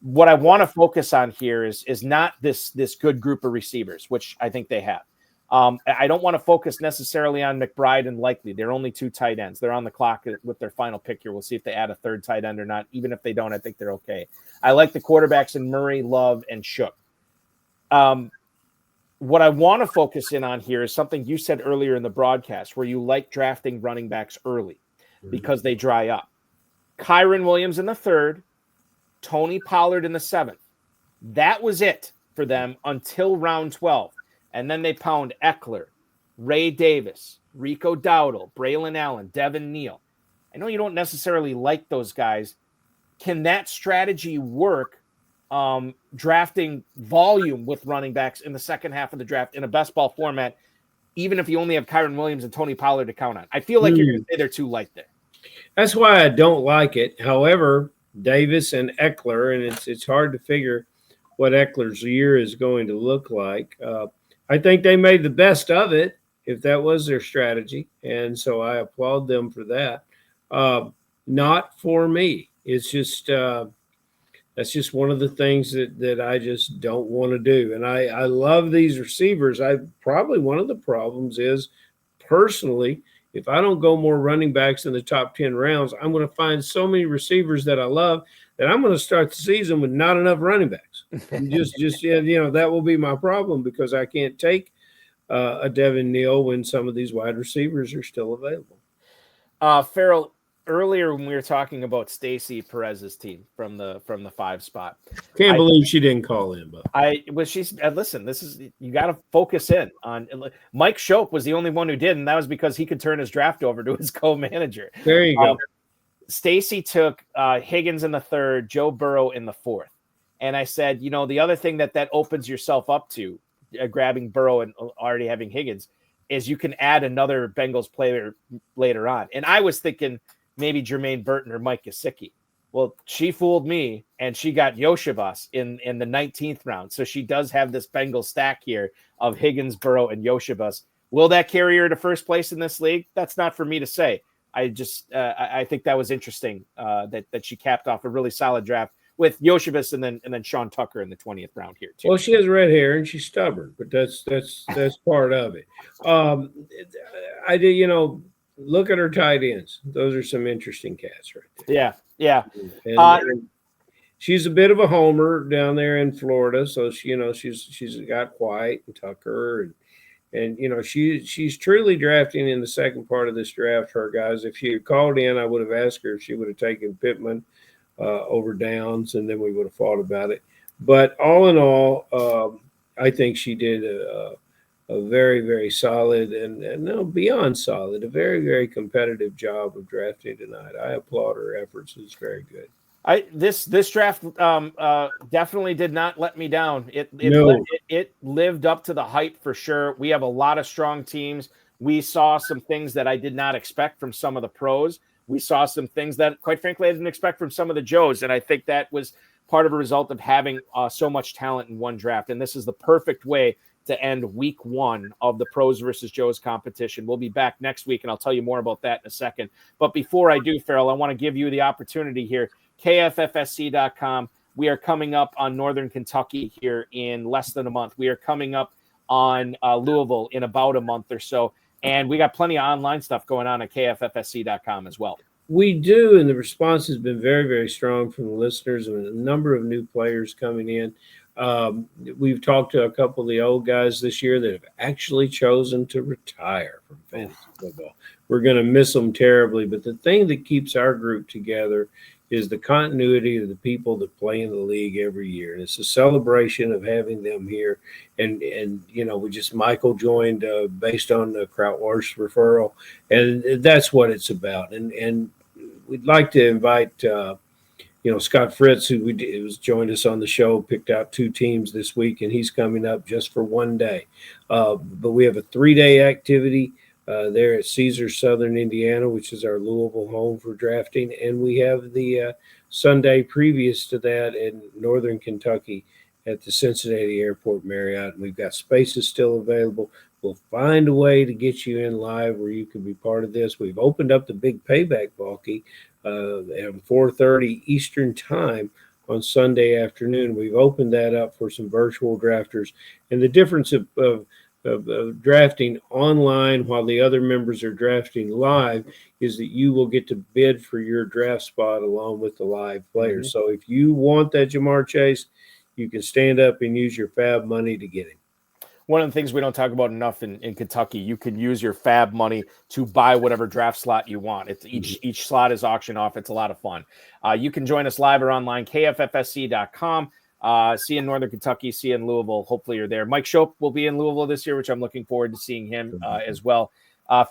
What I want to focus on here is not this good group of receivers, which I think they have. I don't want to focus necessarily on McBride and Likely. They're only two tight ends. They're on the clock with their final pick here. We'll see if they add a third tight end or not. Even if they don't, I think they're okay. I like the quarterbacks in Murray, Love, and Shook. What I want to focus in on here is something you said earlier in the broadcast, where you like drafting running backs early because they dry up. Kyron Williams in the 3rd, Tony Pollard in the 7th. That was it for them until round 12. And then they pound Eckler, Ray Davis, Rico Dowdle, Braylon Allen, Devin Neal. I know you don't necessarily like those guys. Can that strategy work? Drafting volume with running backs in the second half of the draft in a best ball format, even if you only have Kyron Williams and Tony Pollard to count on. I feel like you're going to say they're too light there. That's why I don't like it. However, Davis and Eckler, and it's hard to figure what Eckler's year is going to look like. I think they made the best of it, if that was their strategy, and so I applaud them for that. Not for me. It's just that's just one of the things that I just don't want to do. And I love these receivers. Probably one of the problems is, personally, if I don't go more running backs in the top 10 rounds, I'm going to find so many receivers that I love that I'm going to start the season with not enough running backs. That will be my problem, because I can't take a Devin Neal when some of these wide receivers are still available. Farrell, earlier when we were talking about Stacy Perez's team from the 5 spot, can't believe she didn't call in. But listen, this is, you got to focus in on. Mike Schopp was the only one who did, and that was because he could turn his draft over to his co-manager. There you go. Stacy took Higgins in the 3rd, Joe Burrow in the 4th, and I said, the other thing that opens yourself up to grabbing Burrow and already having Higgins is you can add another Bengals player later on. And I was thinking maybe Jermaine Burton or Mike Gesicki. Well, she fooled me, and she got Yoshibas in the 19th round. So she does have this Bengals stack here of Higgins, Burrow, and Yoshibas. Will that carry her to first place in this league? That's not for me to say. I think that was interesting that she capped off a really solid draft with Yoshibas and then Sean Tucker in the 20th round here too. Well, she has red hair and she's stubborn, but that's part of it. I did, look at her tight ends. Those are some interesting cats right there. Yeah. And she's a bit of a homer down there in Florida, so she's got White and Tucker and she's truly drafting in the second part of this draft. Her guys, if she had called in, I would have asked her if she would have taken Pittman over Downs, and then we would have fought about it. But all in all, I think she did a very, very solid and no, beyond solid, a very, very competitive job of drafting tonight. I applaud her efforts. It's very good. This draft definitely did not let me down. It lived up to the hype for sure. We have a lot of strong teams. We saw some things that I did not expect from some of the pros. We saw some things that, quite frankly, I didn't expect from some of the Joes, and I think that was part of a result of having so much talent in one draft. And this is the perfect way to end week 1 of the Pros versus Joes competition. We'll be back next week, and I'll tell you more about that in a second. But before I do, Farrell, I want to give you the opportunity here. KFFSC.com. We are coming up on Northern Kentucky here in less than a month. We are coming up on Louisville in about a month or so. And we got plenty of online stuff going on at KFFSC.com as well. We do, and the response has been very, very strong from the listeners and a number of new players coming in. We've talked to a couple of the old guys this year that have actually chosen to retire from fantasy football. We're going to miss them terribly, but the thing that keeps our group together is the continuity of the people that play in the league every year. And it's a celebration of having them here. And Michael joined based on the Krautwurst referral. And that's what it's about. And we'd like to invite, Scott Fritz, who was joined us on the show, picked out 2 teams this week, and he's coming up just for one day. But we have a 3-day activity there at Caesars Southern Indiana, which is our Louisville home for drafting. And we have the Sunday previous to that in Northern Kentucky at the Cincinnati Airport Marriott. And we've got spaces still available. We'll find a way to get you in live where you can be part of this. We've opened up the big payback bulky at 4:30 Eastern time on Sunday afternoon. We've opened that up for some virtual drafters. And the difference of drafting online while the other members are drafting live is that you will get to bid for your draft spot along with the live players. So if you want that Jamar Chase, you can stand up and use your fab money to get him. One of the things we don't talk about enough in Kentucky, you can use your fab money to buy whatever draft slot you want. It's each slot is auctioned off. It's a lot of fun. You can join us live or online, KFFSC.com. See you in Northern Kentucky, see you in Louisville. Hopefully you're there. Mike Schopp will be in Louisville this year, which I'm looking forward to seeing him as well.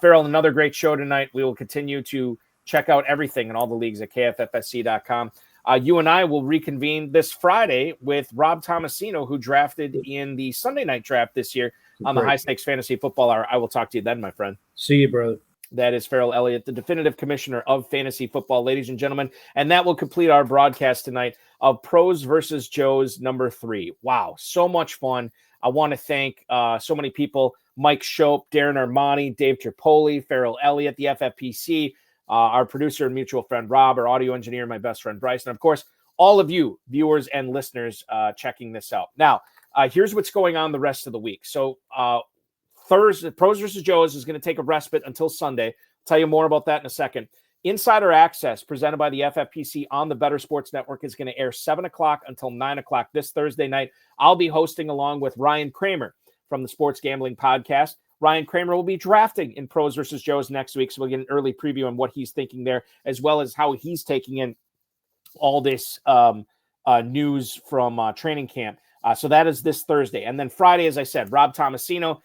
Farrell, another great show tonight. We will continue to check out everything in all the leagues at KFFSC.com. You and I will reconvene this Friday with Rob Tomasino, who drafted in the Sunday night draft this year on the High Stakes Fantasy Football Hour. I will talk to you then, my friend. See you, brother. That is Farrell Elliott, the definitive commissioner of fantasy football, ladies and gentlemen. And that will complete our broadcast tonight of Pros versus Joes number 3. Wow, so much fun. I want to thank so many people, Mike Schopp, Darren Armani, Dave Tripoli, Farrell Elliott, the FFPC, our producer and mutual friend Rob, our audio engineer, my best friend Bryce, and of course, all of you viewers and listeners checking this out. Now, here's what's going on the rest of the week. So Thursday, Pros versus Joes is going to take a respite until Sunday. I'll tell you more about that in a second. Insider Access, presented by the FFPC on the Better Sports Network, is going to air 7 o'clock until 9 o'clock this Thursday night. I'll be hosting along with Ryan Kramer from the Sports Gambling Podcast. Ryan Kramer will be drafting in Pros versus Joes next week, so we'll get an early preview on what he's thinking there, as well as how he's taking in all this news from training camp. So that is this Thursday. And then Friday, as I said, Rob Tomasino,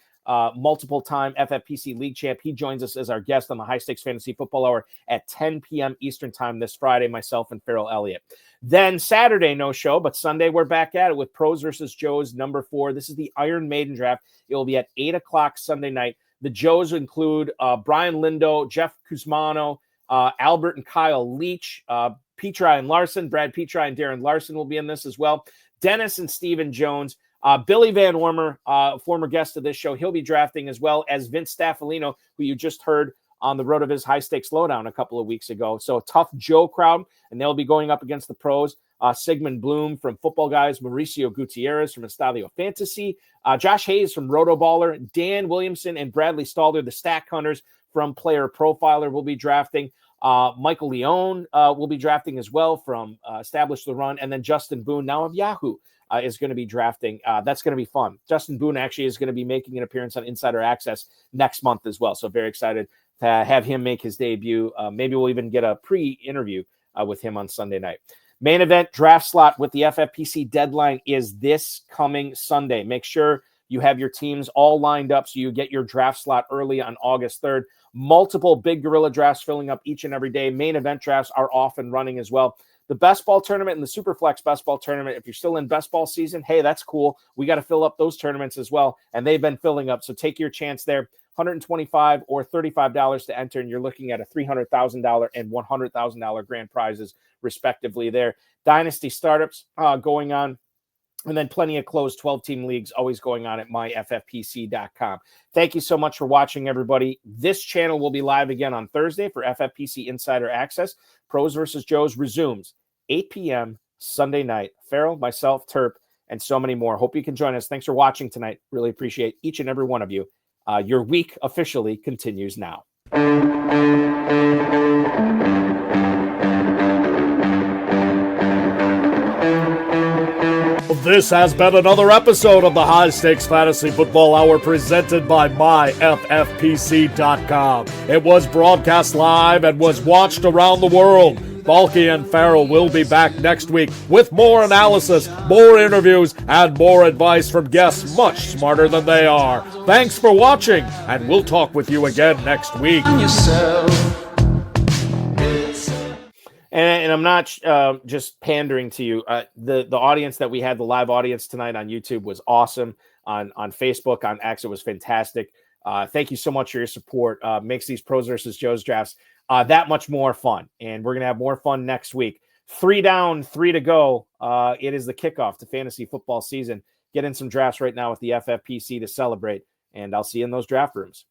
multiple-time FFPC League champ. He joins us as our guest on the High Stakes Fantasy Football Hour at 10 p.m. Eastern Time this Friday, myself and Farrell Elliott. Then Saturday, no show, but Sunday we're back at it with Pros versus Joes number 4. This is the Iron Maiden draft. It will be at 8 o'clock Sunday night. The Joes include Brian Lindo, Jeff Kuzmano, Albert and Kyle Leach, Petri and Larson, Brad Petri and Darren Larson will be in this as well. Dennis and Steven Jones. Billy Van Wormer, former guest of this show, he'll be drafting, as well as Vince Staffolino, who you just heard on the road of his High Stakes Lowdown a couple of weeks ago. So a tough Joe crowd, and they'll be going up against the pros. Sigmund Bloom from Football Guys, Mauricio Gutierrez from Estadio Fantasy, Josh Hayes from Rotoballer, Dan Williamson and Bradley Stalder, the Stack Hunters from Player Profiler, will be drafting. Michael Leone will be drafting as well from Establish the Run, and then Justin Boone, now of Yahoo, is going to be drafting. That's going to be fun. Justin Boone actually is going to be making an appearance on Insider Access next month as well. So very excited to have him make his debut. Maybe we'll even get a pre-interview with him on Sunday night. Main event draft slot with the FFPC deadline is this coming Sunday. Make sure you have your teams all lined up so you get your draft slot early on August 3rd. Multiple big gorilla drafts filling up each and every day. Main event drafts are off and running as well. the best ball tournament and the Superflex best ball tournament. If you're still in best ball season, hey, that's cool. We got to fill up those tournaments as well. And they've been filling up. So take your chance there. $125 or $35 to enter, and you're looking at a $300,000 and $100,000 grand prizes, respectively. There, dynasty startups going on, and then plenty of closed 12-team leagues always going on at myffpc.com. Thank you so much for watching, everybody. This channel will be live again on Thursday for FFPC Insider Access. Pros versus Joes resumes 8 p.m. Sunday night. Farrell, myself, Terp, and so many more. Hope you can join us. Thanks for watching tonight. Really appreciate each and every one of you. Your week officially continues now. This has been another episode of the High Stakes Fantasy Football Hour presented by myffpc.com. It was broadcast live and was watched around the world. Balky and Farrell will be back next week with more analysis, more interviews, and more advice from guests much smarter than they are. Thanks for watching, and we'll talk with you again next week. And I'm not just pandering to you. The audience that we had, the live audience tonight on YouTube, was awesome. On Facebook, on X, it was fantastic. Thank you so much for your support. Makes these Pros versus Joes drafts that much more fun. And we're going to have more fun next week. 3 down, 3 to go. It is the kickoff to fantasy football season. Get in some drafts right now with the FFPC to celebrate. And I'll see you in those draft rooms.